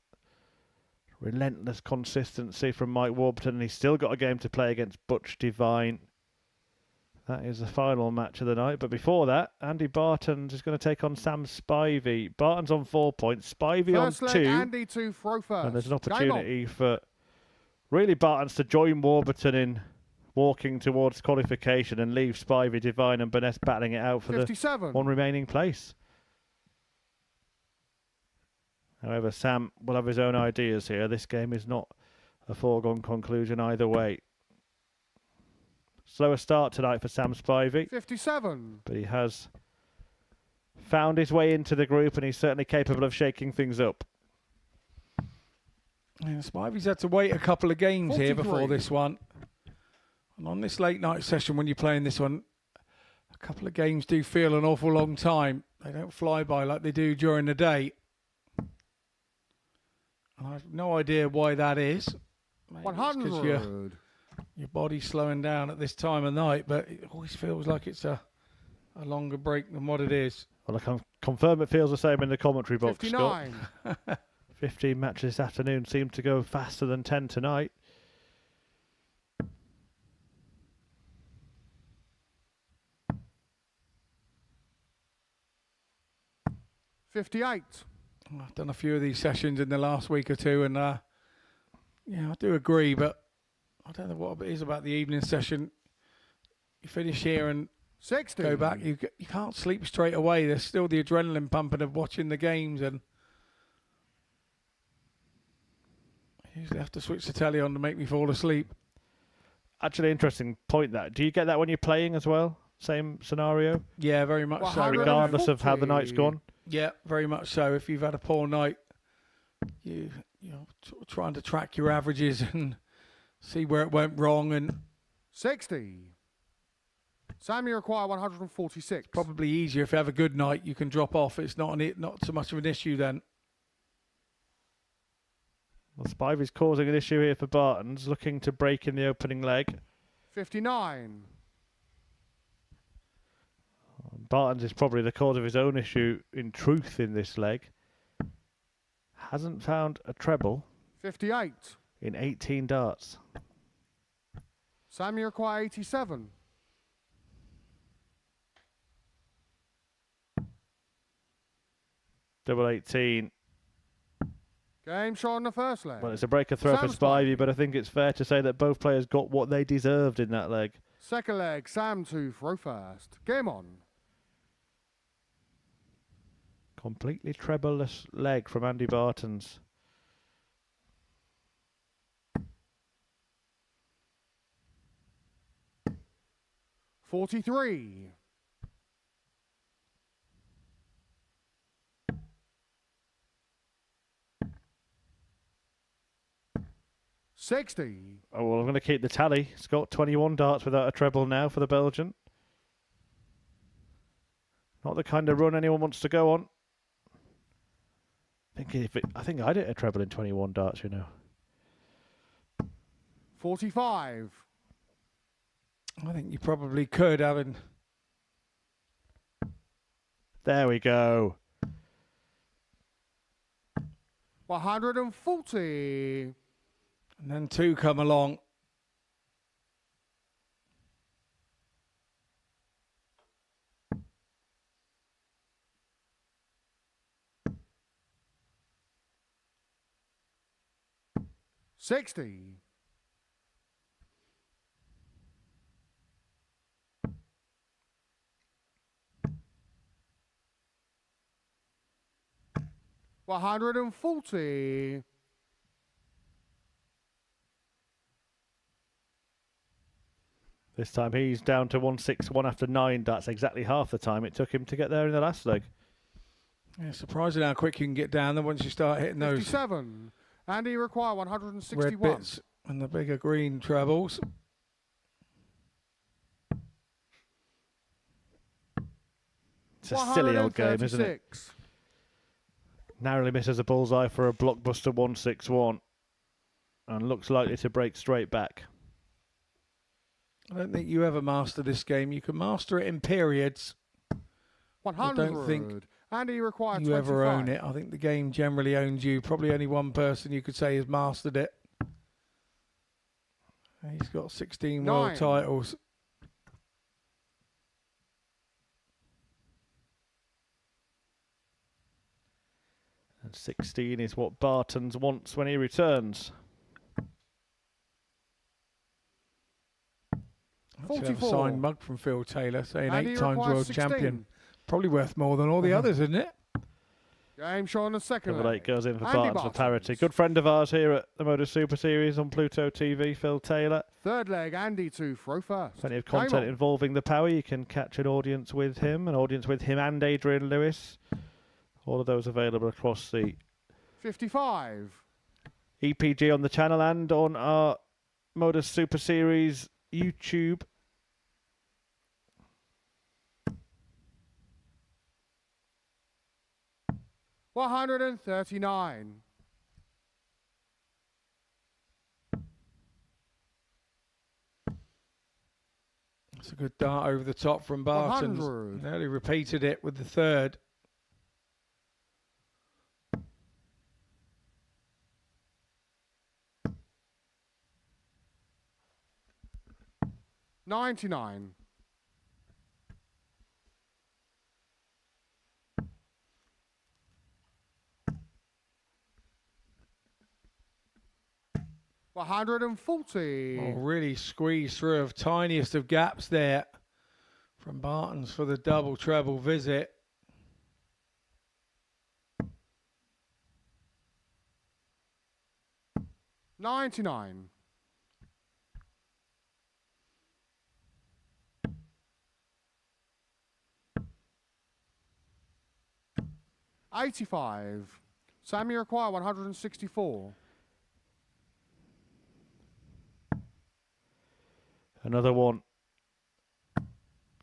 Relentless consistency from Mike Wbertton, and he's still got a game to play against Butch Devine. That is the final match of the night. But before that, Andy Bartons is going to take on Sam Spivey. Bartons on 4 points, Spivey First on leg, 2. Andy to throw first. And there's an Game opportunity for really Bartons to join Wbertton in walking towards qualification and leave Spivey, Devine and Baness battling it out for 57. the one remaining place. However, Sam will have his own ideas here. This game is not a foregone conclusion either way. Slower start tonight for Sam Spivey. 57. But he has found his way into the group and he's certainly capable of shaking things up. Yeah, Spivey's had to wait a couple of games 43. here before this one. And on this late night session, when you're playing this one, a couple of games do feel an awful long time. They don't fly by like they do during the day. And I have no idea why that is. Maybe it's 'cause 100. your body's slowing down at this time of night, but it always feels like it's a longer break than what it is. Well, I can confirm it feels the same in the commentary box, 59. Scott. 15 matches this afternoon seem to go faster than 10 tonight. $58. I've done a few of these sessions in the last week or two, and yeah, I do agree, but I don't know what it is about the evening session. You finish here and 60. go back. You can't sleep straight away. There's still the adrenaline pumping of watching the games, and I usually have to switch the telly on to make me fall asleep. Actually, interesting point that. Do you get that when you're playing as well? Same scenario? Yeah, very much so. Regardless of how the night's gone? Yeah, very much so. If you've had a poor night, you're trying to track your averages and see where it went wrong. And 60. Sam, you require 146. Probably easier if you have a good night. You can drop off. It's not so much of an issue then. Well, Spivey's causing an issue here for Bartons, looking to break in the opening leg. 59. Bartons is probably the cause of his own issue in truth in this leg. Hasn't found a treble 58. in 18 darts. Sam, you require 87. Double 18. Game shot on the first leg. Well, it's a breaker throw for Sam Spivey, but I think it's fair to say that both players got what they deserved in that leg. Second leg, Sam to throw first. Game on. Completely treble-less leg from Andy Bartons. $43. $60. Oh, well, I'm going to keep the tally. Scott, 21 darts without a treble now for the Belgian. Not the kind of run anyone wants to go on. I think I'd hit a treble in 21 darts, you know. 45. I think you probably could, having. There we go. 140. And then two come along. $60. $140. This time he's down to 161 after 9. That's exactly half the time it took him to get there in the last leg. Yeah, surprising how quick you can get down there once you start hitting those 57. Andy, you require 161. red bits and the bigger green trebles. It's a silly old game, isn't it? Narrowly misses a bullseye for a blockbuster 161 and looks likely to break straight back. I don't think you ever master this game. You can master it in periods. 100. I don't think Andy required you 25. ever own it. I think the game generally owns you. Probably only one person you could say has mastered it. He's got 16 world titles. And 16 is what Bartons wants when he returns. 44. A signed mug from Phil Taylor saying And 8 he times requires world 16. champion. Probably worth more than all the others, isn't it? Game shown on the second Double leg. 8 goes in for Andy Bartons for parity. Good friend of ours here at the Modus Super Series on Pluto TV, Phil Taylor. Third leg, Andy to throw first. Plenty of Game content on. involving the power. You can catch an audience with him and Adrian Lewis. All of those available across the 55. EPG on the channel and on our Modus Super Series YouTube. $139. It's a good dart over the top from Bartons. 100. Nearly repeated it with the third. $99. $140. Oh, really squeezed through of tiniest of gaps there from Bartons for the double treble visit. $99. $85. Sammy require 164. Another one.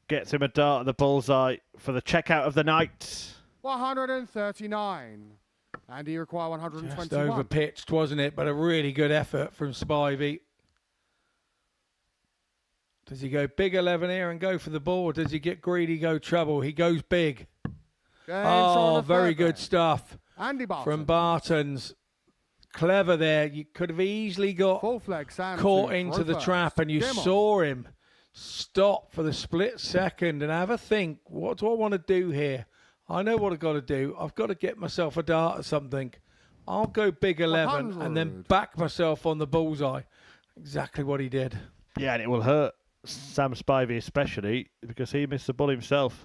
Gets him a dart at the bullseye for the checkout of the night. 139. And he require 121. Just over pitched, wasn't it? But a really good effort from Spivey. Does he go big 11 here and go for the ball? Or does he get greedy, go treble? He goes big. Oh, very good stuff Andy Bartons. from Bartons. Clever there. You could have easily got caught into the trap, and you saw him stop for the split second and have a think. What do I want to do here? I know what I've got to do. I've got to get myself a dart or something. I'll go big 11 100. and then back myself on the bullseye. Exactly what he did. Yeah, and it will hurt Sam Spivey especially because he missed the ball himself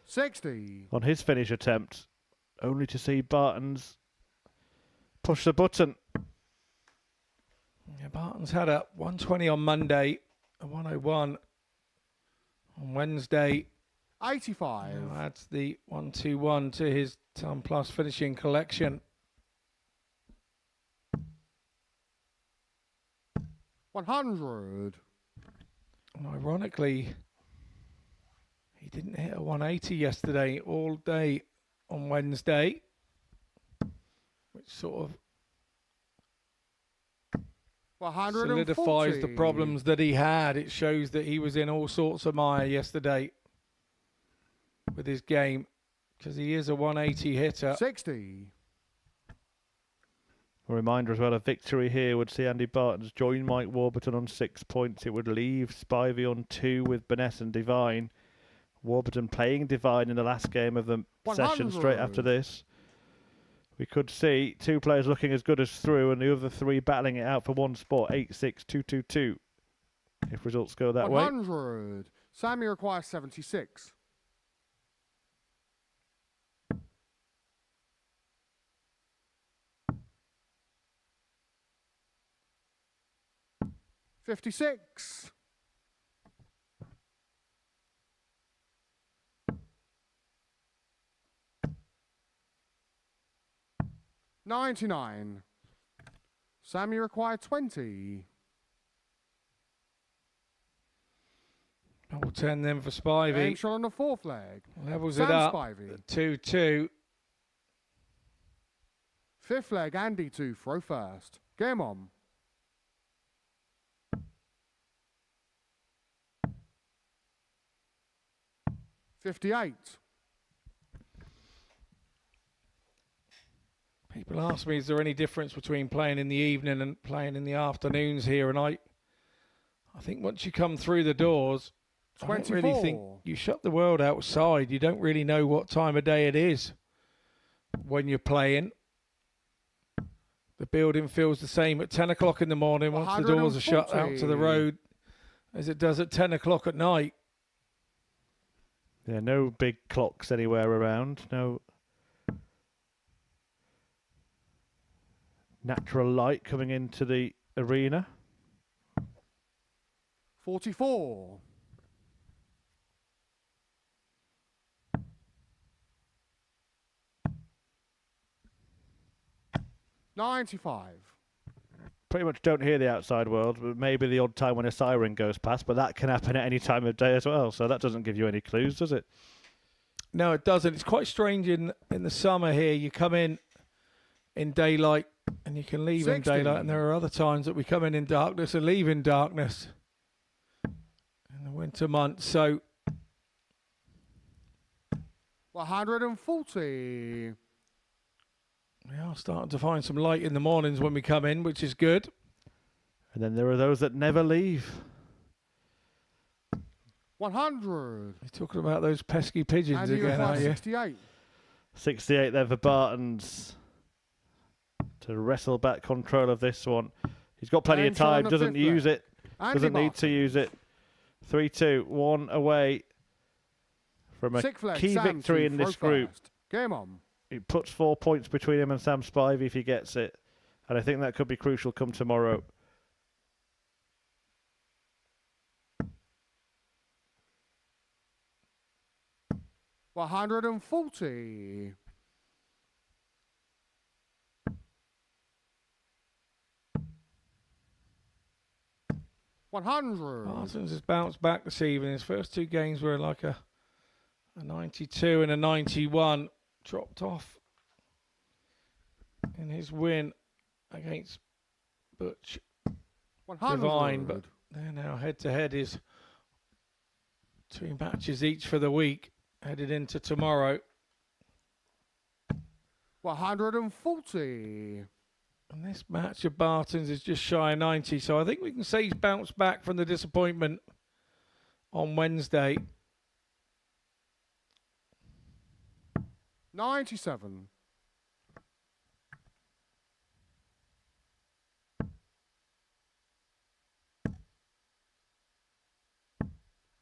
60. on his finish attempt, only to see Bartons push the button. Yeah, Bartons had a 120 on Monday, a 101 on Wednesday. 85. Adds the 121 to his Ton Plus finishing collection. 100. And ironically, he didn't hit a 180 yesterday all day on Wednesday, which sort of solidifies the problems that he had. It shows that he was in all sorts of mire yesterday with his game, because he is a 180 hitter. 60. A reminder as well, a victory here would see Andy Bartons join Mike Wbertton on 6 points. It would leave Spivey on 2 with Baness and Divine. Wbertton playing Divine in the last game of the session straight after this. We could see 2 players looking as good as through and the other 3 battling it out for one spot, 8-6, 2-2-2, if results go that way. 100. Sammy requires 76. $56. $99. Sammy required 20. Double 10 then for Spivey. Game shot on the 4th leg. Levels Sam it up. Spivey. 2-2. 5th leg, Andy to throw first. Game on. 58. People ask me, is there any difference between playing in the evening and playing in the afternoons here? And I think once you come through the doors, 24. I don't really think you shut the world outside. You don't really know what time of day it is when you're playing. The building feels the same at 10 o'clock in the morning once the doors are shut out to the road as it does at 10 o'clock at night. Yeah, no big clocks anywhere around. No natural light coming into the arena. 44. 95. Pretty much don't hear the outside world, but maybe the odd time when a siren goes past, but that can happen at any time of day as well, so that doesn't give you any clues, does it? No, it doesn't. It's quite strange in the summer here. You come in daylight and you can leave 60. in daylight, and there are other times that we come in darkness and leave in darkness in the winter months. So 140. we are starting to find some light in the mornings when we come in, which is good. And then there are those that never leave. 100. You're talking about those pesky pigeons And again, are you? 68. 68 there for Bartons to wrestle back control of this one. He's got plenty of time, doesn't use it, doesn't need to use it. 3-2, 1 away from a key victory in this group. Game on. It puts 4 points between him and Sam Spivey if he gets it. And I think that could be crucial come tomorrow. $140. 100. Bartons has bounced back this evening. His first two games were like a 92 and a 91. Dropped off in his win against Butch 100. Divine, but they're now head-to-head is 2 matches each for the week, headed into tomorrow. 140. And this match of Bartons is just shy of 90, so I think we can say he's bounced back from the disappointment on Wednesday. 97.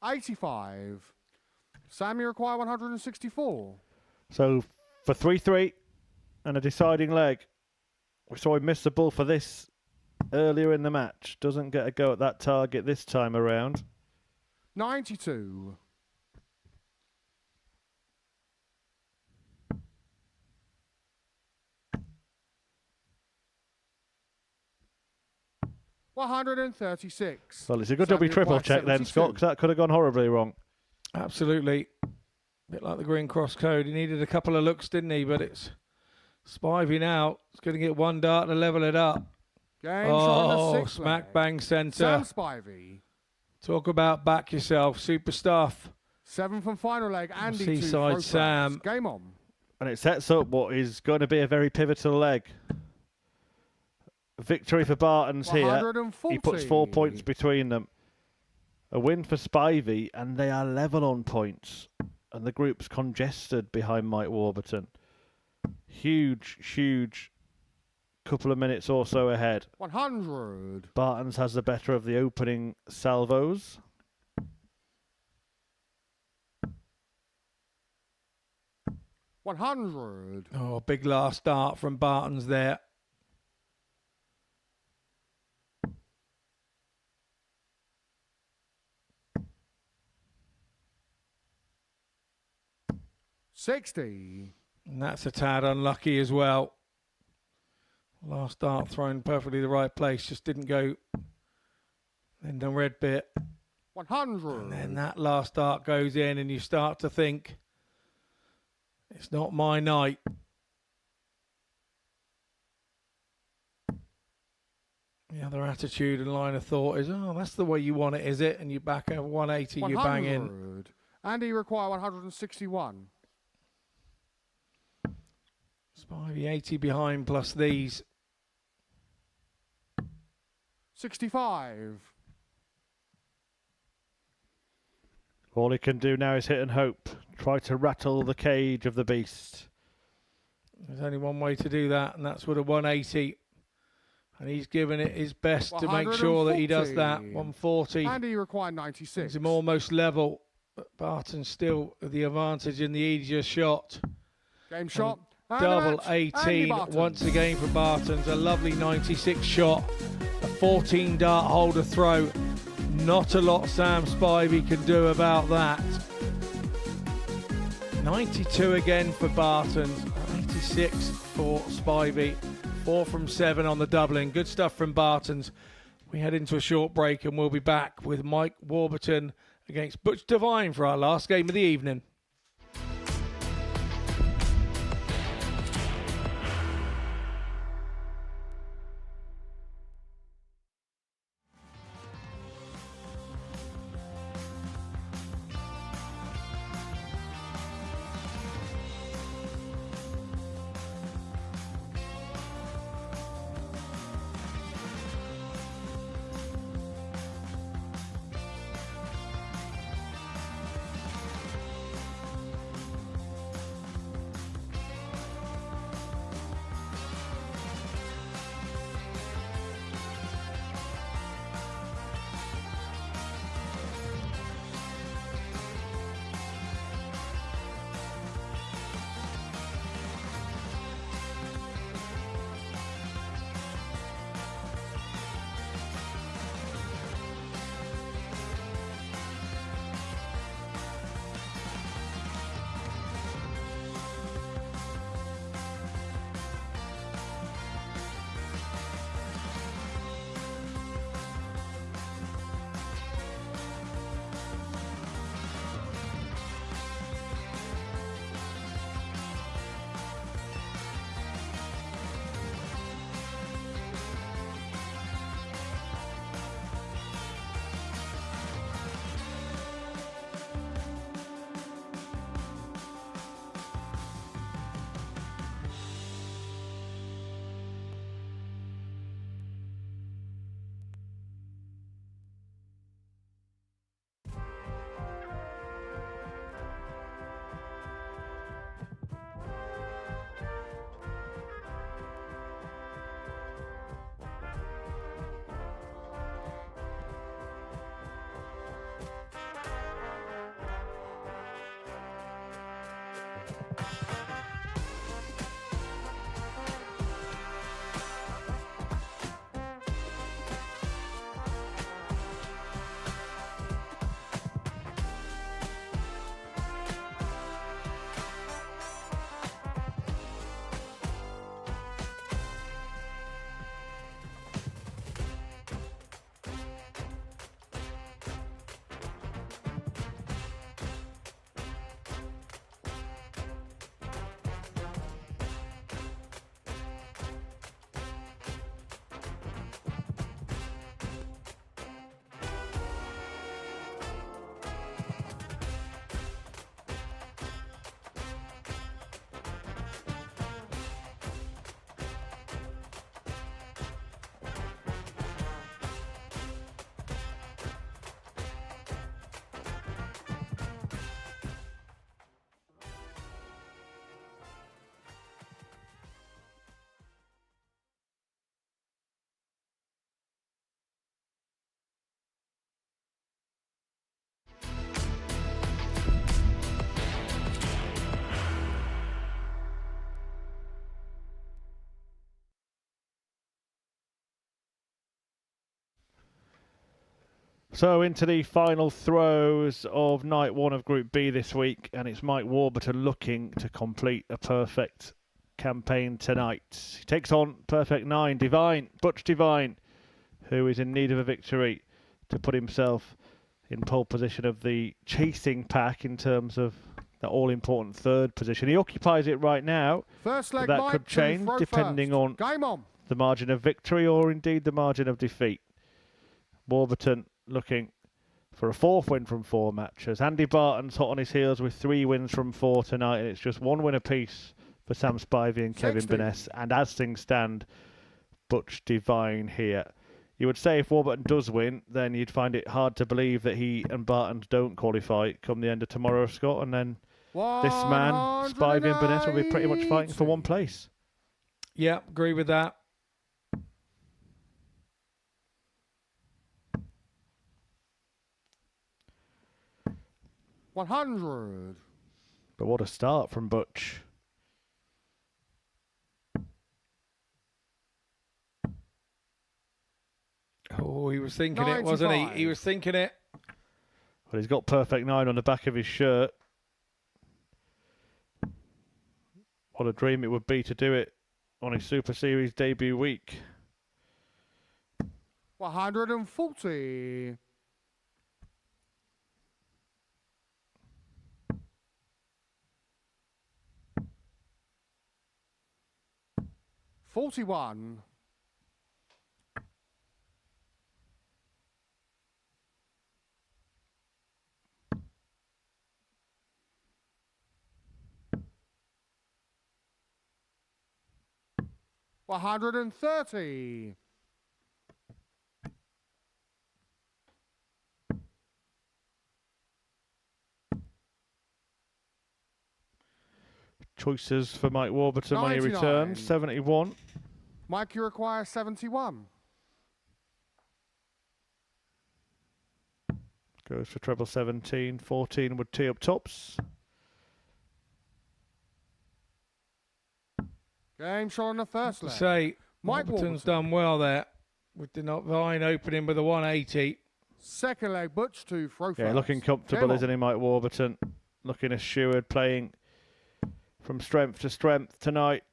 85. Sam, you require 164. So for 3-3 and a deciding leg, we saw him miss the ball for this earlier in the match. Doesn't get a go at that target this time around. 92. 136. Well, it's a good job we triple check then, Scott, because that could have gone horribly wrong. Absolutely. A bit like the Green Cross Code. He needed a couple of looks, didn't he? But it's Spivey now. He's going to get one dart to level it up. Smack bang centre. Sam Spivey. Talk about back yourself. Super stuff. 7 from final leg. Andy Seaside Sam. Game on. And it sets up what is going to be a very pivotal leg. Victory for Bartons here. 140. He puts 4 points between them. A win for Spivey, and they are level on points. And the group's congested behind Mike Wbertton. Huge, huge couple of minutes or so ahead. 100. Bartons has the better of the opening salvos. $100. Oh, big last start from Bartons there. $60. And that's a tad unlucky as well. Last dart thrown perfectly the right place, just didn't go in the red bit. 100. And then that last dart goes in and you start to think, it's not my night. The other attitude and line of thought is, oh, that's the way you want it, is it? And you back over 180, you bang in. Andy require 161. Spivey 80 behind plus these. 65. All he can do now is hit and hope. Try to rattle the cage of the beast. There's only one way to do that, and that's with a 180. And he's given it his best to make sure that he does that. 140. Andy require 96. He's almost level, but Barton's still the advantage in the easier shot. Game shot. Double 18 once again for Bartons. A lovely 96 shot. A 14 dart holder throw. Not a lot Sam Spivey can do about that. 92 again for Bartons. 86 for Spivey. 4 from 7 on the doubling. Good stuff from Bartons. We head into a short break and we'll be back with Mike Wbertton against Butch Devine for our last game of the evening. So into the final throws of night one of Group B this week, and it's Mike Wbertton looking to complete a perfect campaign tonight. He takes on perfect 9, Devine, Butch Devine, who is in need of a victory to put himself in pole position of the chasing pack in terms of the all-important third position. He occupies it right now. First leg, that Mike, could change depending on the margin of victory or indeed the margin of defeat. Wbertton looking for a 4th win from 4 matches. Andy Barton's hot on his heels with 3 wins from 4 tonight, and it's just 1 win apiece for Sam Spivey and Kevin Baness. And as things stand, Butch Divine here. You would say if Wbertton does win, then you'd find it hard to believe that he and Bartons don't qualify come the end of tomorrow, Scott, and then this man, Spivey and Baness, will be pretty much fighting for 1 place. Yeah, agree with that. $100. But what a start from Butch. Oh, he was thinking it, wasn't he? He was thinking it. Well, he's got perfect 9 on the back of his shirt. What a dream it would be to do it on his Super Series debut week. 140. $41. $130. Choices for Mike Wbertton when he returns. 71. Mike, you require 71. Goes for treble 17. 14 would tee up tops. Game shot on the first leg. Say, Mike Wbertton's Wbertton. done well there. With the Divine opening with a 180. Second leg, Butch to throw first. Yeah, looking comfortable, Game isn't he, Mike Wbertton? Looking assured, playing from strength to strength tonight.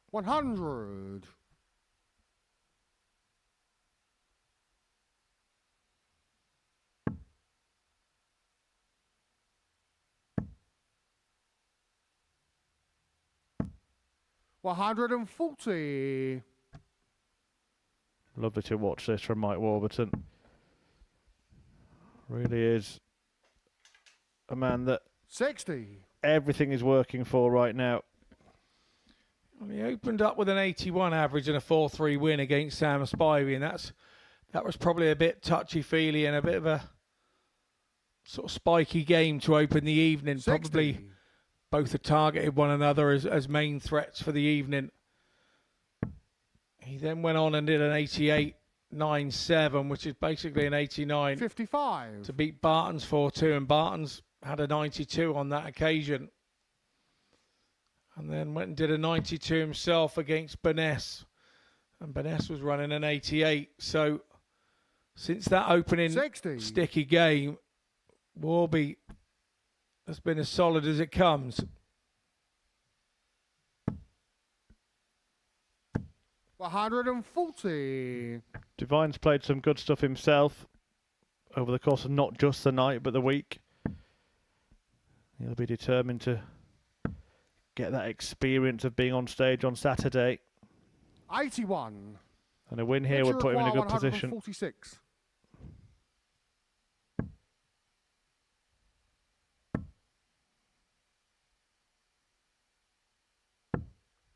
100. $140. Lovely to watch this from Mike Wbertton. Really is a man that 60. everything is working for right now. Well, he opened up with an 81 average and a 4-3 win against Sam Spivey, and that was probably a bit touchy-feely and a bit of a sort of spiky game to open the evening. 60. Probably both had targeted one another as main threats for the evening. He then went on and did an 88.97, which is basically an 89. 55. To beat Bartons 4-2, and Bartons had a 92 on that occasion. And then went and did a 92 himself against Baness. And Baness was running an 88. So since that opening 60. sticky game, Warby has been as solid as it comes. $140. Divine's played some good stuff himself over the course of not just the night, but the week. He'll be determined to get that experience of being on stage on Saturday. 81. And a win here would put him in a good position. 146.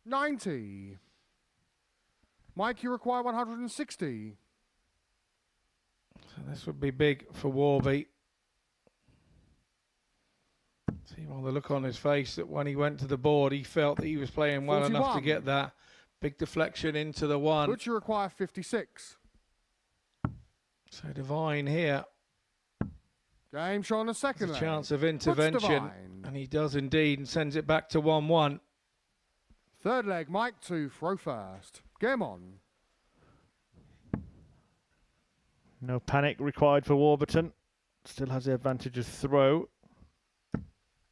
$90. Mike, you require 160. So this would be big for Warby. See by the look on his face that when he went to the board, he felt that he was playing well 41. enough to get that big deflection into the one. Butch, you require 56. So Divine here. Game shot on the second There's a leg. chance of intervention, Divine. and he does indeed, and sends it back to 1-1. Third leg, Mike to throw first. Game on. No panic required for Wbertton. Still has the advantage of throw.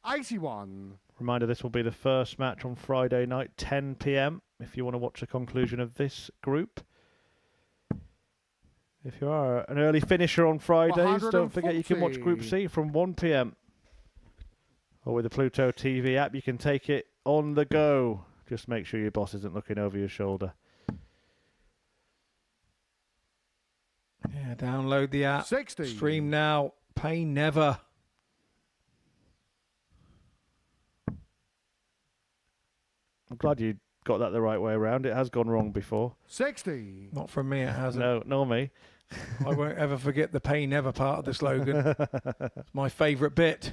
81. Reminder, this will be the first match on Friday night, 10 p.m. if you want to watch the conclusion of this group. If you are an early finisher on Fridays, don't forget you can watch Group C from 1 p.m. Or with the Pluto TV app, you can take it on the go. Just make sure your boss isn't looking over your shoulder. Yeah, Yeah, download the app. 60. Stream now. Pay never. I'm glad you got that the right way around. It has gone wrong before. 60. Not from me, it hasn't. No, nor me. I won't ever forget the pay never part of the slogan. It's my favourite bit.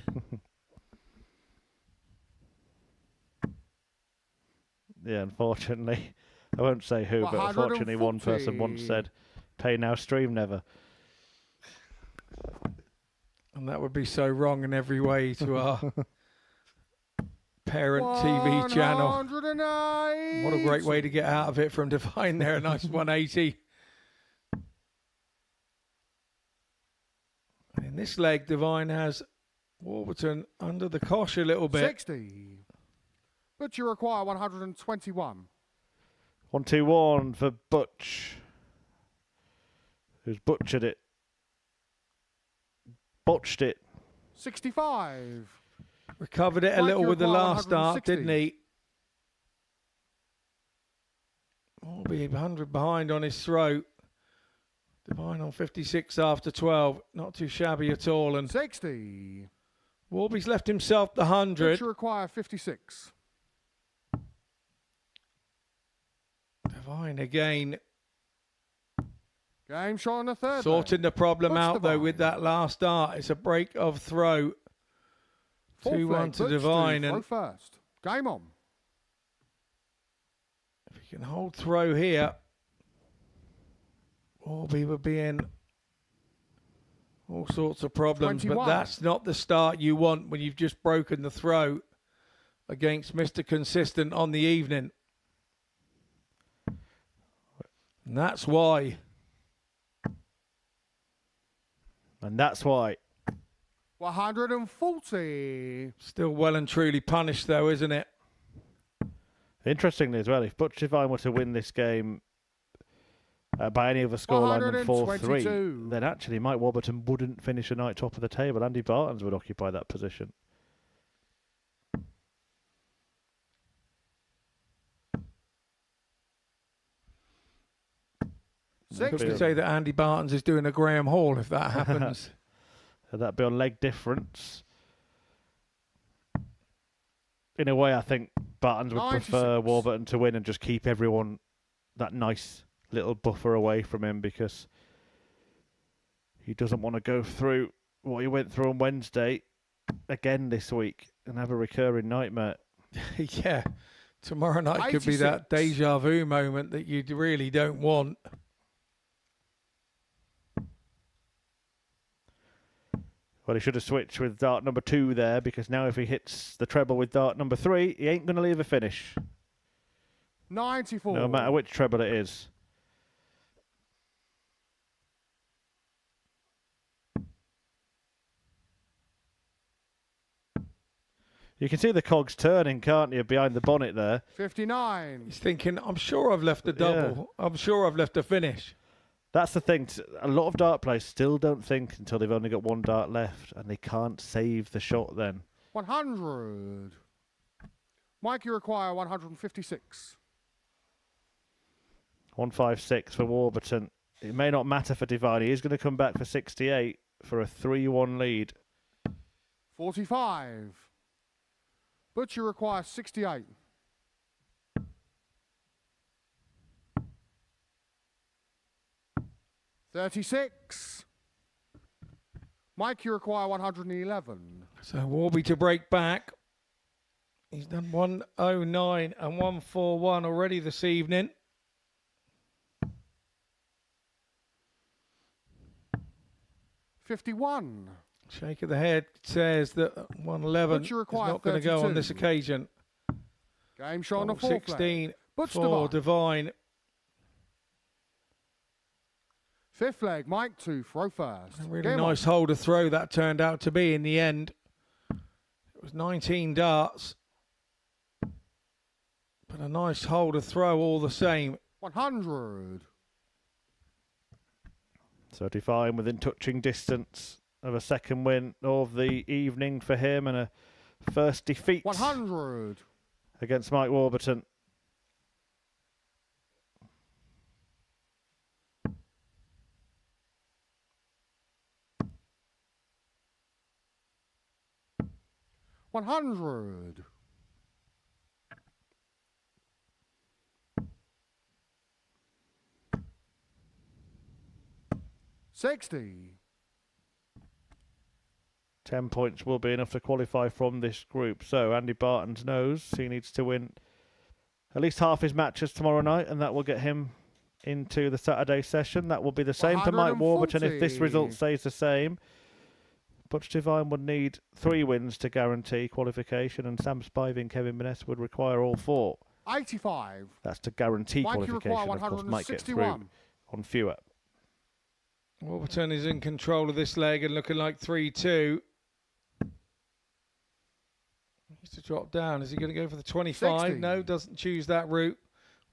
Yeah, unfortunately. I won't say who, but unfortunately one person once said, pay now, stream never. And that would be so wrong in every way to our parent TV channel. 108. What a great way to get out of it from Divine there. A nice 180. In this leg, Divine has Wbertton under the cosh a little bit. 60. But you require 121. 1-2-1 for Butch, who's butchered it. Botched it. 65. Recovered it a Mike, little you with the require last start, 160. didn't he? Will be 100 behind on his throat. Divine on 56 after 12. Not too shabby at all. And 60. Warby's left himself the 100. But you require 56. Divine again. Game shot on the third. Sorting the problem Butch out, though, Divine. with that last start. It's a break of throw. Fourth 2-1 leg, to Butch Divine. throw And first. Game on. if he can hold throw here, Warby would be in all sorts of problems. 21. But that's not the start you want when you've just broken the throw against Mr. Consistent on the evening. And that's why. And that's why. 140. Still well and truly punished, though, isn't it? Interestingly as well, if Butch Divine were to win this game by any other scoreline than 4-3, 122. then actually Mike Wbertton wouldn't finish a night top of the table. Andy Bartons would occupy that position. I could say that Andy Bartons is doing a Graham Hall if that happens. That'd be on leg difference. In a way, I think Bartons would 96. prefer Wbertton to win and just keep everyone that nice little buffer away from him, because he doesn't want to go through what he went through on Wednesday again this week and have a recurring nightmare. Yeah. Tomorrow night could be that 86. deja vu moment that you really don't want. Well, he should have switched with dart number 2 there, because now if he hits the treble with dart number 3, he ain't going to leave a finish. 94. No matter which treble it is. You can see the cogs turning, can't you, behind the bonnet there? 59. He's thinking, I'm sure I've left a double. I'm sure I've left a finish. That's the thing. A lot of dart players still don't think until they've only got one dart left, and they can't save the shot then. 100. Mike, you require 156. 156 for Wbertton. It may not matter for Divine. He is going to come back for 68 for a 3-1 lead. 45. But you require 68. $36. Mike, you require 111. So Warby to break back. He's done 109 and 141 already this evening. $51. Shake of the head says that 111 But is you require not going to go on 32. this occasion. Game shot on the fourth 16 leg. Butch for Divine. Divine. Fifth leg, Mike, to throw first. A really Game nice hole to throw that turned out to be in the end. It was 19 darts. But a nice hole to throw all the same. 100. So Divine within touching distance of a second win of the evening for him, and a first defeat 100. against Mike Wbertton. 100. $60. 10 points will be enough to qualify from this group. So Andy Bartons knows he needs to win at least half his matches tomorrow night, and that will get him into the Saturday session. That will be the same for Mike Wbertton if this result stays the same. Butch Devine would need 3 wins to guarantee qualification, and Sam Spivey and Kevin Baness would require all 4. 85. That's to guarantee Mike, qualification. Of course, might get through on fewer. Wbertton is in control of this leg and looking like 3-2. Needs to drop down. Is he going to go for the 25? 60. No, doesn't choose that route.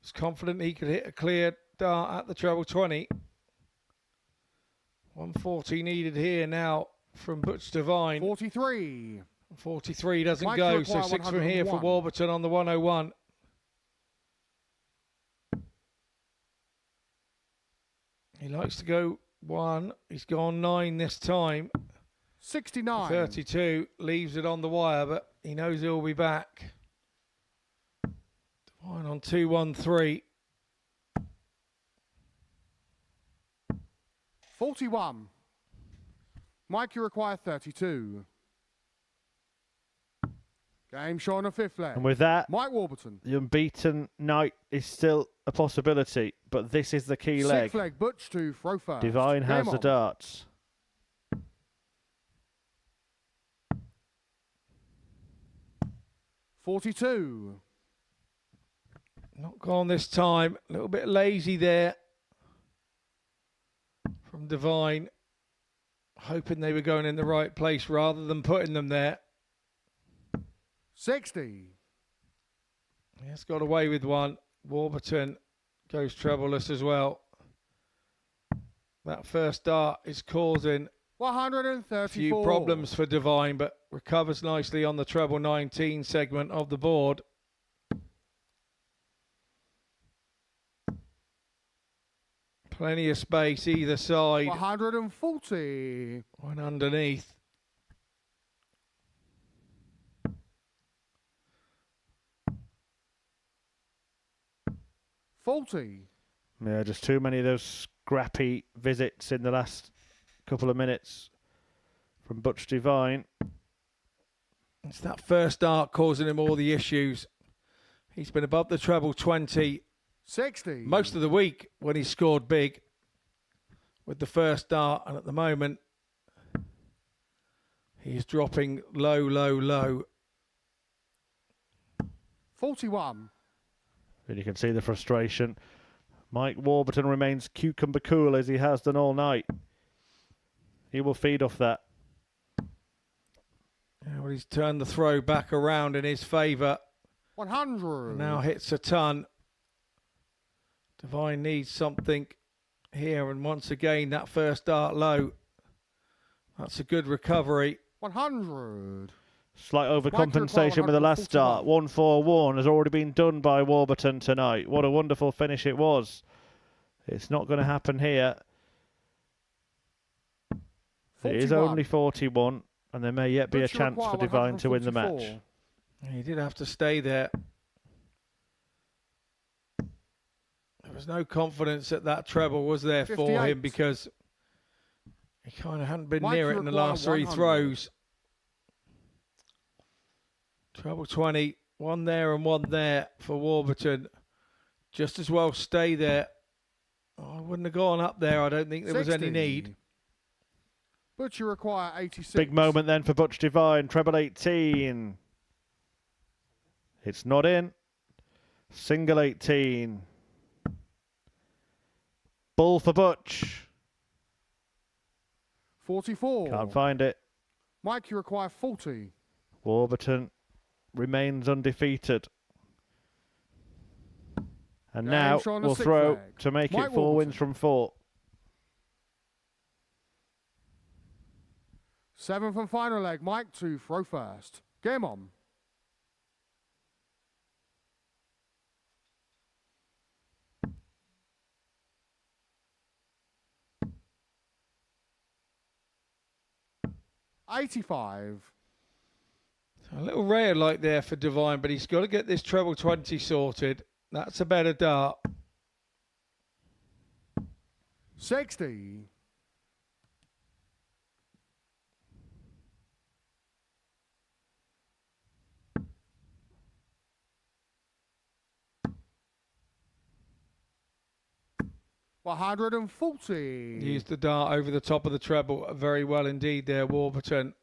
Was confident he could hit a clear dart at the treble 20. 140 needed here now from Butch Devine. 43. 43 doesn't Mike go, so 6 from here for 101. Wbertton on the 101. He likes to go 1. He's gone 9 this time. 69. 32 leaves it on the wire, but he knows he'll be back. Devine on 2-1-3. 41. Mike, you require 32. Game show on the 5th leg. And with that, Mike Wbertton. the unbeaten night is still a possibility, but this is the key leg. 6th leg, Butch to throw first. Devine has Game the on. darts. 42. Not gone this time. A little bit lazy there from Devine. Hoping they were going in the right place rather than putting them there. 60. He has got away with 1. Wbertton goes trebleless as well. That first dart is causing 134. a few problems for Devine, but recovers nicely on the treble 19 segment of the board. Plenty of space either side. 140. One underneath. $40. Yeah, just too many of those scrappy visits in the last couple of minutes from Butch Devine. It's that first dart causing him all the issues. He's been above the treble 20 60. most of the week when he scored big with the first dart, and at the moment he's dropping low, low, low. 41. And you can see the frustration. Mike Wbertton remains cucumber cool as he has done all night. He will feed off that. Yeah, well, he's turned the throw back around in his favour. 100. Now hits a ton. Devine needs something here, and once again that first dart low. That's a good recovery. 100. Slight overcompensation with the last start. 141 has already been done by Wbertton tonight. What a wonderful finish it was. It's not going to happen here. It is only 41, and there may yet be a chance for Devine to win the match. He did have to stay there. There was no confidence that that treble was there for 58. him because he kind of hadn't been Mike, near you it in the require last 3 100. throws. Treble 20, 1 there and 1 there for Wbertton. Just as well stay there. Oh, I wouldn't have gone up there. I don't think there was any 60. need. Butch, you require 86. Big moment then for Butch Devine. Treble 18. It's not in. Single 18. Bull for Butch. 44. Can't find it. Mike, you require 40. Wbertton remains undefeated. And Game now show on the we'll 6th throw leg. to make Mike it 4 wins Wbertton. from 4. 7 from final leg. Mike to throw first. Game on. $85. A little rare light there for Divine, but he's got to get this treble 20 sorted. That's a better dart. 60. $140. Used the dart over the top of the treble very well indeed there, Wbertton.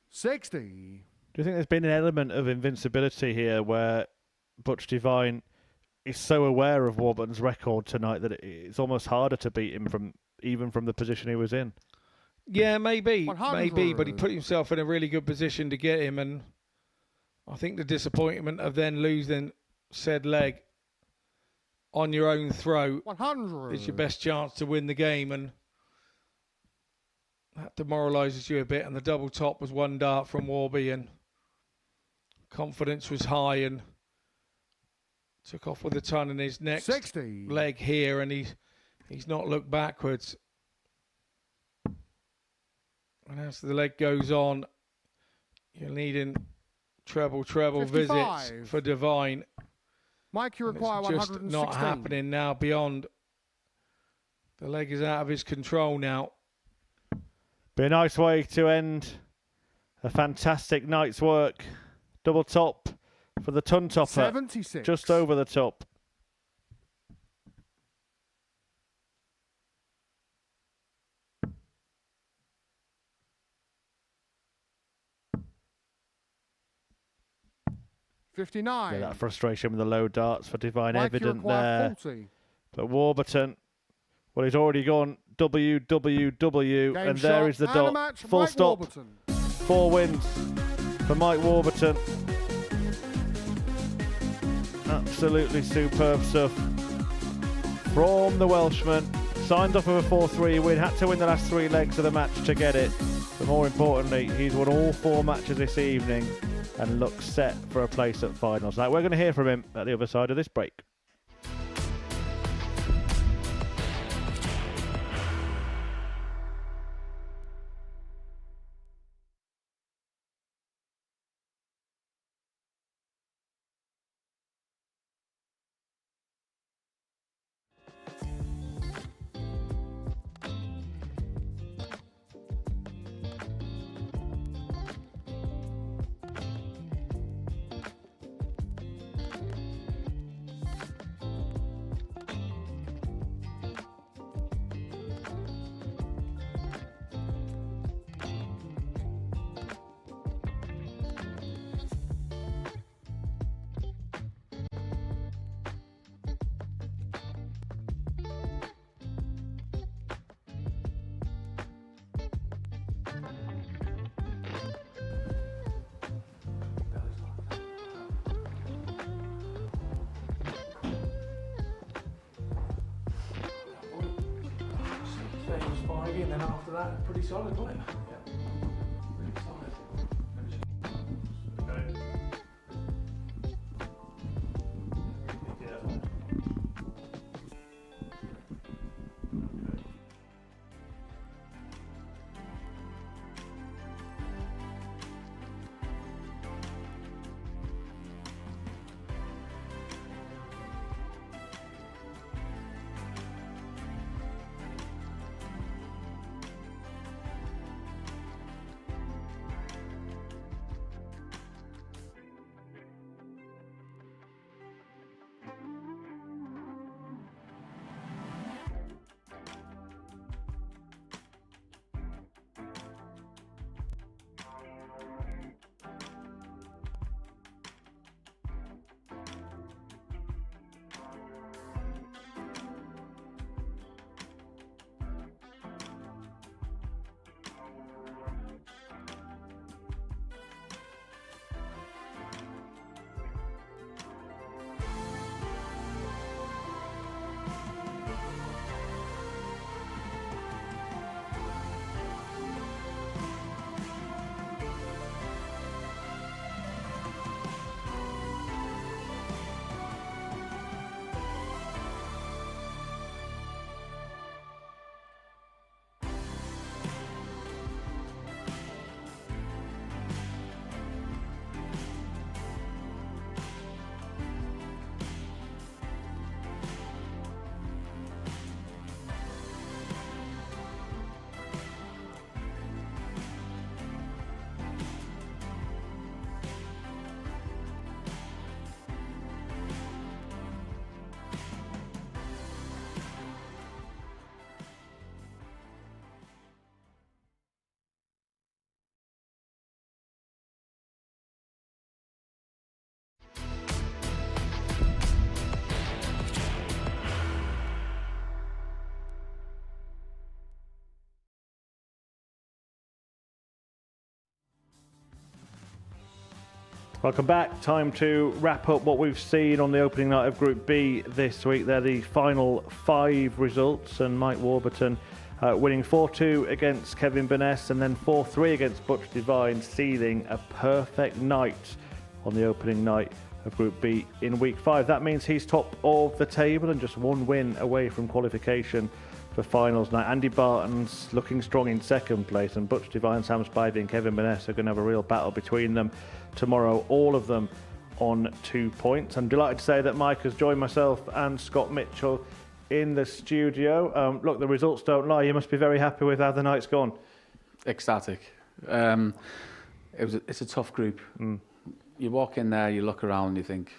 60. Do you think there's been an element of invincibility here where Butch Divine is so aware of Wbertton's record tonight that it's almost harder to beat him even from the position he was in? Yeah, maybe, 100. maybe, but he put himself in a really good position to get him, and I think the disappointment of then losing said leg on your own throat 100. is your best chance to win the game, and that demoralises you a bit. And the double top was one dart from Warby, and confidence was high, and took off with a ton in his next 60. leg here, and he's not looked backwards. And as the leg goes on, you're needing treble 55. visits for Divine. Mike, you require It's just 116. not happening now beyond. The leg is out of his control now. Be a nice way to end a fantastic night's work. Double top for the ton topper. 76. Just over the top. $59. Yeah, that frustration with the low darts for Divine Mike, you evident require there. 40. But Wbertton, well, he's already gone WWW, Game and shot there is the and a dot. match, Full Mike stop. Wbertton. 4 wins for Mike Wbertton. Absolutely superb stuff from the Welshman. Signed off of a 4-3 win. Had to win the last 3 legs of the match to get it. But more importantly, he's won all 4 matches this evening and looks set for a place at finals. Now, we're going to hear from him at the other side of this break. Spivey, and then after that, pretty solid, wasn't it? Yeah. Really solid. Welcome back. Time to wrap up what we've seen on the opening night of Group B this week. They're the final 5 results, and Mike Wbertton winning 4-2 against Kevin Baness and then 4-3 against Butch Devine, sealing a perfect night on the opening night of Group B in Week 5. That means he's top of the table and just 1 win away from qualification for finals night. Andy Bartons looking strong in second place, and Butch Devine, Sam Spivey and Kevin Baness are going to have a real battle between them tomorrow, all of them on 2 points. I'm delighted to say that Mike has joined myself and Scott Mitchell in the studio. Look, the results don't lie. You must be very happy with how the night's gone. Ecstatic. It's a tough group. You walk in there, you look around, you think,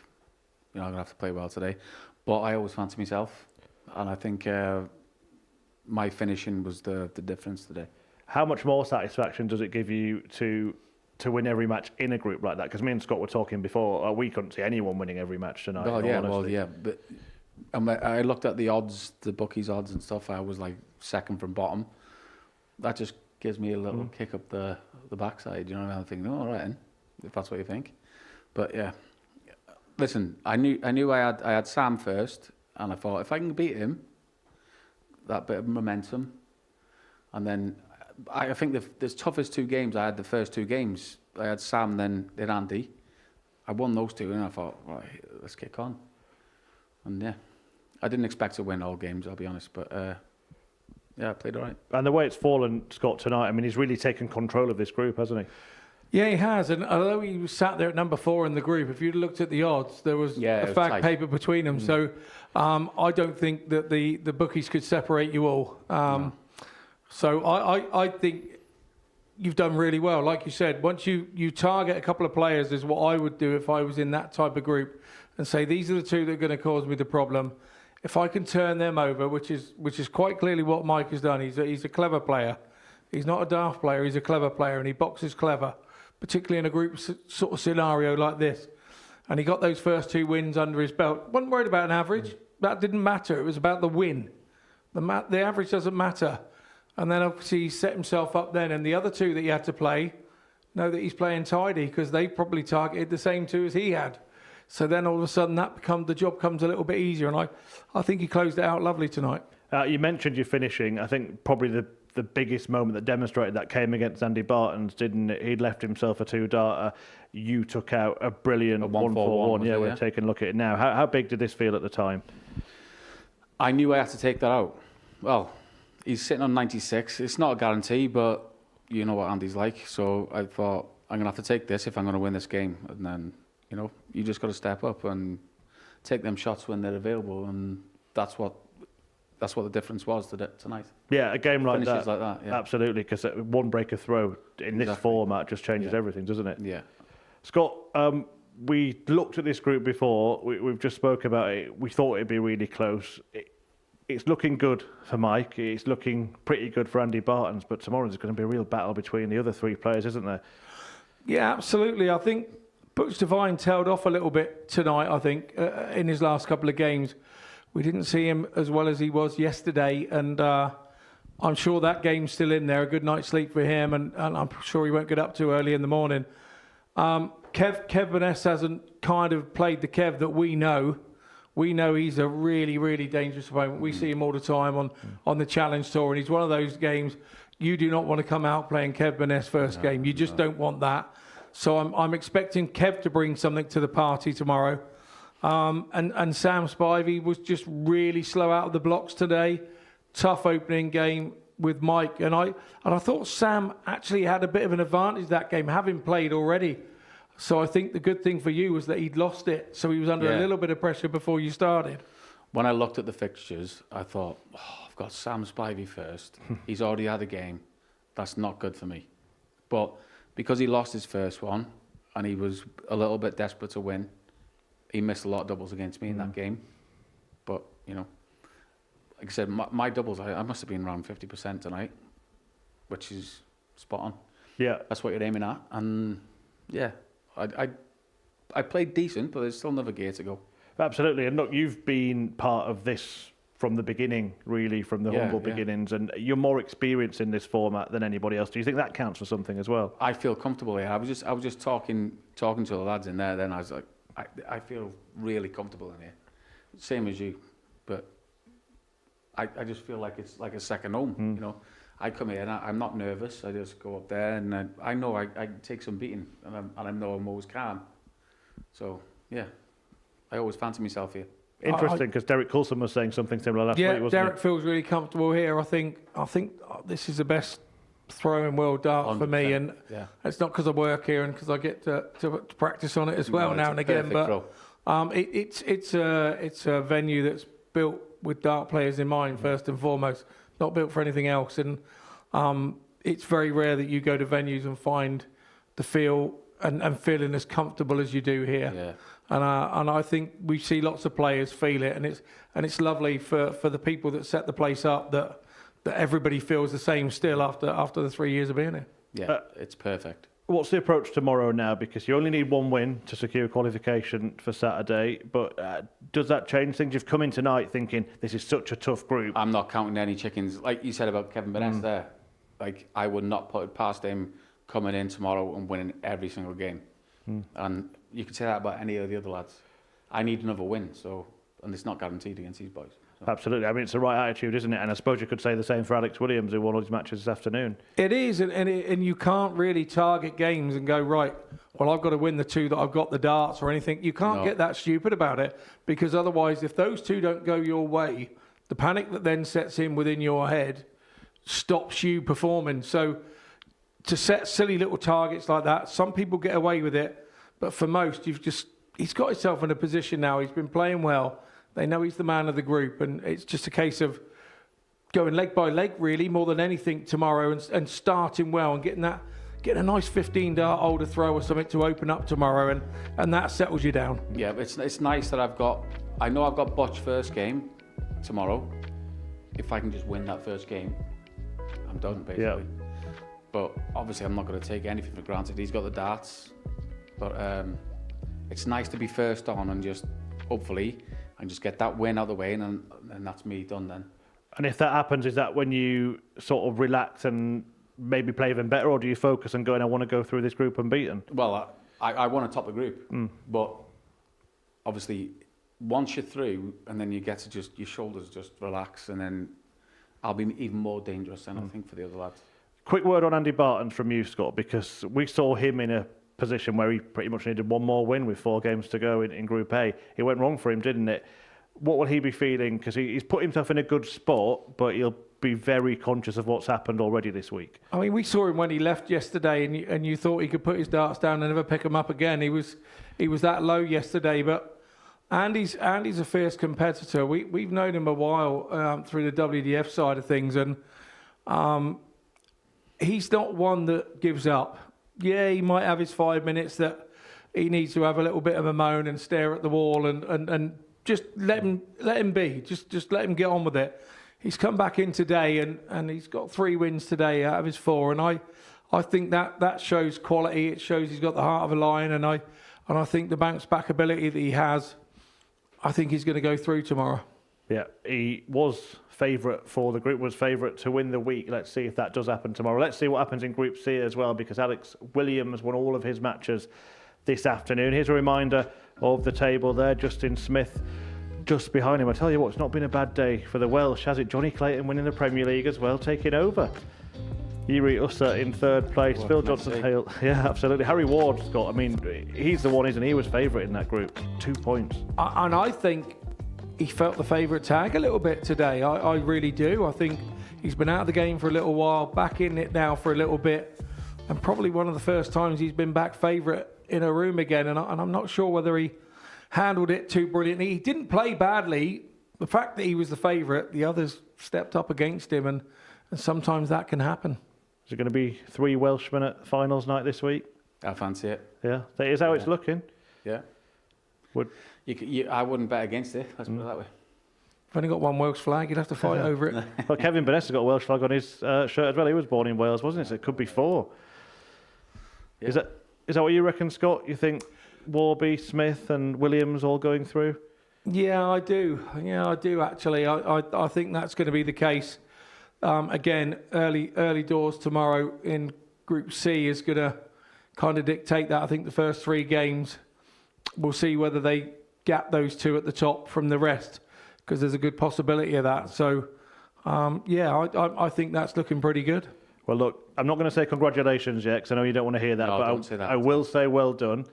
I'm going to have to play well today. But I always fancy myself, and I think my finishing was the difference today. How much more satisfaction does it give you to win every match in a group like that? Because me and Scott were talking before, we couldn't see anyone winning every match tonight. Well, yeah. But I looked at the odds, the bookies' odds and stuff. I was like second from bottom. That just gives me a little kick up the backside. You know what I mean? I'm thinking, all right, then, if that's what you think. But yeah, listen, I knew I had Sam first, and I thought if I can beat him, that bit of momentum, and then I think the toughest 2 games I had, the first 2 games, I had Sam, then Andy. I won those 2, and I thought, right, let's kick on. And yeah, I didn't expect to win all games, I'll be honest, but yeah, I played all right. And the way it's fallen, Scott, tonight, I mean, he's really taken control of this group, hasn't he? Yeah, he has. And although he was sat there at number 4 in the group, if you'd looked at the odds, there was a fact paper between them. So I don't think that the bookies could separate you all. No. So I think you've done really well. Like you said, once you target a couple of players is what I would do if I was in that type of group, and say, these are the 2 that are going to cause me the problem. If I can turn them over, which is quite clearly what Mike has done. He's a clever player. He's not a daft player. He's a clever player, and he boxes clever, particularly in a group sort of scenario like this. And he got those first 2 wins under his belt. Wasn't worried about an average. That didn't matter. It was about the win. The average doesn't matter. And then obviously he set himself up then. And the other 2 that he had to play know that he's playing tidy, because they probably targeted the same 2 as he had. So then all of a sudden the job comes a little bit easier. And I think he closed it out lovely tonight. You mentioned your finishing. I think probably the biggest moment that demonstrated that came against Andy Bartons, didn't it? He'd left himself a 2-darter. You took out a brilliant 1-4-1. Yeah, we're taking a look at it now. How big did this feel at the time? I knew I had to take that out. Well, he's sitting on 96. It's not a guarantee, but you know what Andy's like. So I thought, I'm going to have to take this if I'm going to win this game. And then, you just got to step up and take them shots when they're available. And that's what the difference was tonight. Yeah, a game like Finishes that. Like that, yeah. Absolutely, because one breaker throw in this format just changes everything, doesn't it? Yeah. Scott, we looked at this group before. We've just spoke about it. We thought it'd be really close. It's looking good for Mike. It's looking pretty good for Andy Bartons. But tomorrow's going to be a real battle between the other 3 players, isn't there? Yeah, absolutely. I think Butch Devine tailed off a little bit tonight, I think, in his last couple of games. We didn't see him as well as he was yesterday, and I'm sure that game's still in there. A good night's sleep for him, and I'm sure he won't get up too early in the morning. Kev Baness hasn't kind of played the Kev that we know. We know he's a really, really dangerous opponent. We see him all the time on the Challenge Tour, and he's one of those games you do not want to come out playing Kev Baness first game. You just don't want that. So I'm expecting Kev to bring something to the party tomorrow. And Sam Spivey was just really slow out of the blocks today. Tough opening game with Mike. And I thought Sam actually had a bit of an advantage that game, having played already. So I think the good thing for you was that he'd lost it. So he was under a little bit of pressure before you started. When I looked at the fixtures, I thought, I've got Sam Spivey first. He's already had a game. That's not good for me. But because he lost his first one and he was a little bit desperate to win, he missed a lot of doubles against me in that game. But, like I said, my doubles, I must have been around 50% tonight, which is spot on. Yeah. That's what you're aiming at. And, yeah, I played decent, but there's still another gear to go. Absolutely. And look, you've been part of this from the beginning, really, from the humble beginnings, and you're more experienced in this format than anybody else. Do you think that counts for something as well? I feel comfortable here. I was just talking to the lads in there. Then I was like, I feel really comfortable in here, same as you, but I just feel like it's like a second home. You know, I come here and I'm not nervous. I just go up there and I know I take some beating, and I know I'm always calm. So yeah, I always fancy myself here. Interesting, because Derek Coulson was saying something similar last week, wasn't Derek he? feels really comfortable here. I think this is the best throw in world dart for me, and it's not because I work here and because I get to practice on it as well now and again. But it's a venue that's built with dart players in mind first and foremost, not built for anything else. And it's very rare that you go to venues and find the feel and feeling as comfortable as you do here. Yeah. And I think we see lots of players feel it, and it's lovely for the people that set the place up that everybody feels the same still after the 3 years of being here. Yeah, it's perfect. What's the approach tomorrow now? Because you only need one win to secure qualification for Saturday, but does that change things? You've come in tonight thinking this is such a tough group. I'm not counting any chickens. Like you said about Kevin Baness there, like I would not put it past him coming in tomorrow and winning every single game. And you could say that about any of the other lads. I need another win, and it's not guaranteed against these boys. So. Absolutely. I mean, it's the right attitude, isn't it? And I suppose you could say the same for Alex Williams, who won all his matches this afternoon. It is, and you can't really target games and go, right, well, I've got to win the two that I've got the darts or anything. You can't get that stupid about it, because otherwise, if those two don't go your way, the panic that then sets in within your head stops you performing. So to set silly little targets like that, some people get away with it, but for most, he's got himself in a position now. He's been playing well. They know he's the man of the group, and it's just a case of going leg by leg, really, more than anything tomorrow, and starting well and getting a nice 15 dart older throw or something to open up tomorrow, and that settles you down. Yeah, it's nice that I know I've got Botch first game tomorrow. If I can just win that first game, I'm done, basically. Yeah. But obviously, I'm not going to take anything for granted. He's got the darts. But it's nice to be first on and just, hopefully, and just get that win out of the way, and that's me done then. And if that happens, is that when you sort of relax and maybe play even better, or do you focus on going, I want to go through this group unbeaten? Well, I want to top the group, but obviously, once you're through, and then you get to just, your shoulders just relax, and then I'll be even more dangerous than I think for the other lads. Quick word on Andy Bartons from you, Scott, because we saw him in a position where he pretty much needed one more win with 4 games to go in Group A. It went wrong for him, didn't it? What will he be feeling? Because he's put himself in a good spot, but he'll be very conscious of what's happened already this week. I mean, we saw him when he left yesterday, and you thought he could put his darts down and never pick them up again. He was that low yesterday, but Andy's a fierce competitor. We've known him a while through the WDF side of things, and he's not one that gives up. Yeah, he might have his 5 minutes that he needs to have a little bit of a moan and stare at the wall and just let him be. Just let him get on with it. He's come back in today and he's got 3 wins today out of his 4, and I think that shows quality. It shows he's got the heart of a lion, and I think the bounce back ability that he has, I think he's going to go through tomorrow. Yeah, he was favourite for the group, was favourite to win the week. Let's see if that does happen tomorrow. Let's see what happens in Group C as well, because Alex Williams won all of his matches this afternoon. Here's a reminder of the table there. Justin Smith just behind him. I tell you what, it's not been a bad day for the Welsh, has it? Johnny Clayton winning the Premier League as well, taking over. Yuri Ussa in 3rd place. Phil Johnson-Hale. Yeah, absolutely. Harry Ward, Scott, I mean, he's the one, isn't he? He was favourite in that group. 2 points. And I think he felt the favourite tag a little bit today. I really do. I think he's been out of the game for a little while, back in it now for a little bit, and probably one of the first times he's been back favourite in a room again. And I'm not sure whether he handled it too brilliantly. He didn't play badly. The fact that he was the favourite, the others stepped up against him, and sometimes that can happen. Is it going to be 3 Welshmen at finals night this week? I fancy it. Yeah, that is how it's looking. Yeah. I wouldn't bet against it, let's put it that way. I've only got 1 Welsh flag, you'd have to fight over it. Well, Kevin Baness has got a Welsh flag on his shirt as well. He was born in Wales, wasn't he? So it could be 4. Yeah. Is that what you reckon, Scott? You think Warby, Smith and Williams all going through? Yeah, I do. Yeah, I do actually. I think that's going to be the case. Again, early doors tomorrow in Group C is going to kind of dictate that. I think the first 3 games, we'll see whether they gap those 2 at the top from the rest, because there's a good possibility of that. So, yeah, I think that's looking pretty good. Well, look, I'm not going to say congratulations yet, because I know you don't want to hear that, No, but don't say that. I will say well done.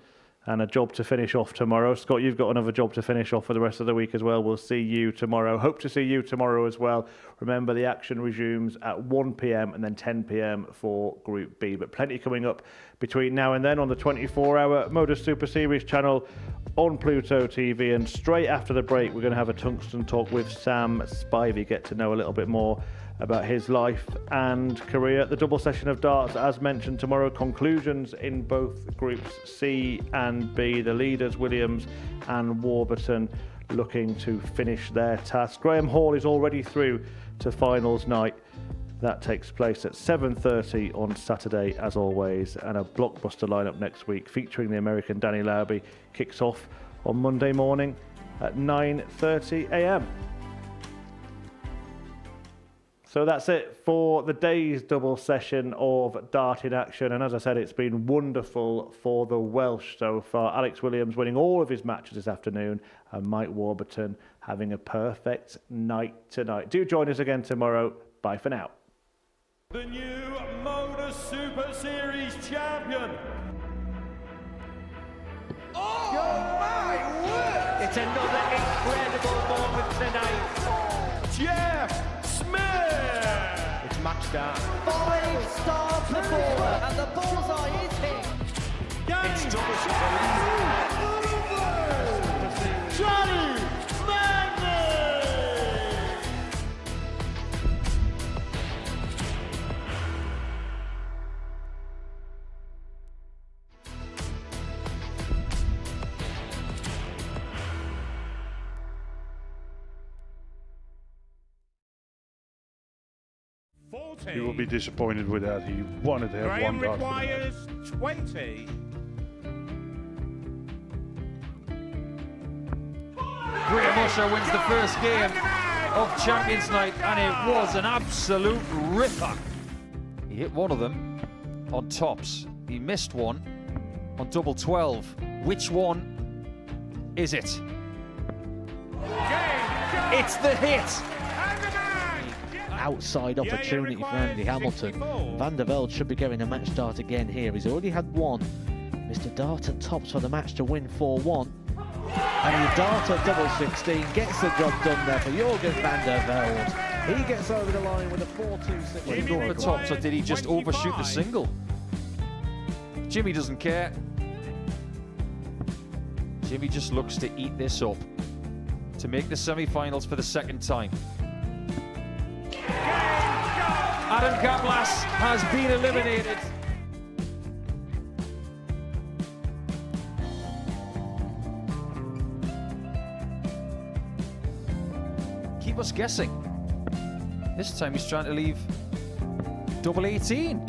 And a job to finish off tomorrow. Scott, you've got another job to finish off for the rest of the week as well. We'll see you tomorrow. Hope to see you tomorrow as well. Remember, the action resumes at 1 p.m. and then 10 p.m. for Group B. But plenty coming up between now and then on the 24-hour Modus Super Series channel on Pluto TV. And straight after the break, we're going to have a Tungsten talk with Sam Spivey, get to know a little bit more about his life and career. The double session of darts, as mentioned tomorrow, conclusions in both groups C and B. The leaders, Williams and Wbertton, looking to finish their task. Graham Hall is already through to finals night. That takes place at 7:30 on Saturday, as always, and a blockbuster lineup next week featuring the American Danny Lauby kicks off on Monday morning at 9:30 a.m. So that's it for the day's double session of Dart in Action. And as I said, it's been wonderful for the Welsh so far. Alex Williams winning all of his matches this afternoon, and Mike Wbertton having a perfect night tonight. Do join us again tomorrow. Bye for now. The new Modus Super Series champion. Oh my word! It's another incredible moment tonight. Jeff Smith. It's match down. 5-star performer, and the bullseye is hit. It's Johnny You will be disappointed with that. He wanted to have Graham one dart for the match. requires 20. Graham Usher wins the first game of Champions Night, and it was an absolute ripper. He hit one of them on tops. He missed one on double 12. Which one is it? It's the hit. Outside opportunity for Andy Hamilton. Van der Velde should be getting a match start again here. He's already had one. Mr. Dart at tops for the match to win 4-1. And the Dart at double 16 gets the job done there for Jurgen van der Velde. He gets over the line with a 4-2-6. Did he go for tops, or did he just overshoot the single? Jimmy doesn't care. Jimmy just looks to eat this up to make the semi-finals for the second time. Adam Kaplas has been eliminated. Keep us guessing. This time he's trying to leave double 18.